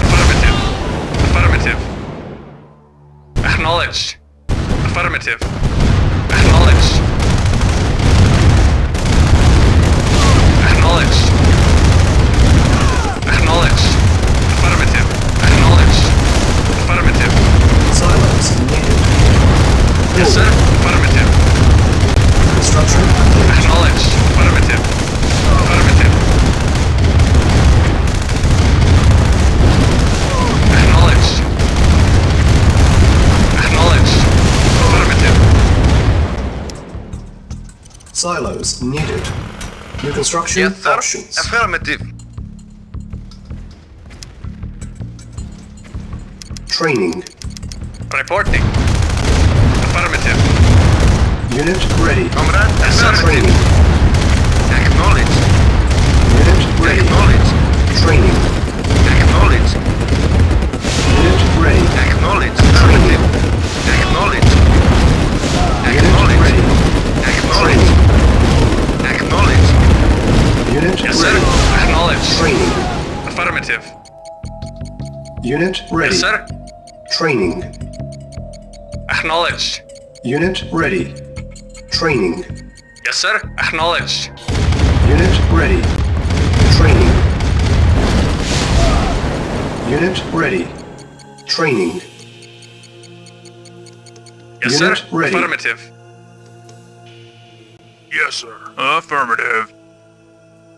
Affirmative. Affirmative. Acknowledged. Affirmative. Acknowledged. Acknowledged. Acknowledged. Affirmative. Acknowledged. Affirmative. Silos needed. Yes, sir. Affirmative. Construction complete. Acknowledged. Affirmative. Affirmative. Acknowledged. Acknowledged. Affirmative. Silos needed. New construction Yes, sir. options. Affirmative. Training. Reporting. Affirmative. Unit ready. Comrade. Affirmative. Training. Acknowledged. Unit ready. Acknowledged. Training. Acknowledged. Unit ready. Acknowledged. Affirmative. Acknowledged. Unit Acknowledged. ready. Acknowledged. Acknowledged. Unit Yes, sir. ready. Acknowledged. Training. Affirmative. Unit ready. Yes, sir. Training. Acknowledged. Unit ready. Training. Yes, sir. Acknowledged. Unit ready. Training. Unit ready. Training. Yes, Unit sir. ready. Affirmative. Yes, sir. Affirmative.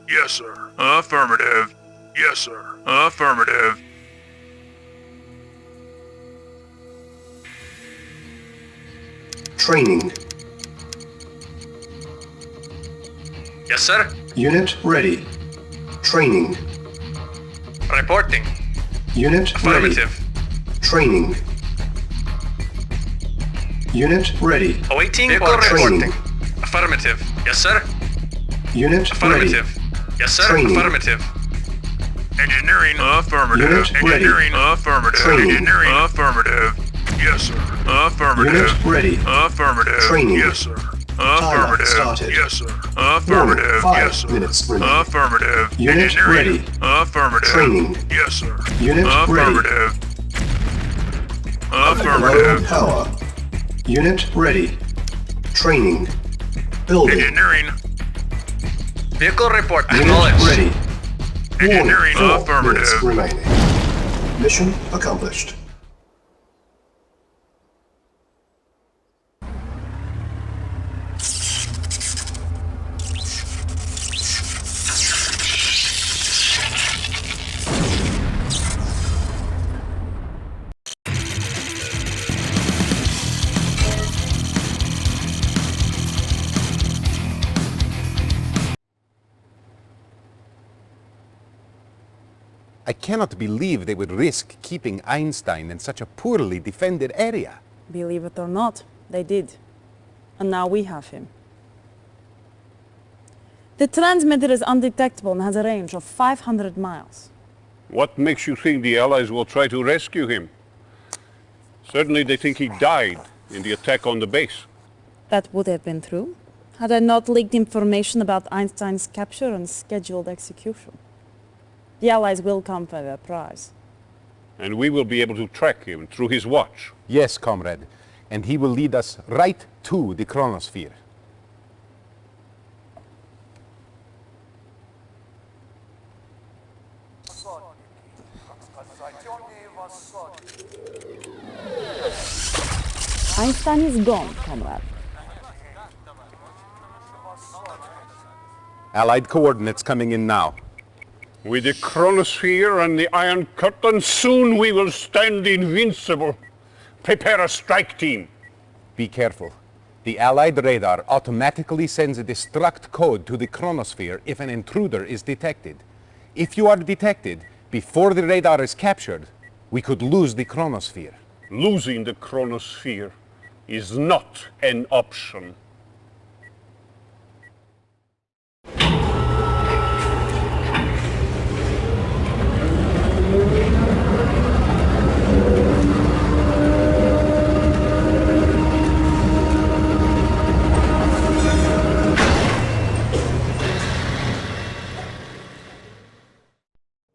Yes, sir. Affirmative. Yes, sir. Affirmative. Training. Yes, sir. Unit ready. Training. Reporting. Unit Affirmative. ready. Training. Unit ready. Awaiting Vehicle orders. reporting. Affirmative. Yes, sir. Unit Affirmative. ready. Yes, sir. Training. Affirmative. Engineering. Affirmative. Unit ready. Engineering. Affirmative. Training. Engineering. Affirmative. Yes, sir. Affirmative. Unit ready. Affirmative. Training. Yes, sir. Timer Affirmative. started. Yes, sir. Warning, Affirmative. 5 Yes, sir. minutes remaining. Affirmative. Unit Engineering. ready. Affirmative. Training. Yes, sir. Unit ready. Affirmative. Low Affirmative. power. Unit ready. Training. Building. Engineering. Vehicle report. Unit Acknowledged. ready. Engineering. Warning, 4 minutes Affirmative. remaining. Mission accomplished. I cannot believe they would risk keeping Einstein in such a poorly defended area. Believe it or not, they did. And now we have him. The transmitter is undetectable and has a range of 500 miles. What makes you think the Allies will try to rescue him? Certainly they think he died in the attack on the base. That would have been true, had I not leaked information about Einstein's capture and scheduled execution. The Allies will come for their prize. And we will be able to track him through his watch. Yes, comrade. And he will lead us right to the chronosphere. Einstein is gone, comrade. Allied coordinates coming in now. With the chronosphere and the Iron Curtain, soon we will stand invincible. Prepare a strike team. Be careful. The Allied radar automatically sends a destruct code to the chronosphere if an intruder is detected. If you are detected before the radar is captured, we could lose the chronosphere. Losing the chronosphere is not an option.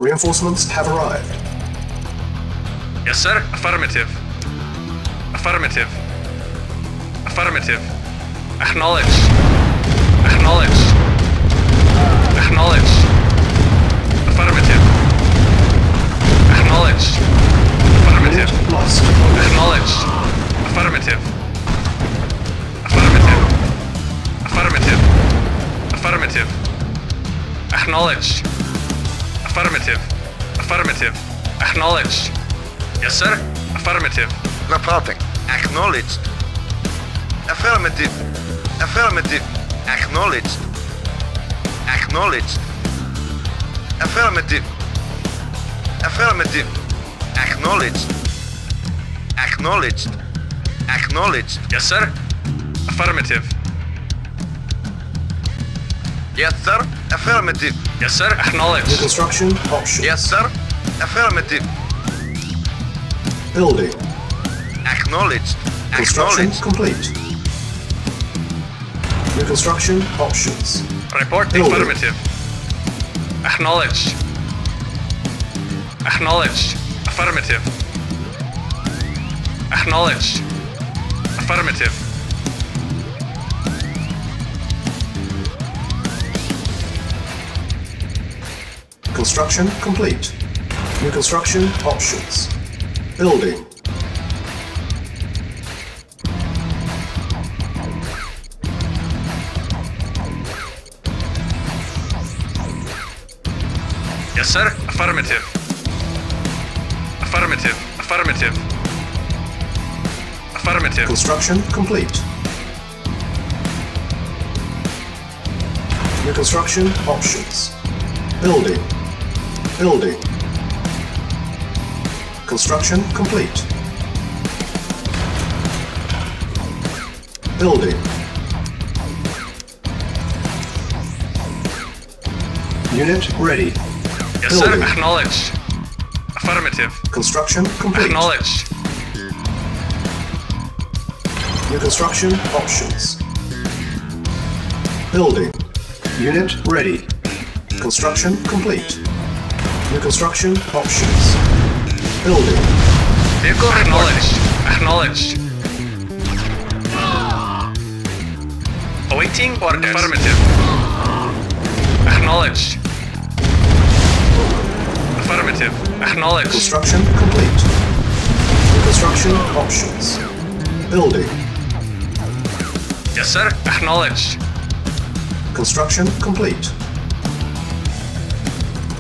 Reinforcements have arrived. Yes, sir. Affirmative. Affirmative. Affirmative. Acknowledged. Acknowledged. Acknowledged. Affirmative. Acknowledged. Affirmative. Unit lost. Acknowledged. Affirmative. Affirmative. Affirmative. Affirmative. Acknowledged. Affirmative. Affirmative. Acknowledged. Yes, sir. Affirmative. Reporting. Acknowledged. Affirmative. Affirmative. Acknowledged. Acknowledged. Affirmative. Affirmative. Acknowledged. Acknowledged. Acknowledged. Yes, sir. Affirmative. Yes, sir. Affirmative. Yes, sir. Acknowledged. Reconstruction option. Yes, sir. Affirmative. Building. Acknowledged. Construction Acknowledged. complete. Reconstruction options. Report Building. affirmative. Acknowledged. Acknowledged. Affirmative. Acknowledged. Affirmative. Construction complete. New construction options. Building. Yes, sir. Affirmative. Affirmative. Affirmative. Affirmative. Construction complete. New construction options. Building. Building. Construction complete. Building. Unit ready. Yes, Building. sir. Acknowledged. Affirmative. Construction complete. Acknowledged. New construction options. Building. Unit ready. Construction complete. New construction options. Building. Vehicle acknowledged. Acknowledged. Awaiting orders. Affirmative. Acknowledged. Affirmative. Acknowledged. Construction complete. New construction options. Building. Yes, sir. Acknowledged. Construction complete.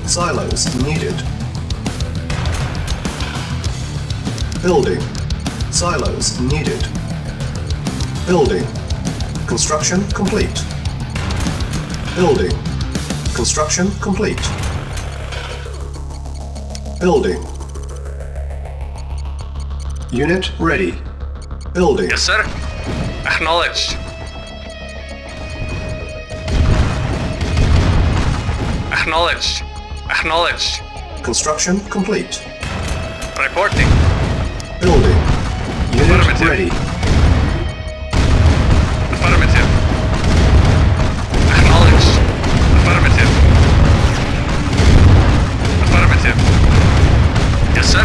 Silos needed. Building. Silos needed. Building. Construction complete. Building. Construction complete. Building. Unit ready. Building. Yes, sir. Acknowledged. Acknowledged. Acknowledged. Construction complete. Reporting. Building. Unit Affirmative. ready. Affirmative. Acknowledged. Affirmative. Affirmative. Yes, sir.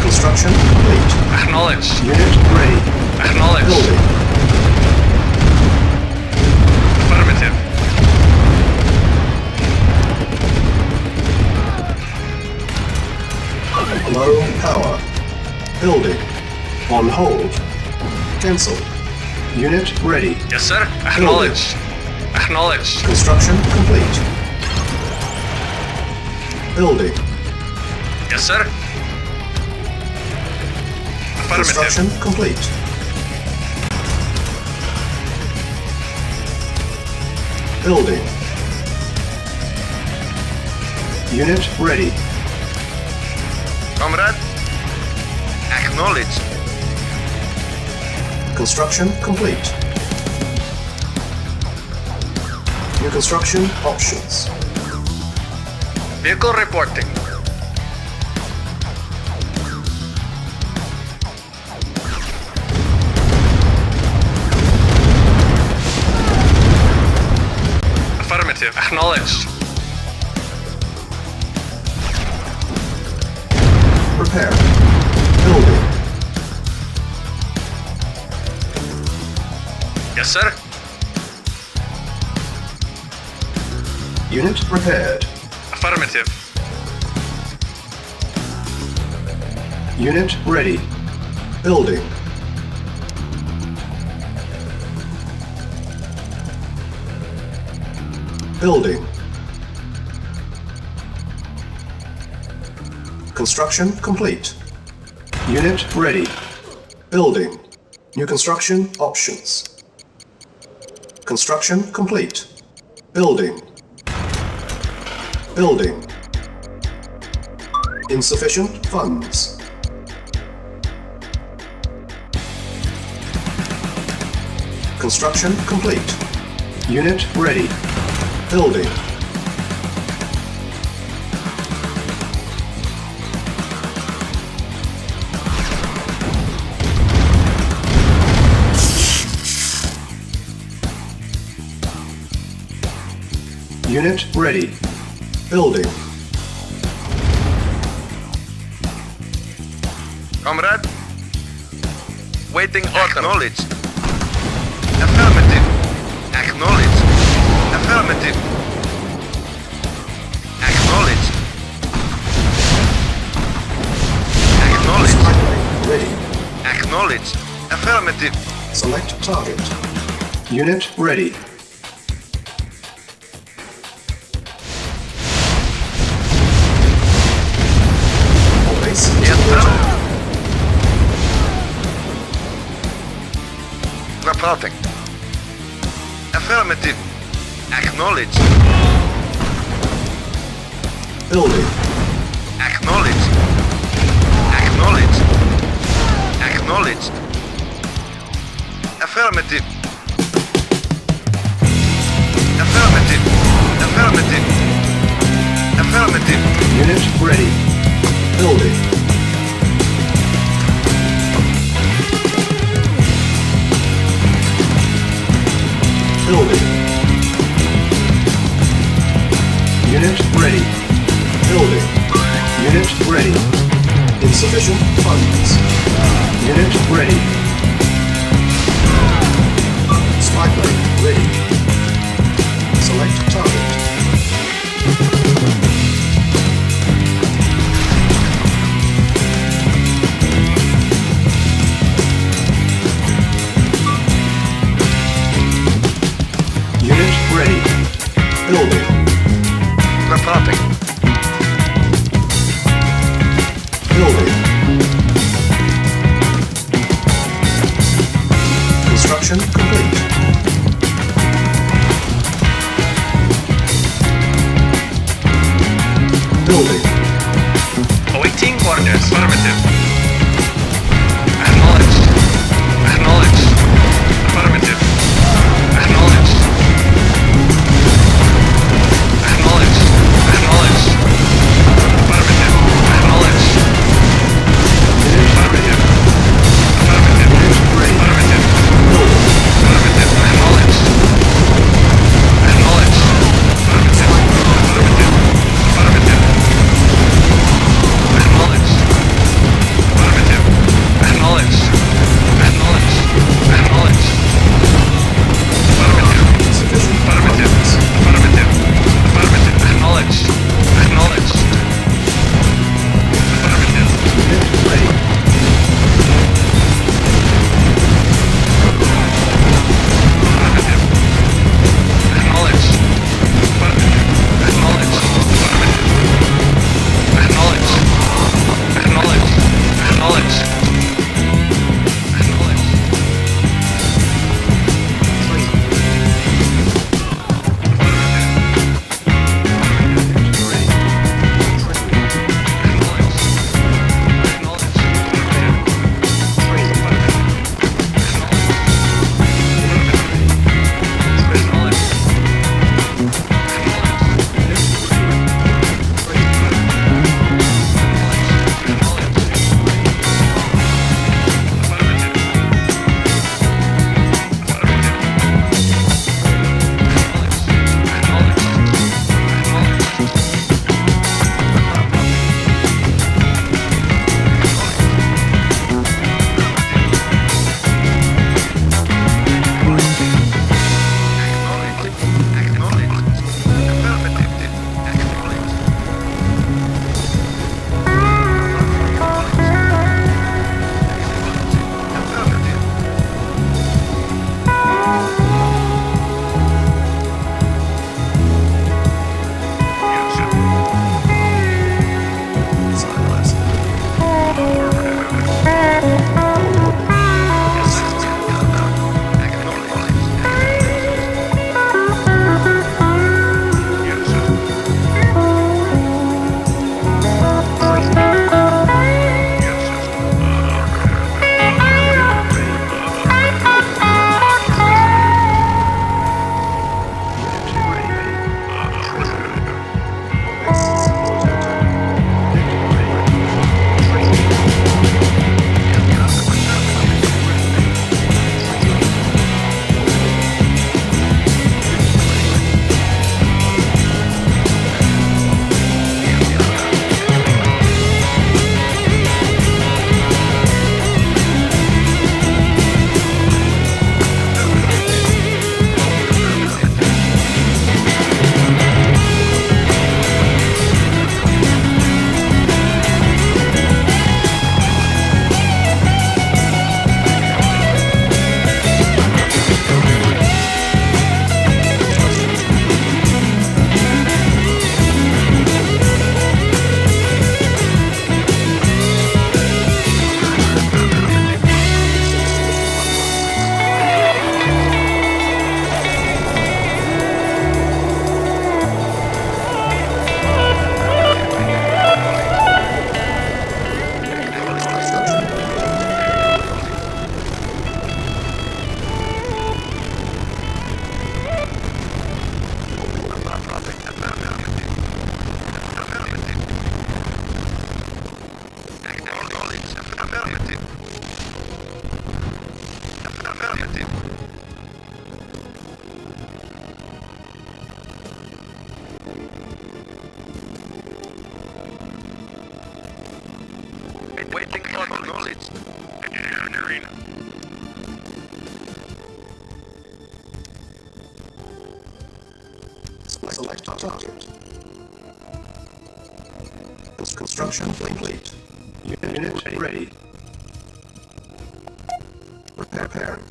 Construction complete. Acknowledged. Unit ready. Acknowledged. Building. Affirmative. Low power. Building. On hold. Cancel. Unit ready. Yes, sir. Acknowledged. Acknowledged. Construction complete. Building. Yes, sir. Affirmative. Construction complete. Building. Unit ready. Comrade. Acknowledged. Construction complete. New construction options. Vehicle reporting. Affirmative. Acknowledged. Prepare. Building. Yes, sir. Unit prepared. Affirmative. Unit ready. Building. Building. Construction complete. Unit ready. Building. New construction options. Construction complete. Building. Building. Insufficient funds. Construction complete. Unit ready. Building. Unit ready. Building. Comrade. Waiting order. Acknowledged. Affirmative. Acknowledged. Affirmative. Acknowledged. Acknowledged. Skyline ready. Acknowledged. Affirmative. Select target. Unit ready. All base is Yes, water. sir. Reporting. Affirmative. Acknowledged. Building. Acknowledged. Acknowledged. Acknowledged. Affirmative. Affirmative. Affirmative. Affirmative. Unit ready. Building. Building. Unit ready. Building. Unit ready. Insufficient funds. Unit ready. Spy plane ready. Select target. Unit ready. Building. Reporting. Building. Construction complete. Acknowledged. Engineering. Select target. Construction complete. Unit ready. Repairing.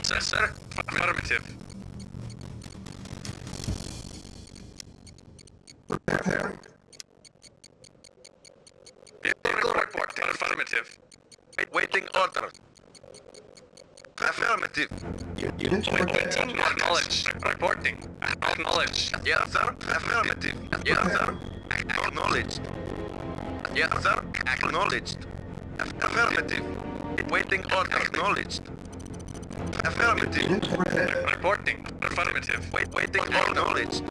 Yes, sir. Affirmative. Repairing. Vehicle report. Affirmative. Waiting order. Affirmative. Unit prepared. Waiting acknowledged. Reporting. Acknowledged. Yes, sir. Affirmative. Yes, sir. Acknowledged. Yes, sir. Acknowledged. Affirmative. Waiting order. Acknowledged. Affirmative. Unit prepared. Reporting. Affirmative. Waiting acknowledged.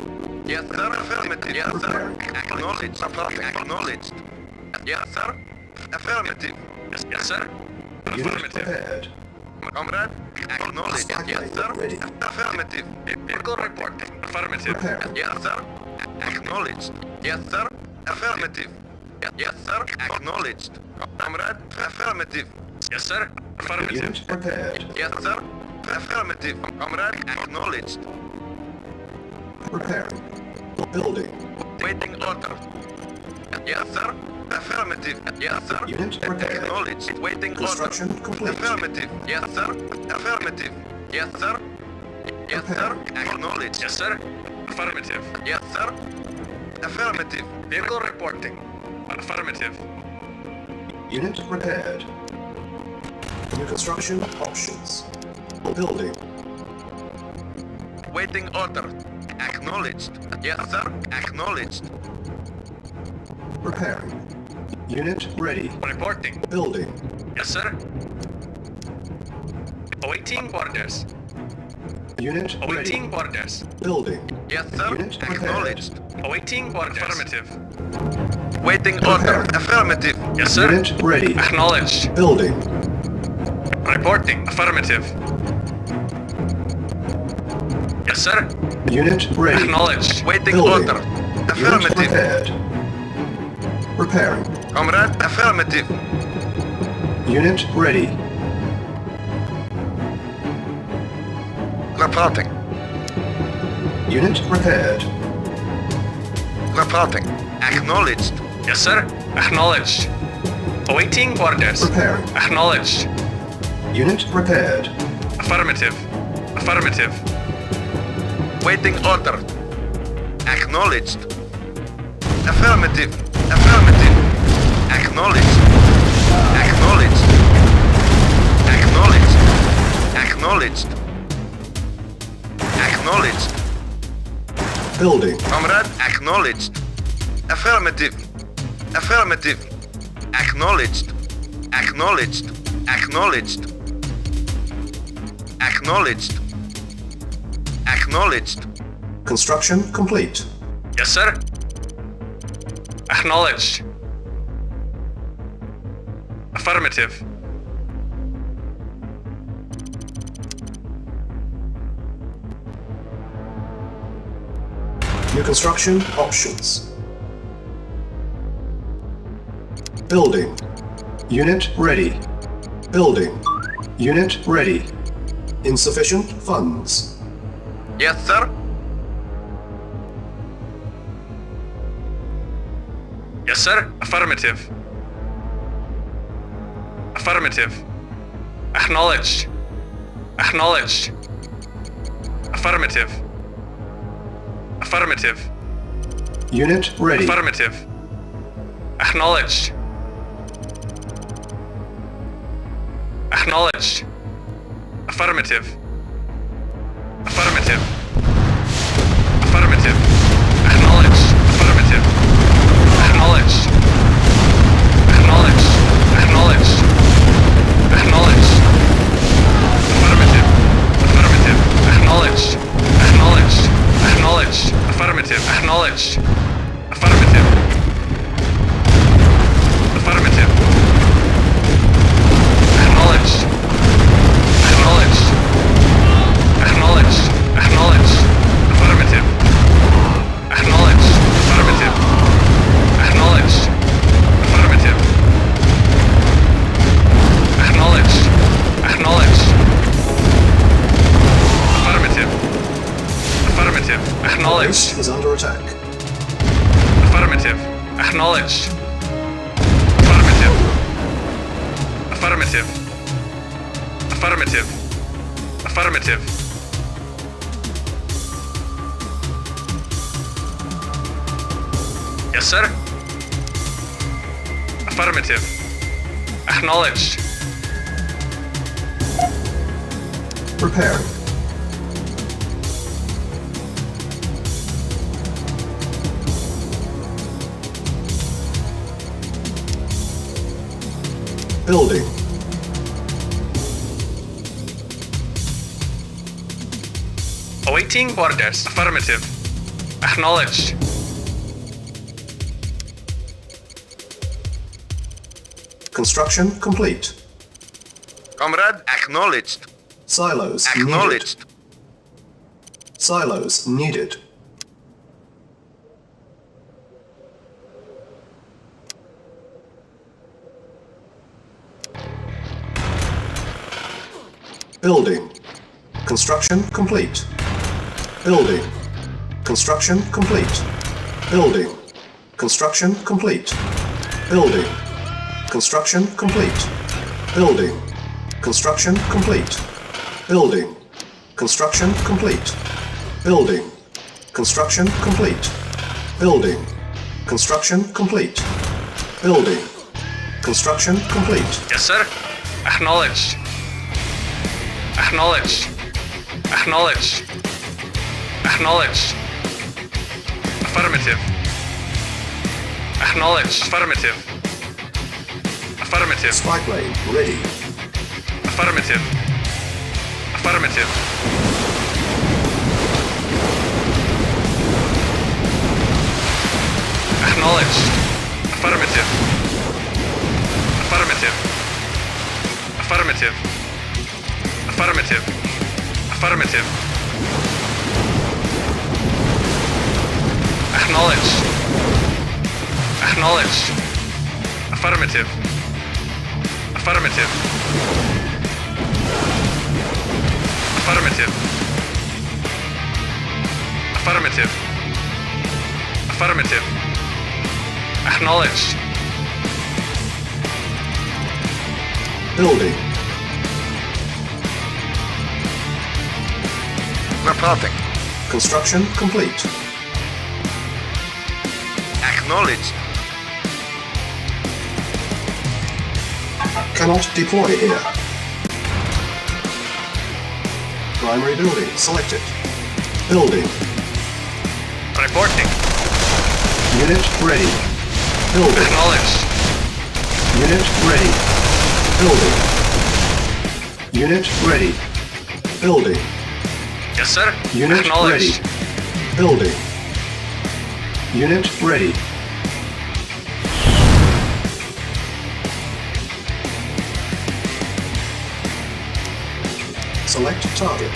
Yes, sir. Affirmative. Yes, sir. Acknowledged. Acknowledged. Yes, sir. Affirmative. Yes, sir. Unit Affirmative. prepared. Comrade. Acknowledged. Yes, sir. Ready. Affirmative. Vehicle reporting. Affirmative. Repairing. Yes, sir. Acknowledged. Yes, sir. Affirmative. Yes, sir. Acknowledged. Comrade. Affirmative. Yes, sir. Affirmative. Unit prepared. Yes, sir. Affirmative. Comrade. Acknowledged. Repairing. Building. Waiting order. Yes, sir. Affirmative. Yes, sir. Unit prepared. Acknowledged. Waiting Construction order. complete. Affirmative. Yes, sir. Affirmative. Yes, sir. Yes, sir. Acknowledged. Yes, sir. Affirmative. Yes, sir. Affirmative. Vehicle reporting. Affirmative. Unit prepared. New construction options. Building. Waiting order. Acknowledged. Yes, sir. Acknowledged. Repairing. Unit ready. Reporting. Building. Yes, sir. Awaiting orders. Unit ready. Awaiting orders. Building. Yes, sir. Unit prepared. Acknowledged. Awaiting orders. Affirmative. Waiting order. Affirmative. Yes, sir. Unit ready. Acknowledged. Building. Reporting. Affirmative. Yes, sir. Unit ready. Acknowledged. Waiting Building. order. Unit Affirmative. prepared. Repairing. Comrade. Affirmative. Unit ready. Reporting. Unit prepared. Reporting. Acknowledged. Yes, sir. Acknowledged. Awaiting orders. Preparing. Acknowledged. Unit prepared. Affirmative. Affirmative. Waiting order. Acknowledged. Affirmative. Affirmative. Acknowledged. Acknowledged. Acknowledged. Acknowledged. Acknowledged. Building. Comrade, acknowledged. Affirmative. Affirmative. Acknowledged. Acknowledged. Acknowledged. Acknowledged. Acknowledged. Construction complete. Yes, sir. Acknowledged. Affirmative. New construction options. Building. Unit ready. Building. Unit ready. Insufficient funds. Yes, sir. Yes, sir. Affirmative. Affirmative. Acknowledged. Acknowledged. Affirmative. Affirmative. Unit ready. Affirmative. Acknowledged. Acknowledged. Affirmative. Affirmative. Affirmative. Acknowledged. Affirmative. Acknowledged. Acknowledged. Acknowledged. Acknowledged. Affirmative. Affirmative. Acknowledged. Acknowledged. Acknowledged. Affirmative. Acknowledged. Affirmative. Affirmative. Acknowledged. Acknowledged. Acknowledged. Acknowledged. Affirmative. Acknowledged. Affirmative. Acknowledged. Affirmative. Affirmative. Affirmative. Affirmative. Yes, sir. Affirmative. Acknowledged. Preparing. Building. Awaiting orders. Affirmative. Acknowledged. Construction complete. Comrade, acknowledged. Silos Acknowledged. needed. Silos needed. Building. Construction complete. Building. Construction complete. Building. Construction complete. Building. Construction complete. Building. Construction complete. Building. Construction complete. Building. Construction complete. Building. Construction complete. Building. Construction complete. Yes, sir. Acknowledged. Acknowledged. Acknowledged. Acknowledged. Affirmative. Acknowledged. Affirmative. Affirmative. Spike lane ready. Affirmative. Affirmative. Acknowledged. Affirmative. Affirmative. Affirmative. Affirmative. Affirmative. Acknowledged. Acknowledged. Affirmative. Affirmative. Affirmative. Affirmative. Affirmative. Acknowledged. Building. Reporting. Construction complete. Acknowledged. Cannot deploy here. Primary building selected. Building. Reporting. Unit ready. Building. Acknowledged. Unit ready. Building. Unit ready. Building. Yes, sir. Unit ready. Acknowledged. Building. Unit ready. Select target.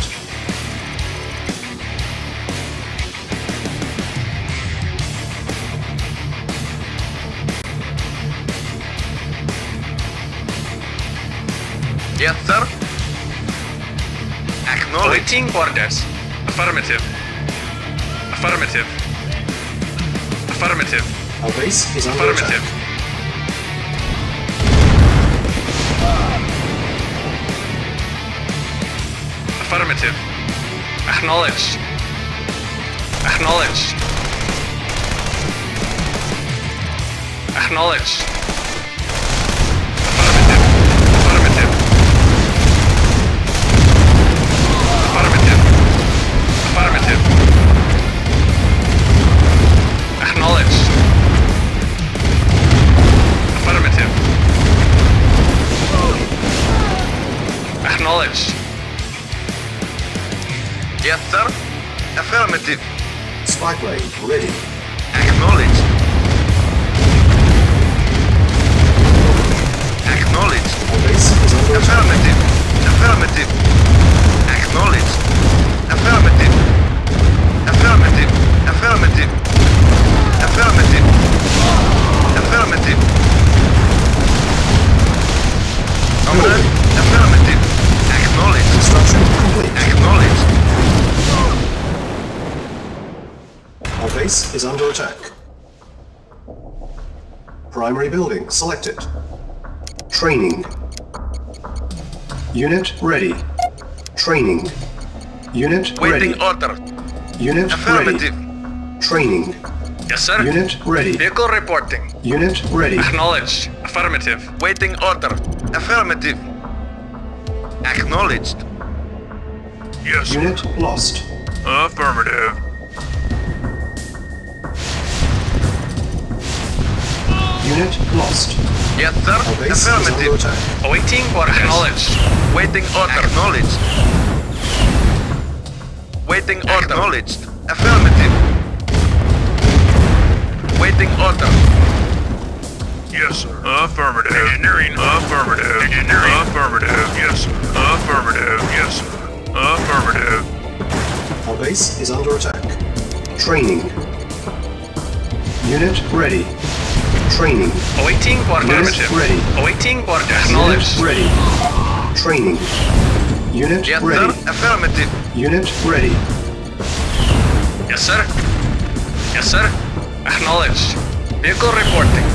Yes, sir. Acknowledged. Awaiting orders. Affirmative. Affirmative. Affirmative. Our base is under attack. Affirmative. Affirmative. Acknowledged. Acknowledged. Acknowledged. Affirmative. Affirmative. Affirmative. Affirmative. Acknowledged. Affirmative. Acknowledged. Yes, sir. Affirmative. Spike lane ready. Acknowledged. Acknowledged. Our base is under attack. Affirmative. Affirmative. Acknowledged. Affirmative. Affirmative. Affirmative. Affirmative. Affirmative. Comrade. Affirmative. Acknowledged. Construction complete. Acknowledged. Our base is under attack. Primary building selected. Training. Unit ready. Training. Unit Waiting ready. order. Unit Affirmative. ready. Training. Yes, sir. Unit ready. Vehicle reporting. Unit ready. Acknowledged. Affirmative. Waiting order. Affirmative. Acknowledged. Yes, sir. Unit lost. Affirmative. Unit lost. Yes, sir. Our base is under Affirmative. attack. Awaiting orders. Acknowledged. Waiting order. Acknowledged. Waiting order. Acknowledged. Affirmative. Waiting order. Yes, sir. Affirmative. Engineering. Affirmative. Engineering. Affirmative. Yes, sir. Affirmative. Yes, sir. Affirmative. Our base is under attack. Training. Unit ready. Training. Awaiting orders. Unit Affirmative. ready. Awaiting orders. Unit Acknowledged. ready. Training. Unit Yes, ready. sir. Affirmative. Unit ready. Yes, sir. Yes, sir. Acknowledged. Vehicle reporting.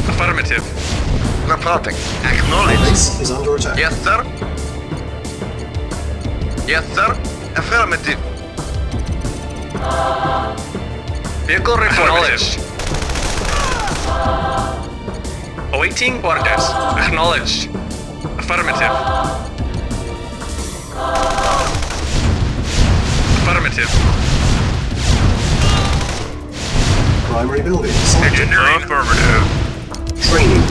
Affirmative. Reporting. Our Acknowledged. base is under attack. Yes, sir. Yes, sir. Affirmative. Vehicle reporting. Awaiting orders. Acknowledged. Affirmative. Affirmative. Primary building selected. Engineering. Affirmative. Training.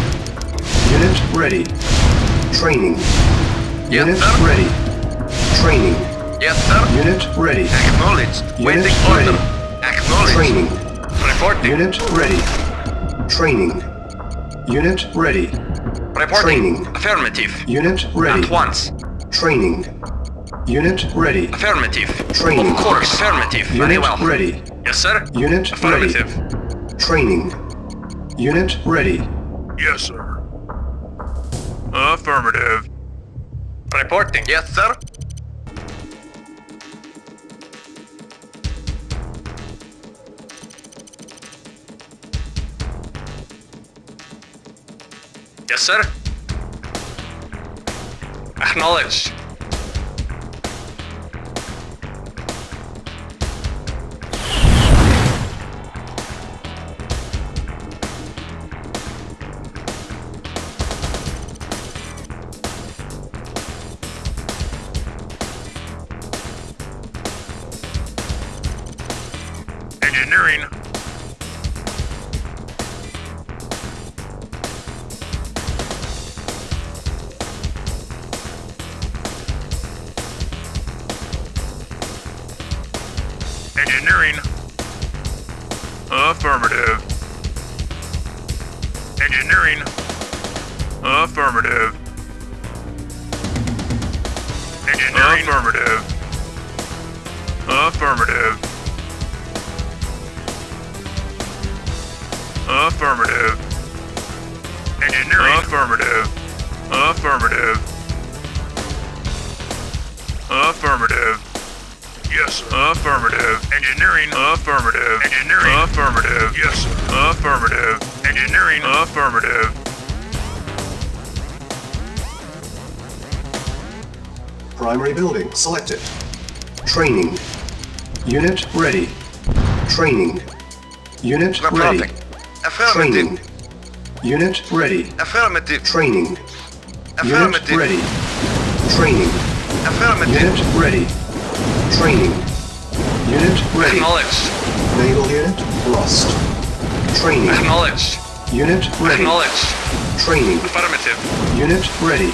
Unit ready. Training. Yes, Unit sir. ready. Training. Yes, sir. Unit ready. Acknowledged. Unit Waiting order. ready. Acknowledged. Training. Reporting. Unit ready. Training. Unit ready. Reporting. Training. Affirmative. Unit ready. At once. Training. Unit ready. Affirmative. Training. Of course. Affirmative. Very Unit well. ready. Yes, sir. Unit ready. Affirmative. Training. Unit ready. Yes, sir. Affirmative. Reporting. Yes, sir. Yes, sir. Acknowledged. Engineering. Engineering. Affirmative. Engineering. Affirmative. Engineering. Affirmative. Affirmative. Affirmative. Engineering. Affirmative. Affirmative. Affirmative. Yes, sir. Affirmative. Engineering. Affirmative. Engineering. Affirmative. Yes, sir. Affirmative. Engineering. Affirmative. Primary building selected. Training. Unit ready. Training. Unit ready. Reporting. Affirmative. Training. Unit ready. Affirmative. Training. Unit Affirmative. ready. Training. Affirmative. Unit ready. Training. Unit ready. Acknowledged. Naval unit lost. Training. Acknowledged. Unit ready. Acknowledged. Training. Affirmative. Unit ready.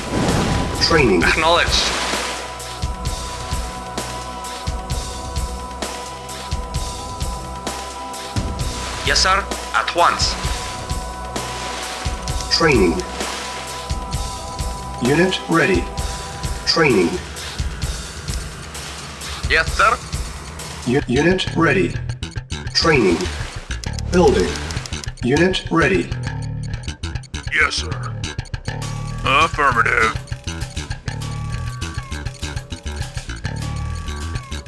Training. Acknowledged. Yes, sir. At once. Training. Unit ready. Training. Yes, sir. Unit ready. Training. Building. Unit ready. Yes, sir. Affirmative.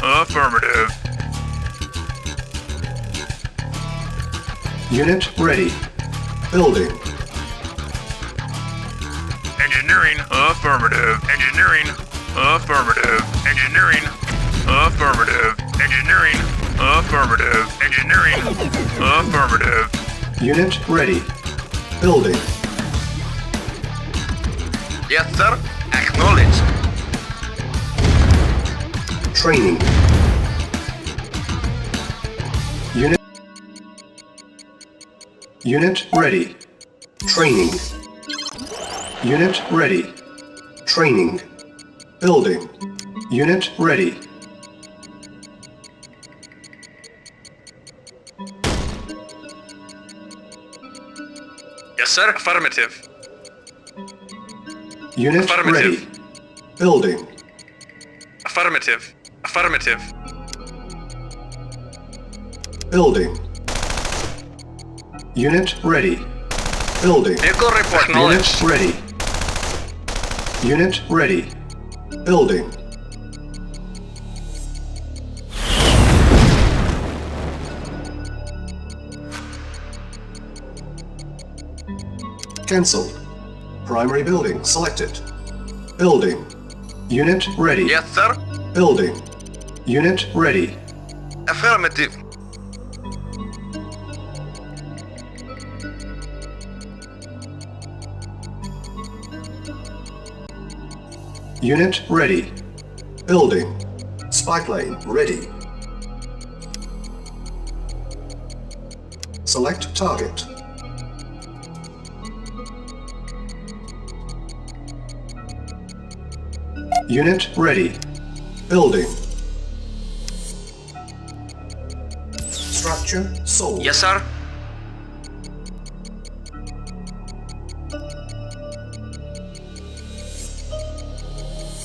Affirmative. Unit ready. Building. Engineering. Affirmative. Engineering. Affirmative. Engineering. Affirmative. Engineering. Affirmative. Engineering. Affirmative. Unit ready. Building. Yes, sir. Acknowledged. Training. Unit ready. Training. Unit ready. Training. Building. Unit ready. Yes, sir. Affirmative. Unit Affirmative. ready. Building. Affirmative. Affirmative. Building. Unit ready. Building. Vehicle report. Unit Acknowledged. ready. Unit ready. Building. Cancelled. Primary building selected. Building. Unit ready. Yes, sir. Building. Unit ready. Affirmative. Unit ready. Building. Spy plane ready. Select target. Unit ready. Building. Structure sold. Yes, sir.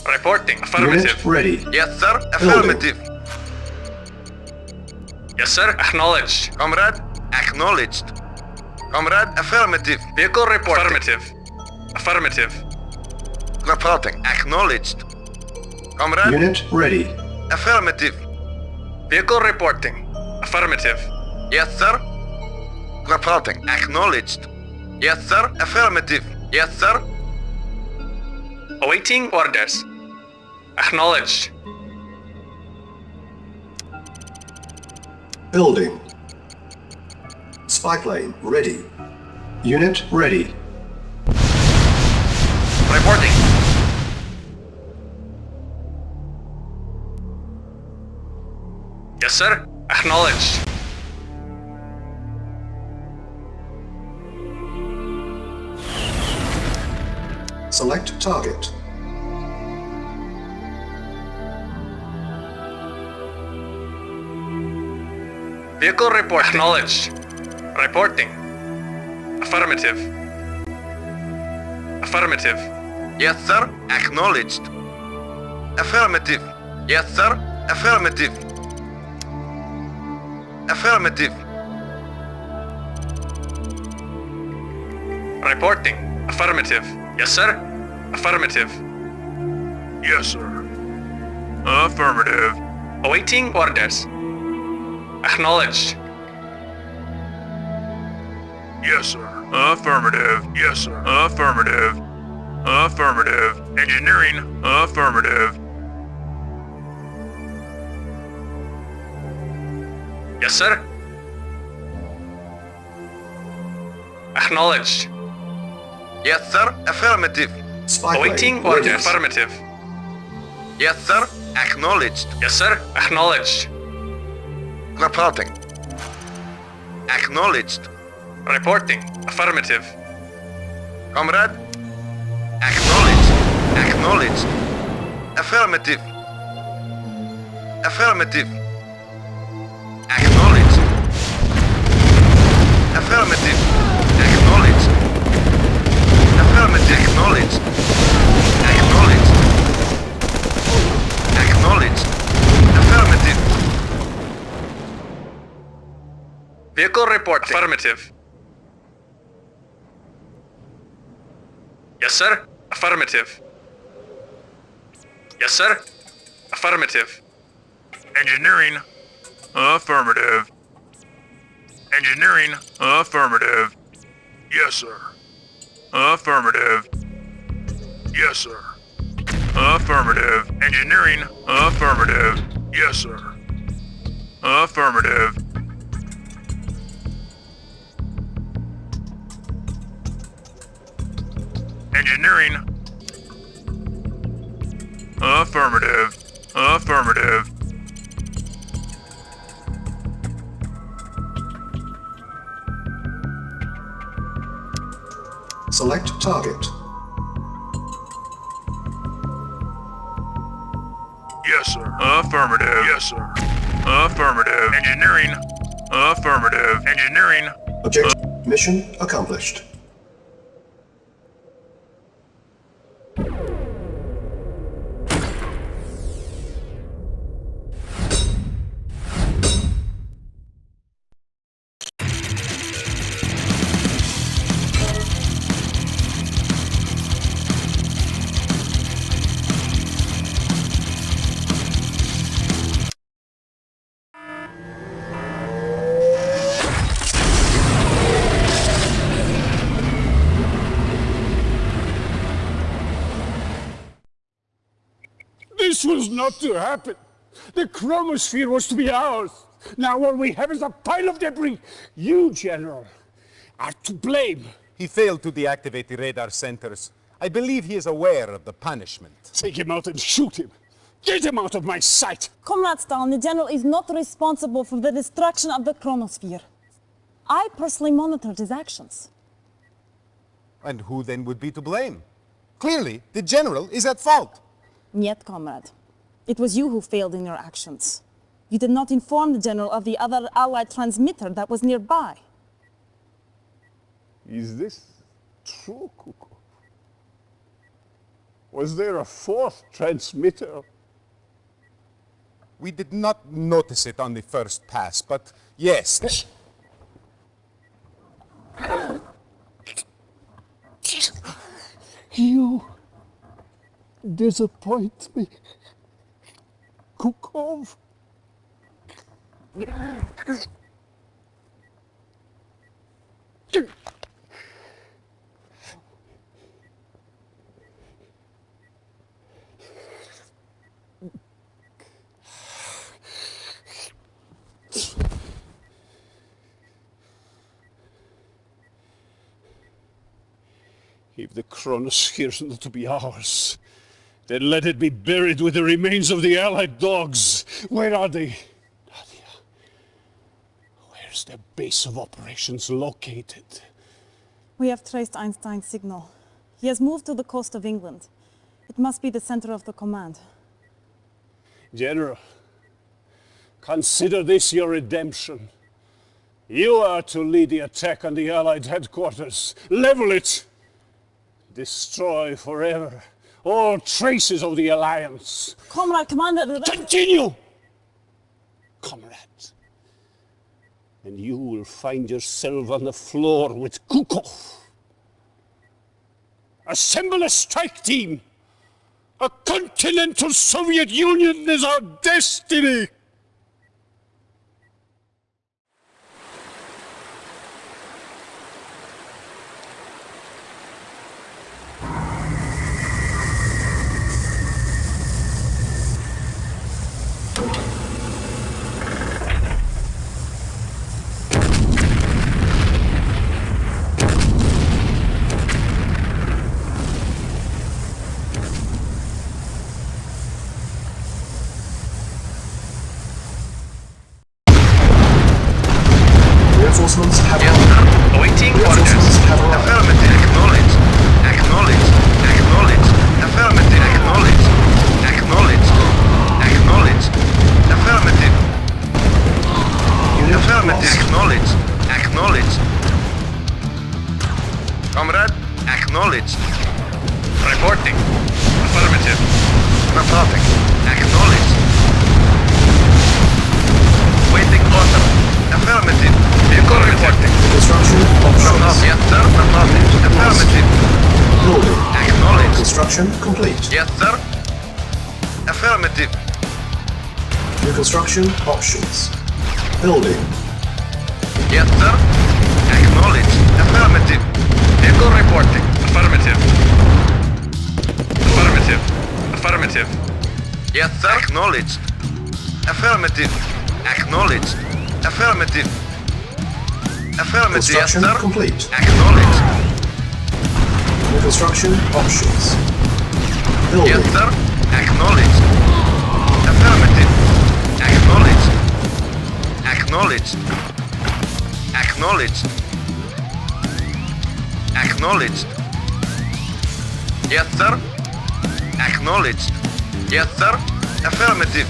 Reporting. Affirmative. Unit ready. Yes, sir. Affirmative. Yes, sir. Acknowledged. Comrade, acknowledged. Comrade, affirmative. Vehicle report. Affirmative. Affirmative. Reporting. Acknowledged. Comrade, Unit ready. affirmative. Vehicle reporting. Affirmative. Yes, sir. Reporting. Acknowledged. Yes, sir. Affirmative. Yes, sir. Awaiting orders. Acknowledged. Building. Spy plane ready. Unit ready. Reporting. Yes, sir. Acknowledged. Select target. Vehicle report. Acknowledged. Reporting. Affirmative. Affirmative. Yes, sir. Acknowledged. Affirmative. Yes, sir. Affirmative. Affirmative. Reporting. Affirmative. Yes, sir. Affirmative. Yes, sir. Affirmative. Awaiting orders. Acknowledged. Yes, sir. Affirmative. Yes, sir. Affirmative. Affirmative. Engineering. Affirmative. Yes, sir. Acknowledged. Yes, sir. Affirmative. Spy Awaiting plane ready. orders. Affirmative. Yes, sir. Acknowledged. Yes, sir. Acknowledged. Reporting. Acknowledged. Reporting. Affirmative. Comrade. Acknowledged. Acknowledged. Affirmative. Affirmative. Acknowledged. Affirmative. Acknowledged. Affirmative. Acknowledged. Acknowledged. Acknowledged. Affirmative. Vehicle report. Affirmative. Yes, sir. Affirmative. Yes, sir. Affirmative. Engineering. Affirmative. Engineering. Affirmative. Yes, sir. Affirmative. Yes, sir. Affirmative. Engineering. Affirmative. Yes, sir. Affirmative. Engineering. Affirmative. Affirmative. Select target. Yes, sir. Affirmative. Yes, sir. Affirmative. Engineering. Affirmative. Engineering. Objective mission accomplished. This was not to happen. The chronosphere was to be ours. Now all we have is a pile of debris. You, General, are to blame. He failed to deactivate the radar centers. I believe he is aware of the punishment. Take him out and shoot him. Get him out of my sight. Comrade Stalin, the General is not responsible for the destruction of the chronosphere. I personally monitored his actions. And who then would be to blame? Clearly, the General is at fault. Yet, comrade, it was you who failed in your actions. You did not inform the General of the other Allied transmitter that was nearby. Is this true, Kuko? Was there a fourth transmitter? We did not notice it on the first pass, but yes. You disappoint me, Kukov. If the chronosphere is not to be ours, then let it be buried with the remains of the Allied dogs. Where are they? Nadia, where's the base of operations located? We have traced Einstein's signal. He has moved to the coast of England. It must be the center of the command. General, consider this your redemption. You are to lead the attack on the Allied headquarters. Level it! Destroy forever all traces of the Alliance. Comrade, Commander... Continue! Comrade. And you will find yourself on the floor with Kukov. Assemble a strike team. A continental Soviet Union is our destiny. Reinforcements have Yes, arrived. sir. Awaiting orders. Reinforcements have arrived. Affirmative. Acknowledged. Acknowledged. Acknowledged. Affirmative. Acknowledged. Acknowledged. Acknowledged. Affirmative. Unit Affirmative. lost. Acknowledged. Acknowledged. Comrade, acknowledged. Reporting. Affirmative. Reporting. Acknowledged. Waiting order. Affirmative. Vehicle reporting. Construction options. Yes, sir. Affirmative. Affirmative. Building. Acknowledged. Construction complete. Yes, sir. Affirmative. New construction options. Building. Yes, sir. Acknowledged. Affirmative. Echo reporting. Affirmative. Affirmative. Affirmative. Yes, sir. Acknowledged. Affirmative. Acknowledged. Affirmative. Affirmative. Yes, Construction sir. complete. Acknowledged. New construction options. Building. Yes, sir. Acknowledged. Affirmative. Acknowledged. Acknowledged. Acknowledged. Acknowledged. Yes, sir. Acknowledged. Yes, sir. Affirmative.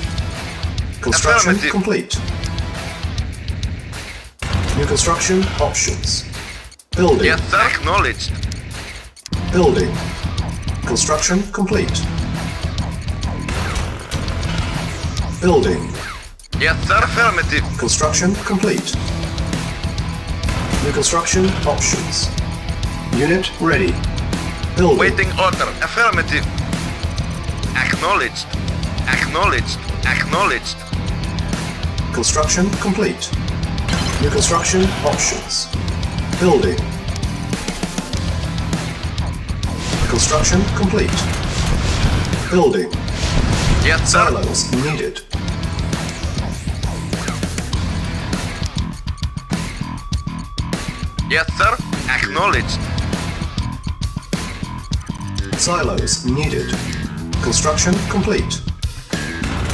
Construction Affirmative. complete. New construction options. Building. Yes, sir. Acknowledged. Building. Construction complete. Building. Yes, sir. Affirmative. Construction complete. New construction options. Unit ready. Building. Waiting order. Affirmative. Acknowledged. Acknowledged. Acknowledged. Construction complete. New construction options. Building. Construction complete. Building. Yes, sir. Silos needed. Yes, sir. Acknowledged. Silos needed. Construction complete.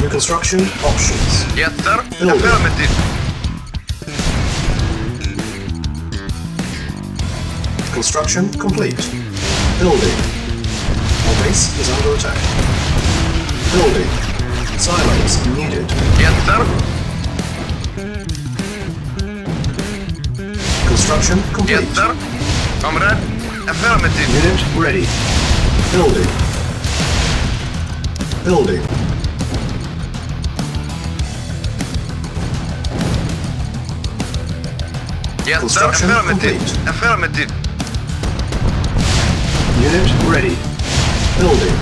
New construction options. Yes, sir. Building. Affirmative. Construction complete. Building. Our base is under attack. Building. Silos needed. Yes, sir. Construction complete. Yes, sir. Comrade. Affirmative. Unit ready. Building. Building. Yes, sir. Construction Affirmative. complete. Affirmative. Unit ready. Building.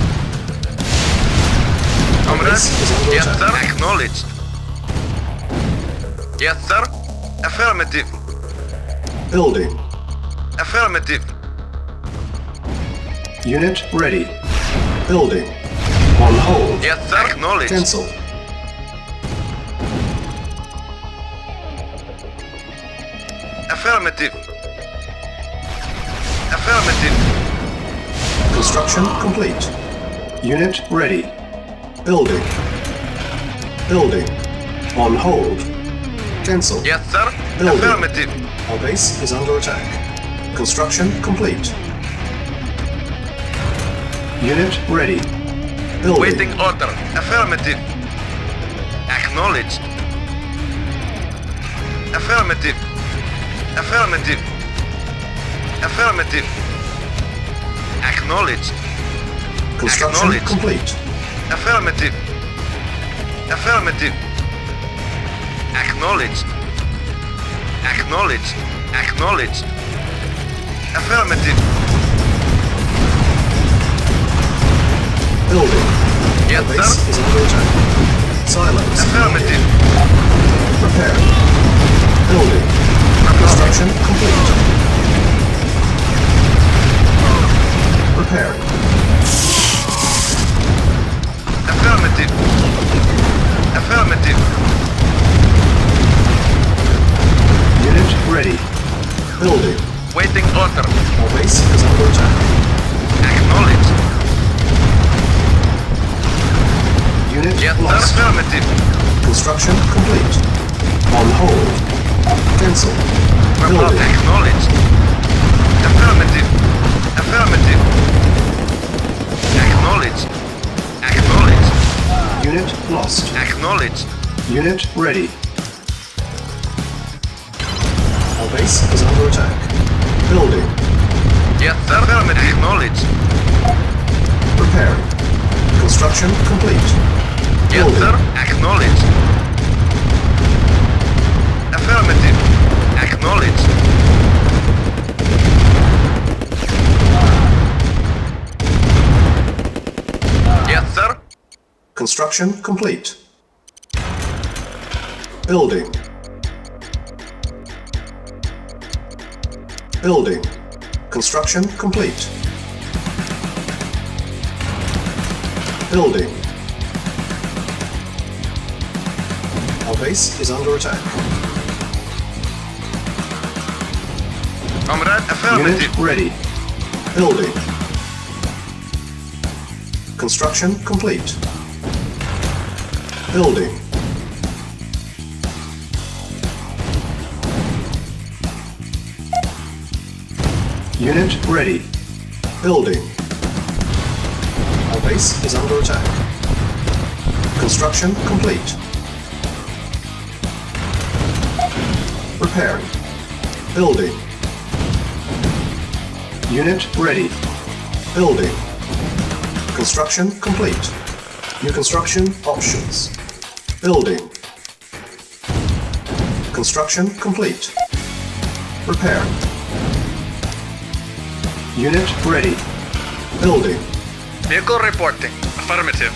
Comrade. Base is under Yes, attack. sir. Acknowledged. Yes, sir. Affirmative. Building. Affirmative. Unit ready. Building. On hold. Yes, sir. Acknowledged. Cancel. Affirmative. Affirmative. Construction complete. Unit ready. Building. Building. On hold. Cancel. Yes, sir. Building. Affirmative. Our base is under attack. Construction complete. Unit ready. Building. Waiting order. Affirmative. Acknowledged. Affirmative. Affirmative. Affirmative. Acknowledged. Construction Acknowledged. complete. Affirmative. Affirmative. Acknowledged. Acknowledged. Acknowledged. Affirmative. Building. Yes, Our base sir. is under attack. Silos. Affirmative. Prepare. Building. Construction complete. Preparing. Affirmative. Affirmative. Unit ready. Building. Waiting order. Our base is under attack. Acknowledged. Unit Yes, sir. lost. Affirmative. Construction complete. On hold. Cancel. Building. Acknowledged. Affirmative. Affirmative. Acknowledged. Acknowledged. Unit lost. Acknowledged. Unit ready. Our base is under attack. Building. Yes, sir. Affirmative. Acknowledged. Preparing. Construction complete. Yes, Building. sir. Acknowledged. Affirmative. Acknowledged. Yes, sir. Construction complete. Building. Building. Construction complete. Building. Our base is under attack. Comrade, affirmative. Unit ready. Building. Construction complete. Building. Unit ready. Building. Our base is under attack. Construction complete. Repairing. Building. Unit ready. Building. Construction complete. New construction options. Building. Construction complete. Repairing. Unit ready. Building. Vehicle reporting. Affirmative.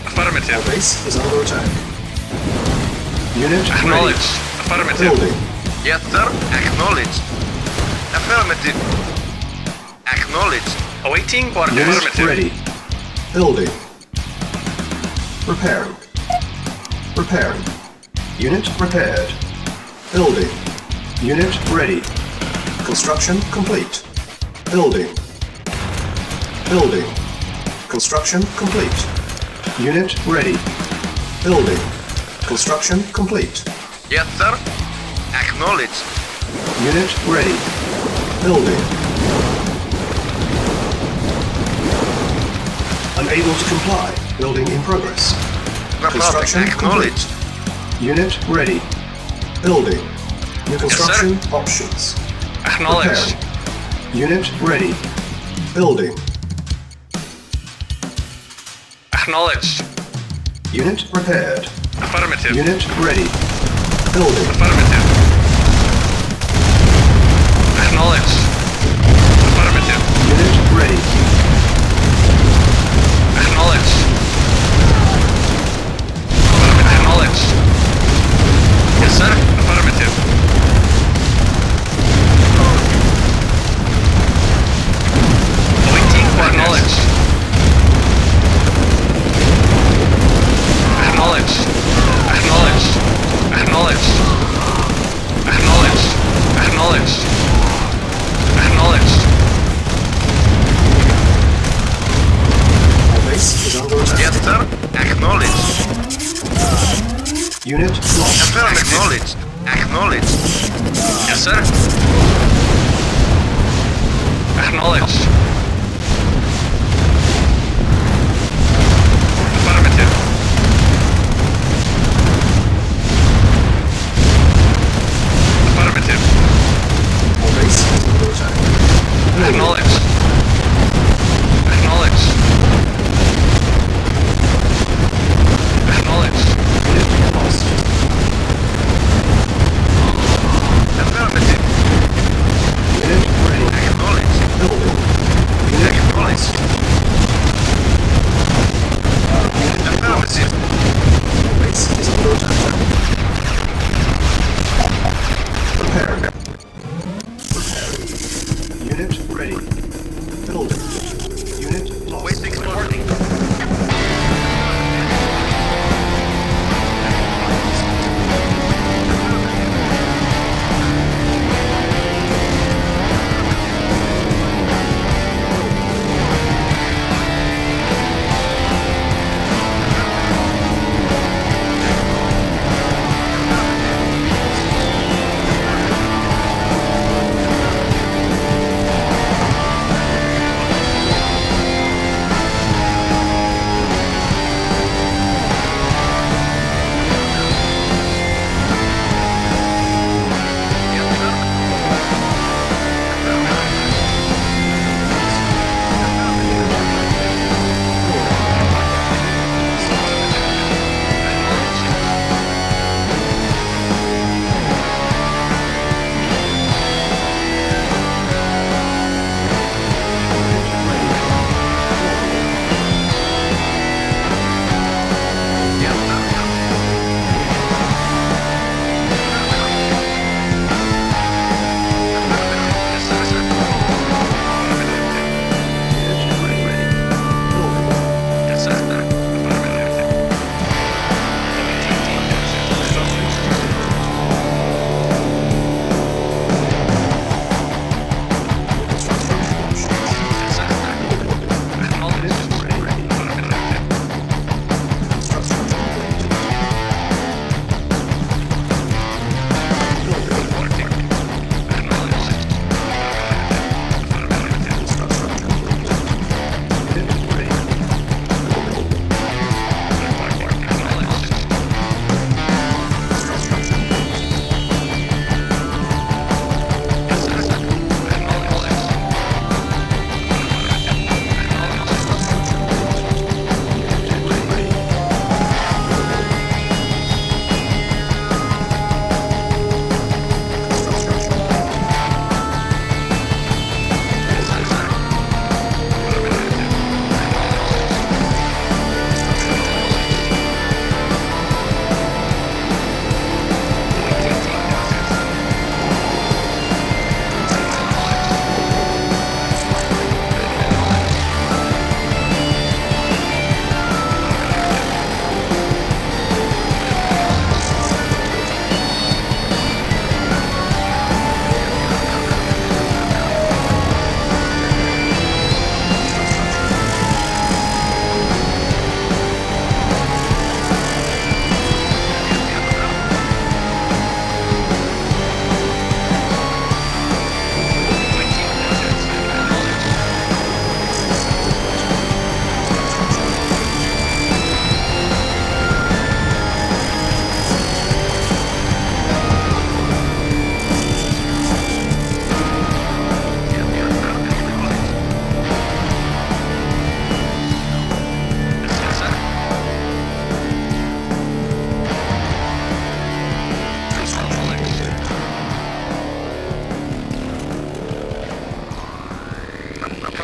Our Affirmative. base is under attack. Unit ready. Acknowledged. Affirmative. Building. Yes, sir. Acknowledged. Affirmative. Acknowledged. Awaiting order. Unit Affirmative. ready. Building. Repairing. Repairing. Unit repaired. Building. Unit ready. Construction complete. Building. Building. Construction complete. Unit ready. Building. Construction complete. Yes, sir. Acknowledged. Unit ready. Building. Unable to comply. Building in progress. Construction Acknowledged. Unit ready. Building. New construction options. Acknowledged. Preparing. Unit ready. Building. Acknowledged. Unit repaired. Affirmative. Unit ready. Building. Affirmative. Acknowledged. Affirmative. Unit ready. Acknowledged. Acknowledged. Yes, sir. Affirmative. Awaiting orders. Acknowledged. Acknowledged. Acknowledged. Acknowledged. Acknowledged. Acknowledged. Acknowledged. Our base is under attack. Yes, sir. Acknowledged. Unit lost. Acknowledged. Acknowledged. Yes, sir. Acknowledged. Affirmative. Affirmative. Our base is under attack. Building. Acknowledged. Acknowledged. Acknowledged. Unit lost. Affirmative. Unit ready. Acknowledged. Building. Unit Acknowledged. lost. Unit lost. Affirmative. Our base is under attack. Preparing. Preparing. Unit ready.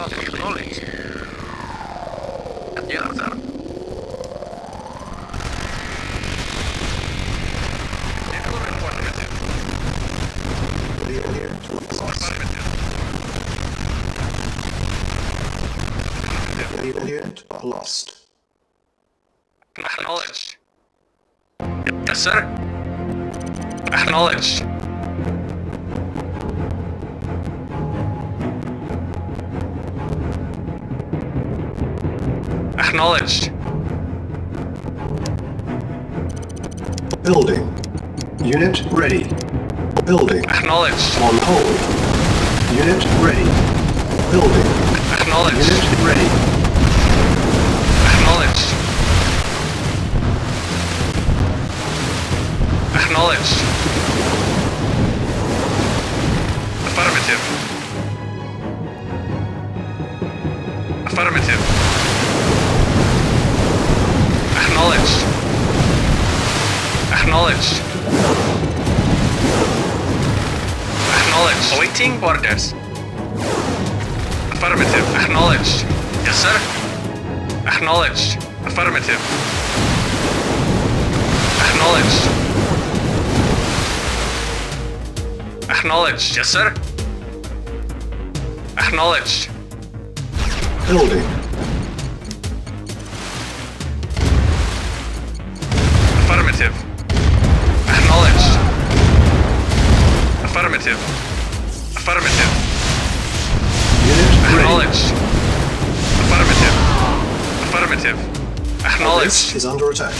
Acknowledged. Yes, sir. Vehicle reported. Vehicle here. Affirmative. Vehicle here. Lost. Acknowledged. Yes, sir. Acknowledged. Acknowledged. Building. Unit ready. Building. Acknowledged. On hold. Unit ready. Building. Acknowledged. Unit ready. Acknowledged. Acknowledged. Affirmative. Affirmative. Acknowledged. Acknowledged. Acknowledged. Awaiting orders. Affirmative. Acknowledged. Yes, sir. Acknowledged. Affirmative. Acknowledged. Acknowledged. Yes, sir. Acknowledged. Building. Affirmative. Acknowledged. Affirmative. Affirmative. Unit ready. Acknowledged. Affirmative. Affirmative. Base Acknowledged. is under attack.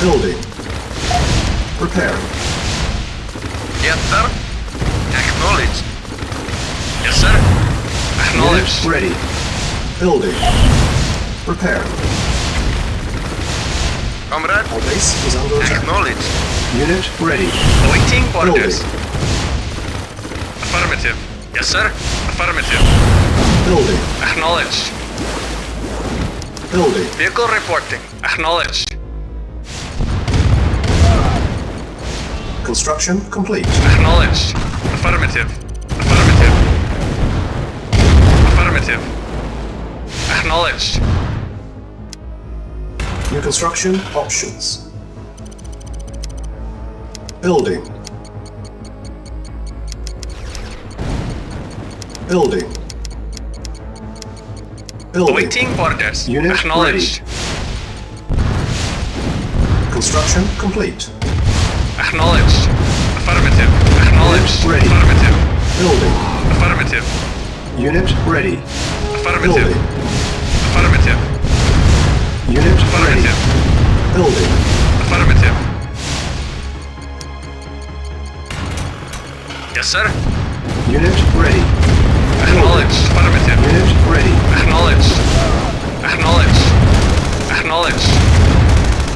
Building. Preparing. Yes, sir. Acknowledged. Yes, sir. Acknowledged. Unit ready. Building. Preparing. Comrade. Our base is under attack. Acknowledged. Unit ready. Awaiting Building. orders. Affirmative. Yes, sir. Affirmative. Building. Acknowledged. Building. Vehicle reporting. Acknowledged. Construction complete. Acknowledged. Affirmative. Affirmative. Affirmative. Acknowledged. New construction options. Building. Building. Building. Awaiting orders. Unit Acknowledged. Construction complete. Acknowledged. Affirmative. Acknowledged. Unit ready. Affirmative. Building. Affirmative. Unit ready. Affirmative. Building. Affirmative. Unit ready. Affirmative. Building. Affirmative. Yes, sir. Unit ready. Acknowledged. Affirmative. Unit ready. Acknowledged. Acknowledged. Acknowledged.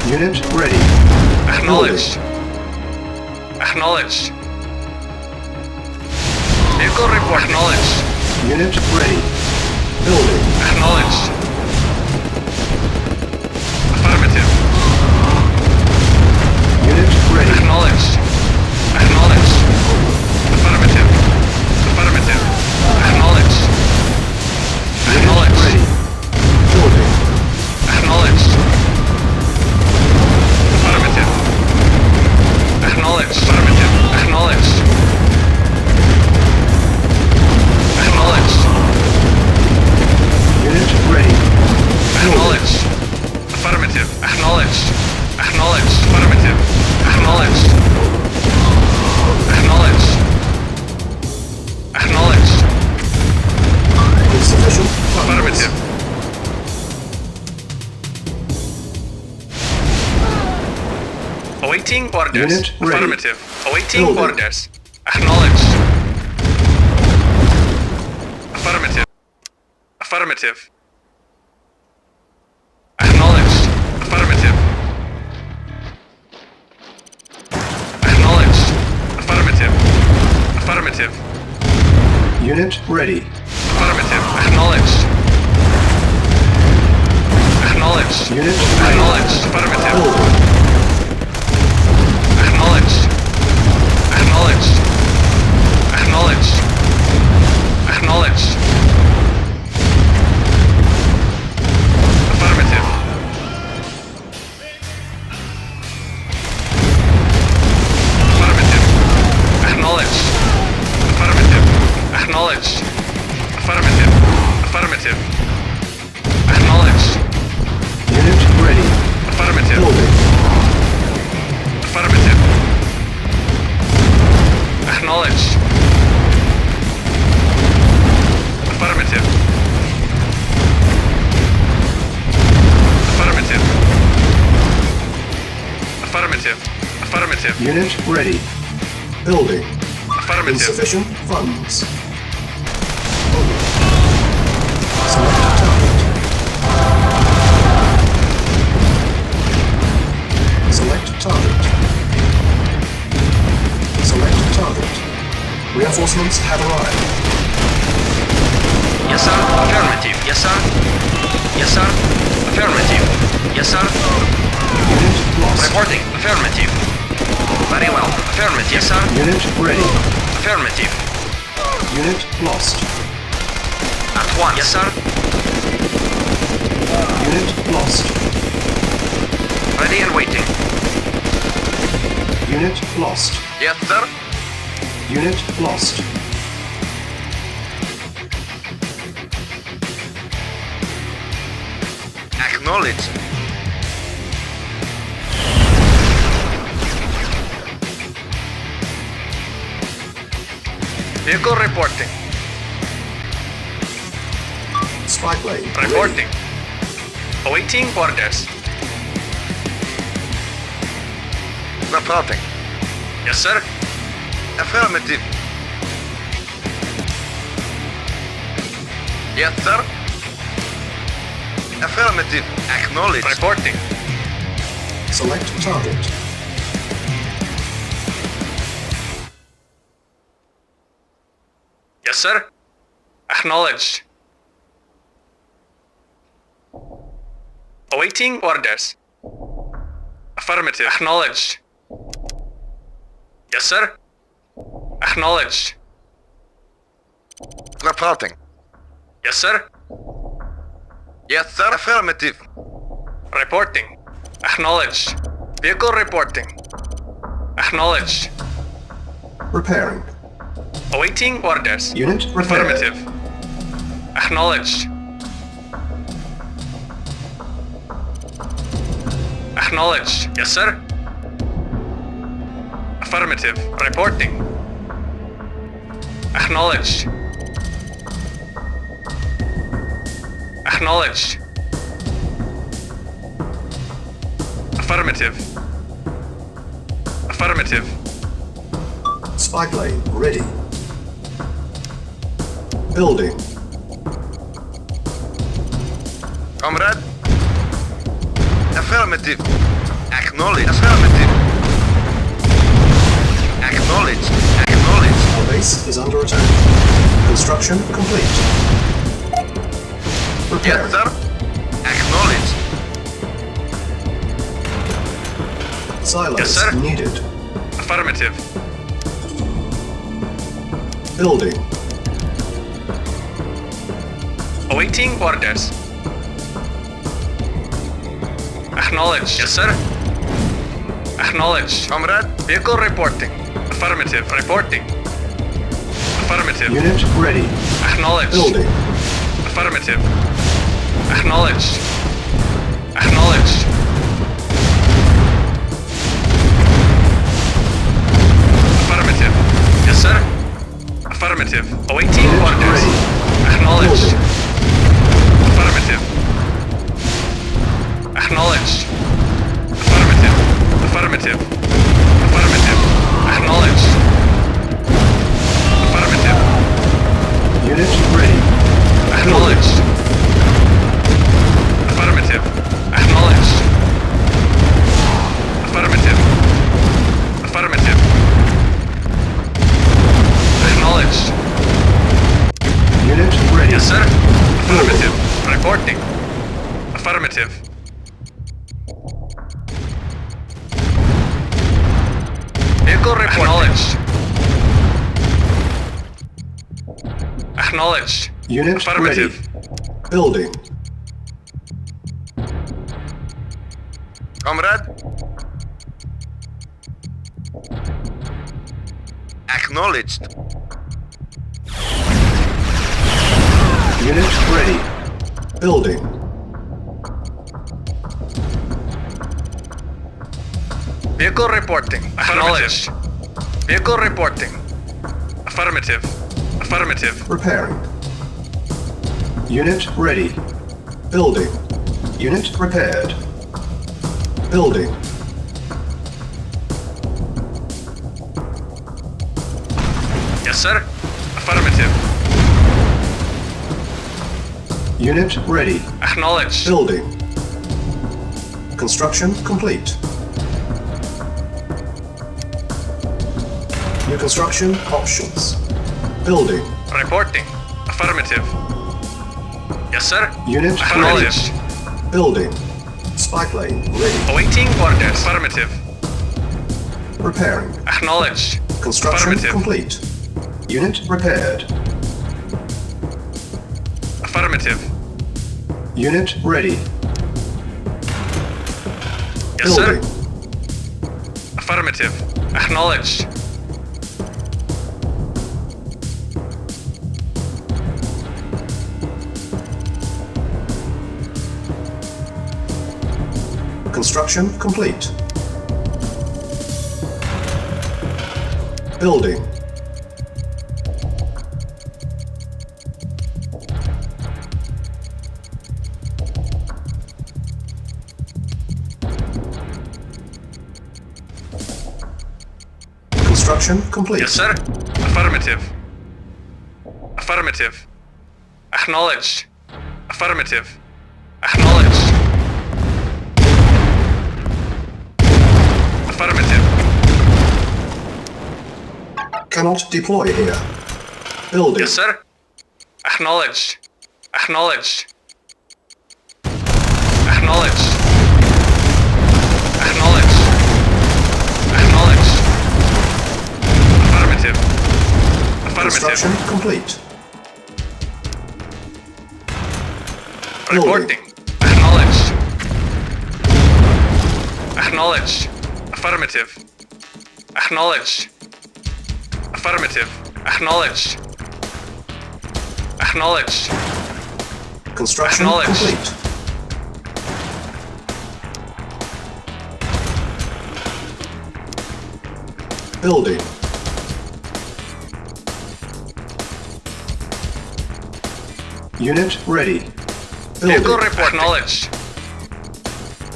Unit ready. Acknowledged. Acknowledged. Vehicle report. Acknowledged. Unit ready. Building. Acknowledged. Affirmative. Unit ready. Acknowledged. Acknowledged. Affirmative. Affirmative. Acknowledged. Unit Acknowledged. ready. Building. Acknowledged. Affirmative. Acknowledged. Affirmative. Acknowledged. Acknowledged. Unit ready. Acknowledged. Affirmative. Acknowledged. Acknowledged. Affirmative. Acknowledged. Acknowledged. Acknowledged. Insufficient funds. Affirmative. Awaiting orders. Unit ready. Affirmative. Awaiting Building. orders. Acknowledged. Affirmative. Affirmative. Acknowledged. Affirmative. Acknowledged. Affirmative. Affirmative. Unit ready. Affirmative. Acknowledged. Acknowledged. Unit ready. Acknowledged. Affirmative. Building. Acknowledged. Acknowledged. Affirmative. Affirmative. Acknowledged. Unit ready. Affirmative. Building. Affirmative. Acknowledged. Affirmative. Affirmative. Affirmative. Affirmative. Unit ready. Building. Affirmative. Insufficient funds. Select target. Select target. Select target. Reinforcements have arrived. Yes, sir. Affirmative. Yes, sir. Yes, sir. Affirmative. Yes, sir. Unit lost. Reporting. Affirmative. Very well. Affirmative. Yes, sir. Unit ready. Affirmative. Unit lost. At once. Yes, sir. Unit lost. Ready and waiting. Unit lost. Yes, sir. Unit lost. Acknowledged. Vehicle reporting. Spy plane. ready. Reporting. Awaiting orders. Reporting. Yes, sir. Affirmative. Yes, sir. Affirmative. Acknowledged. Reporting. Select target. Yes, sir. Acknowledged. Awaiting orders. Affirmative. Acknowledged. Yes, sir. Acknowledged. Reporting. Yes, sir. Yes, sir. Affirmative. Reporting. Acknowledged. Vehicle reporting. Acknowledged. Repairing. Awaiting orders. Unit repaired. Affirmative. Acknowledged. Acknowledged. Yes, sir. Affirmative. Reporting. Acknowledged. Acknowledged. Affirmative. Affirmative. Spy plane ready. Building. Comrade. Affirmative. Acknowledge. Affirmative. Acknowledge. Acknowledge. Our base is under attack. Construction complete. Repairing. Yes, sir. Acknowledge. Silos Yes, sir. needed. Affirmative. Building. Awaiting orders. Acknowledged. Yes, sir. Acknowledged. Comrade. Vehicle reporting. Affirmative. Reporting. Affirmative. Unit ready. Acknowledged. Building. Affirmative. Acknowledged. Acknowledged. Affirmative. Yes, sir. Affirmative. Awaiting Unit orders. ready. Acknowledged. Building. Affirmative. Acknowledged. Affirmative. Affirmative. Affirmative. Acknowledged. Affirmative. Unit ready. Acknowledged. Affirmative. Acknowledged. Affirmative. Affirmative. Acknowledged. Unit ready. Yes, sir. Affirmative. Reporting. Affirmative. Vehicle acknowledged. Acknowledged. Unit Affirmative. ready. Building. Comrade. Acknowledged. Unit ready. Building. Vehicle reporting. Acknowledged. Vehicle reporting. Affirmative. Affirmative. Repairing. Unit ready. Building. Unit repaired. Building. Yes, sir. Affirmative. Unit ready. Acknowledged. Building. Construction complete. New construction options. Building. Reporting. Affirmative. Yes, sir. Unit Acknowledged. ready. Building. Spy plane ready. Awaiting orders. Affirmative. Repairing. Acknowledged. Construction Affirmative. complete. Unit repaired. Affirmative. Unit ready. Yes, Building. sir. Affirmative. Acknowledged. Construction complete. Building. Construction complete. Yes, sir. Affirmative. Affirmative. Acknowledged. Affirmative. Acknowledged. Affirmative. Cannot deploy here. Building. Yes, sir. Acknowledged. Acknowledged. Acknowledged. Acknowledged. Acknowledged. Affirmative. Construction Affirmative. complete. Reporting. Acknowledged. Acknowledged. Affirmative. Acknowledged. Affirmative. Acknowledged. Acknowledged. Construction Acknowledged. complete. Building. Unit ready. Vehicle Building. report. Acknowledged.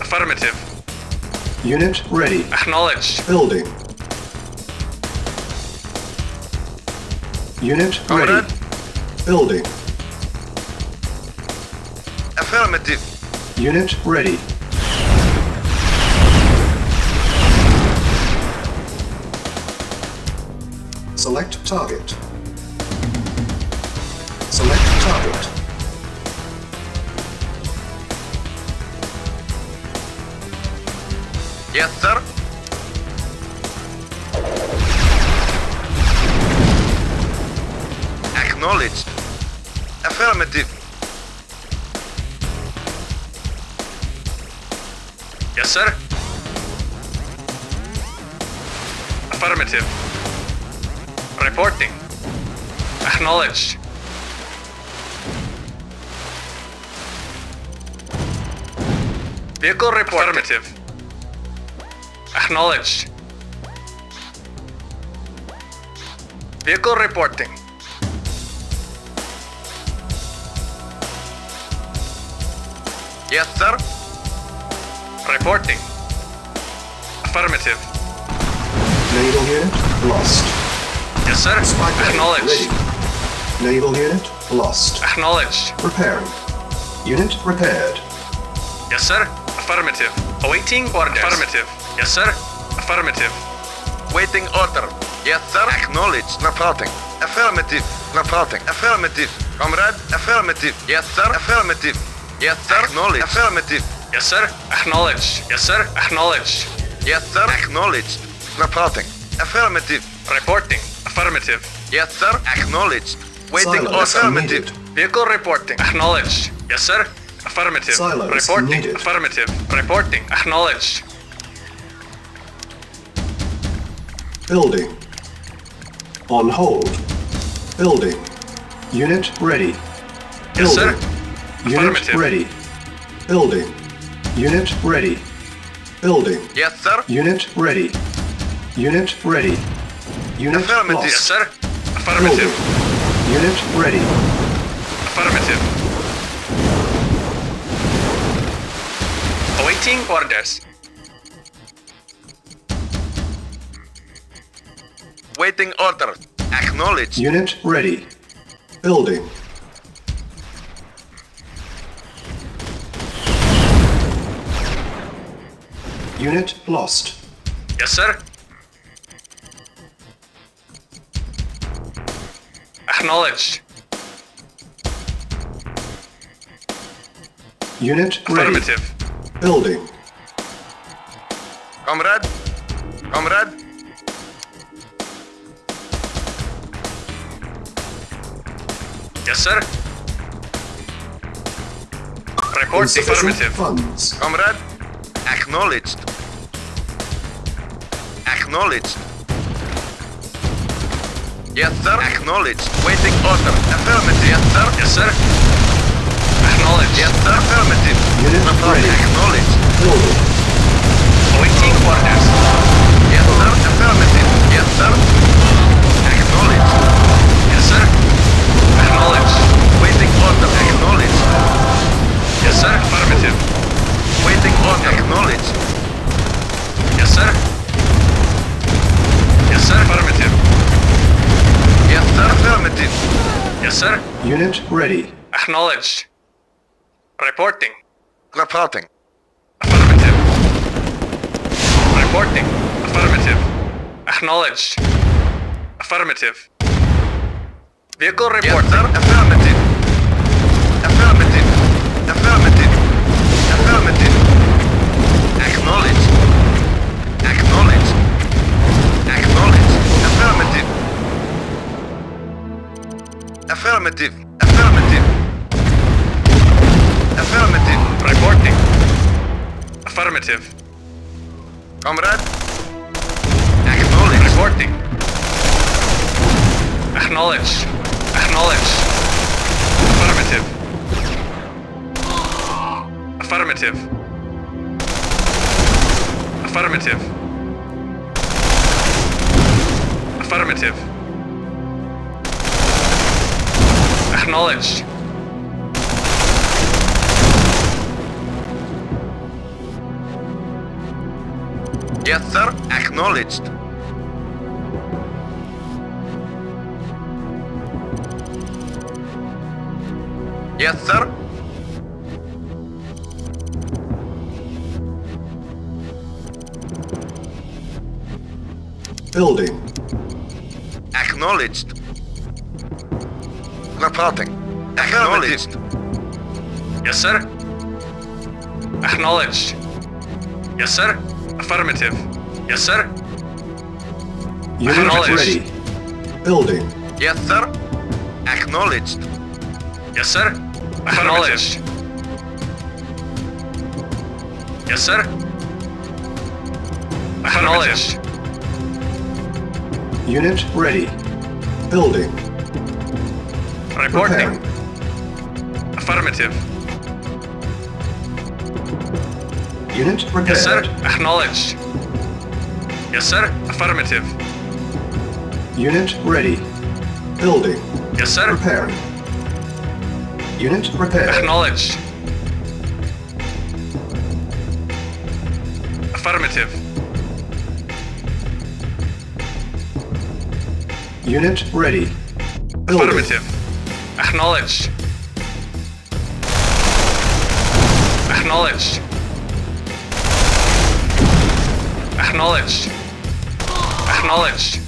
Affirmative. Unit ready. Acknowledged. Building. Unit ready. Comrade. Building. Affirmative. Unit ready. Select target. Select target. Yes, sir. Acknowledged. Affirmative. Yes, sir. Affirmative. Reporting. Acknowledged. Vehicle report. Affirmative. Acknowledged. Vehicle reporting. Yes, sir. Reporting. Affirmative. Naval unit lost. Yes, sir. Spy plane Acknowledged. ready. Naval unit lost. Acknowledged. Repairing. Unit repaired. Yes, sir. Affirmative. Awaiting orders. Affirmative. Yes, sir. Affirmative. Waiting order. Yes, sir. Acknowledged. Reporting. Affirmative. Reporting. Affirmative. Comrade. Affirmative. Yes, sir. Affirmative. Yes, sir. Acknowledged. Affirmative. Yes, sir. Acknowledged. Yes, sir. Acknowledged. Yes, sir. Acknowledged. Reporting. Affirmative. Reporting. Affirmative. Yes, sir. Acknowledged. Waiting order. Silence Affirmative. needed. Vehicle reporting. Acknowledged. Yes, sir. Affirmative. Silence Reporting. needed. Affirmative. Reporting. Acknowledged. Building. On hold. Building. Unit ready. Yes, sir. Unit Affirmative. ready. Building. Unit ready. Building. Yes, sir. Unit ready. Unit ready. Unit Affirmative. Yes, lost. sir. Building. Affirmative. Unit ready. Affirmative. Awaiting orders. Waiting order. Acknowledged. Unit ready. Building. Unit lost. Yes, sir. Acknowledged. Unit ready. Affirmative. Building. Comrade. Comrade. Yes, sir. Report Insufficient affirmative. funds. Comrade. Acknowledged. Acknowledged. Yes, sir. Acknowledged. Waiting order. Affirmative. Yes, sir. Yes, sir. Acknowledged. Yes, sir. Affirmative. Unit ready. Acknowledged. Building. Awaiting orders. Yes, sir. Affirmative. Yes, sir. Acknowledged. Yes, sir. Acknowledged. Waiting order. Acknowledged. Yes, sir. Affirmative. Waiting order. Acknowledged. Yes, sir. Yes, sir. Affirmative. Yes, sir. Affirmative. Yes, sir. Unit ready. Acknowledged. Reporting. Reporting. Affirmative. Reporting. Affirmative. Acknowledged. Affirmative. Vehicle Yes, reporting. sir. Affirmative. Affirmative. Affirmative. Affirmative. Acknowledged. Acknowledged. Acknowledged. Affirmative. Affirmative. Affirmative. Affirmative. Reporting. Affirmative. Comrade. Acknowledged. Reporting. Acknowledged. Acknowledged. Affirmative. Affirmative. Affirmative. Affirmative. Acknowledged. Yes, sir. Acknowledged. Yes, sir. Building. Acknowledged. Reporting. Acknowledged. Yes, sir. Acknowledged. Yes, sir. Affirmative. Yes, sir. Unit Acknowledged. ready. Building. Yes, sir. Acknowledged. Yes, sir. Acknowledged. Yes, sir. Acknowledged. Unit ready. Building. Reporting. Preparing. Affirmative. Unit prepared. Yes, sir. Acknowledged. Yes, sir. Affirmative. Unit ready. Building. Yes, sir. Preparing. Unit prepared. Acknowledged. Affirmative. Unit ready. Building. Affirmative. Acknowledged. Acknowledged. Acknowledged. Acknowledged.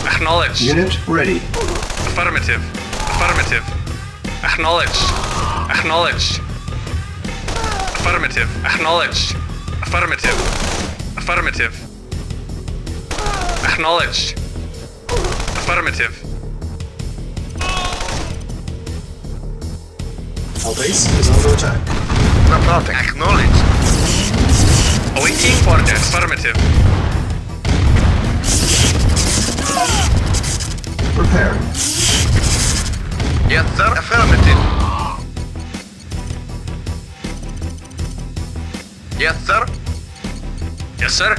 Acknowledged. Unit ready. Affirmative. Affirmative. Acknowledged. Acknowledged. Affirmative. Acknowledged. Affirmative. Affirmative. Acknowledged. Affirmative. Our base is under attack. Reporting. Acknowledged. Awaiting orders. Affirmative. Preparing. Yes, sir. Affirmative. Yes, sir. Yes, sir.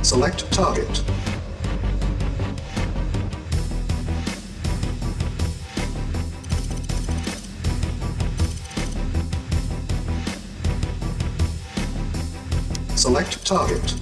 Select target. Select target.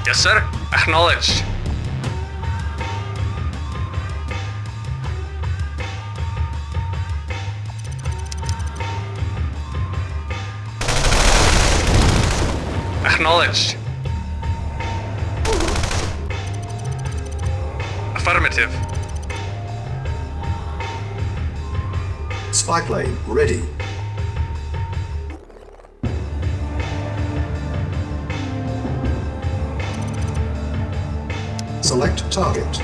Yes, sir. Acknowledged. Acknowledged. Affirmative. Spy plane ready. Select target.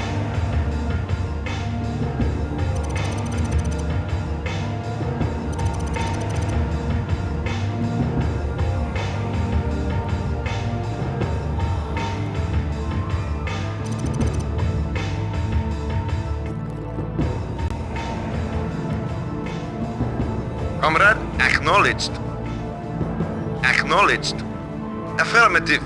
Comrade, acknowledged. Acknowledged. Affirmative.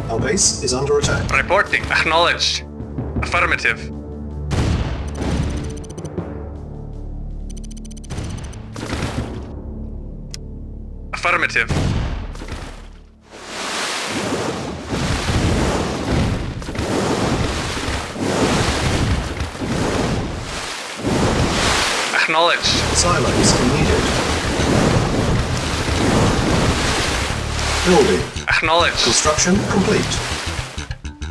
Our base is under attack. Reporting. Acknowledged. Affirmative. Affirmative. Acknowledged. Silos needed. Building. Acknowledged. Construction complete.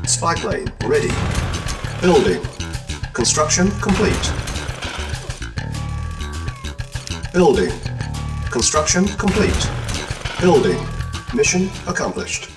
Spy plane ready. Building. Construction complete. Building. Construction complete. Building. Mission accomplished.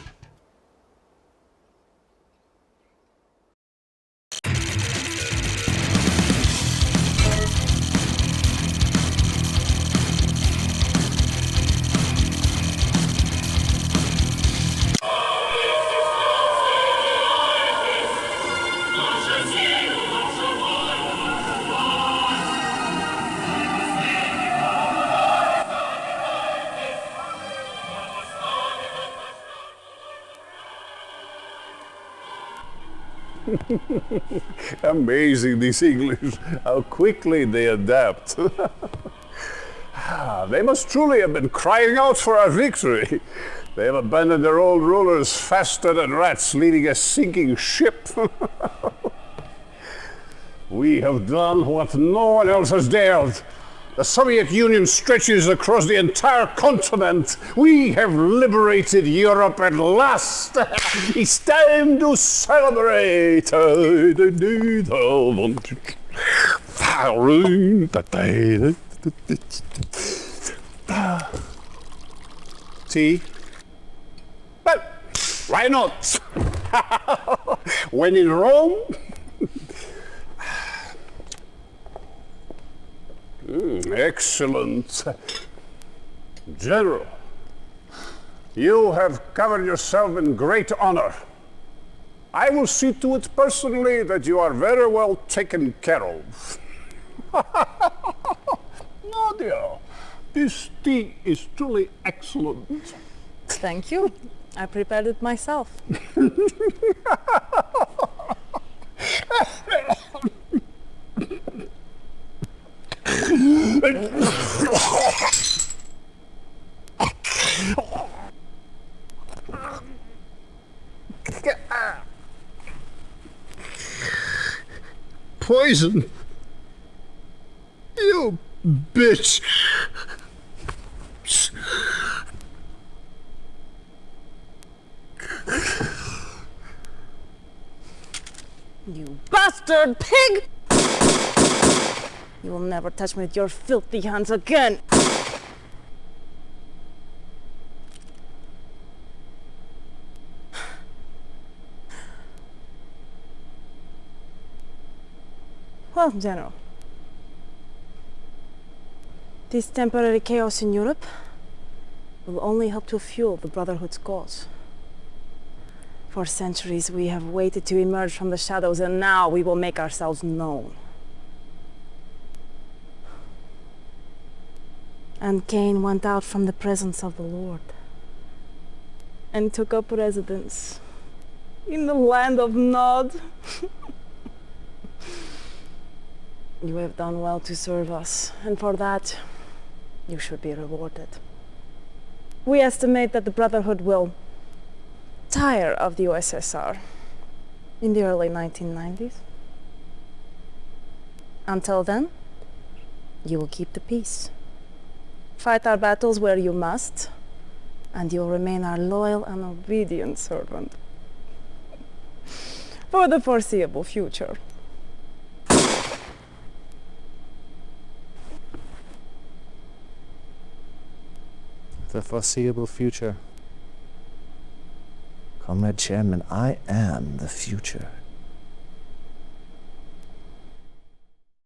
Amazing, these English, how quickly they adapt. They must truly have been crying out for our victory. They have abandoned their old rulers faster than rats leading a sinking ship. We have done what no one else has dared. The Soviet Union stretches across the entire continent. We have liberated Europe at last. It's time to celebrate. Tea? Well, why not? When in Rome. Excellent. General, you have covered yourself in great honor. I will see to it personally that you are very well taken care of. Nadia, this tea is truly excellent. Thank you. I prepared it myself. Poison. You bitch. You bastard pig! You will never touch me with your filthy hands again! Well, General, this temporary chaos in Europe will only help to fuel the Brotherhood's cause. For centuries we have waited to emerge from the shadows, and now we will make ourselves known. And Cain went out from the presence of the Lord and took up residence in the land of Nod. You have done well to serve us, and for that, you should be rewarded. We estimate that the Brotherhood will tire of the USSR in the early 1990s. Until then, you will keep the peace. Fight our battles where you must, and you'll remain our loyal and obedient servant for the foreseeable future. The foreseeable future. Comrade Chairman, I am the future.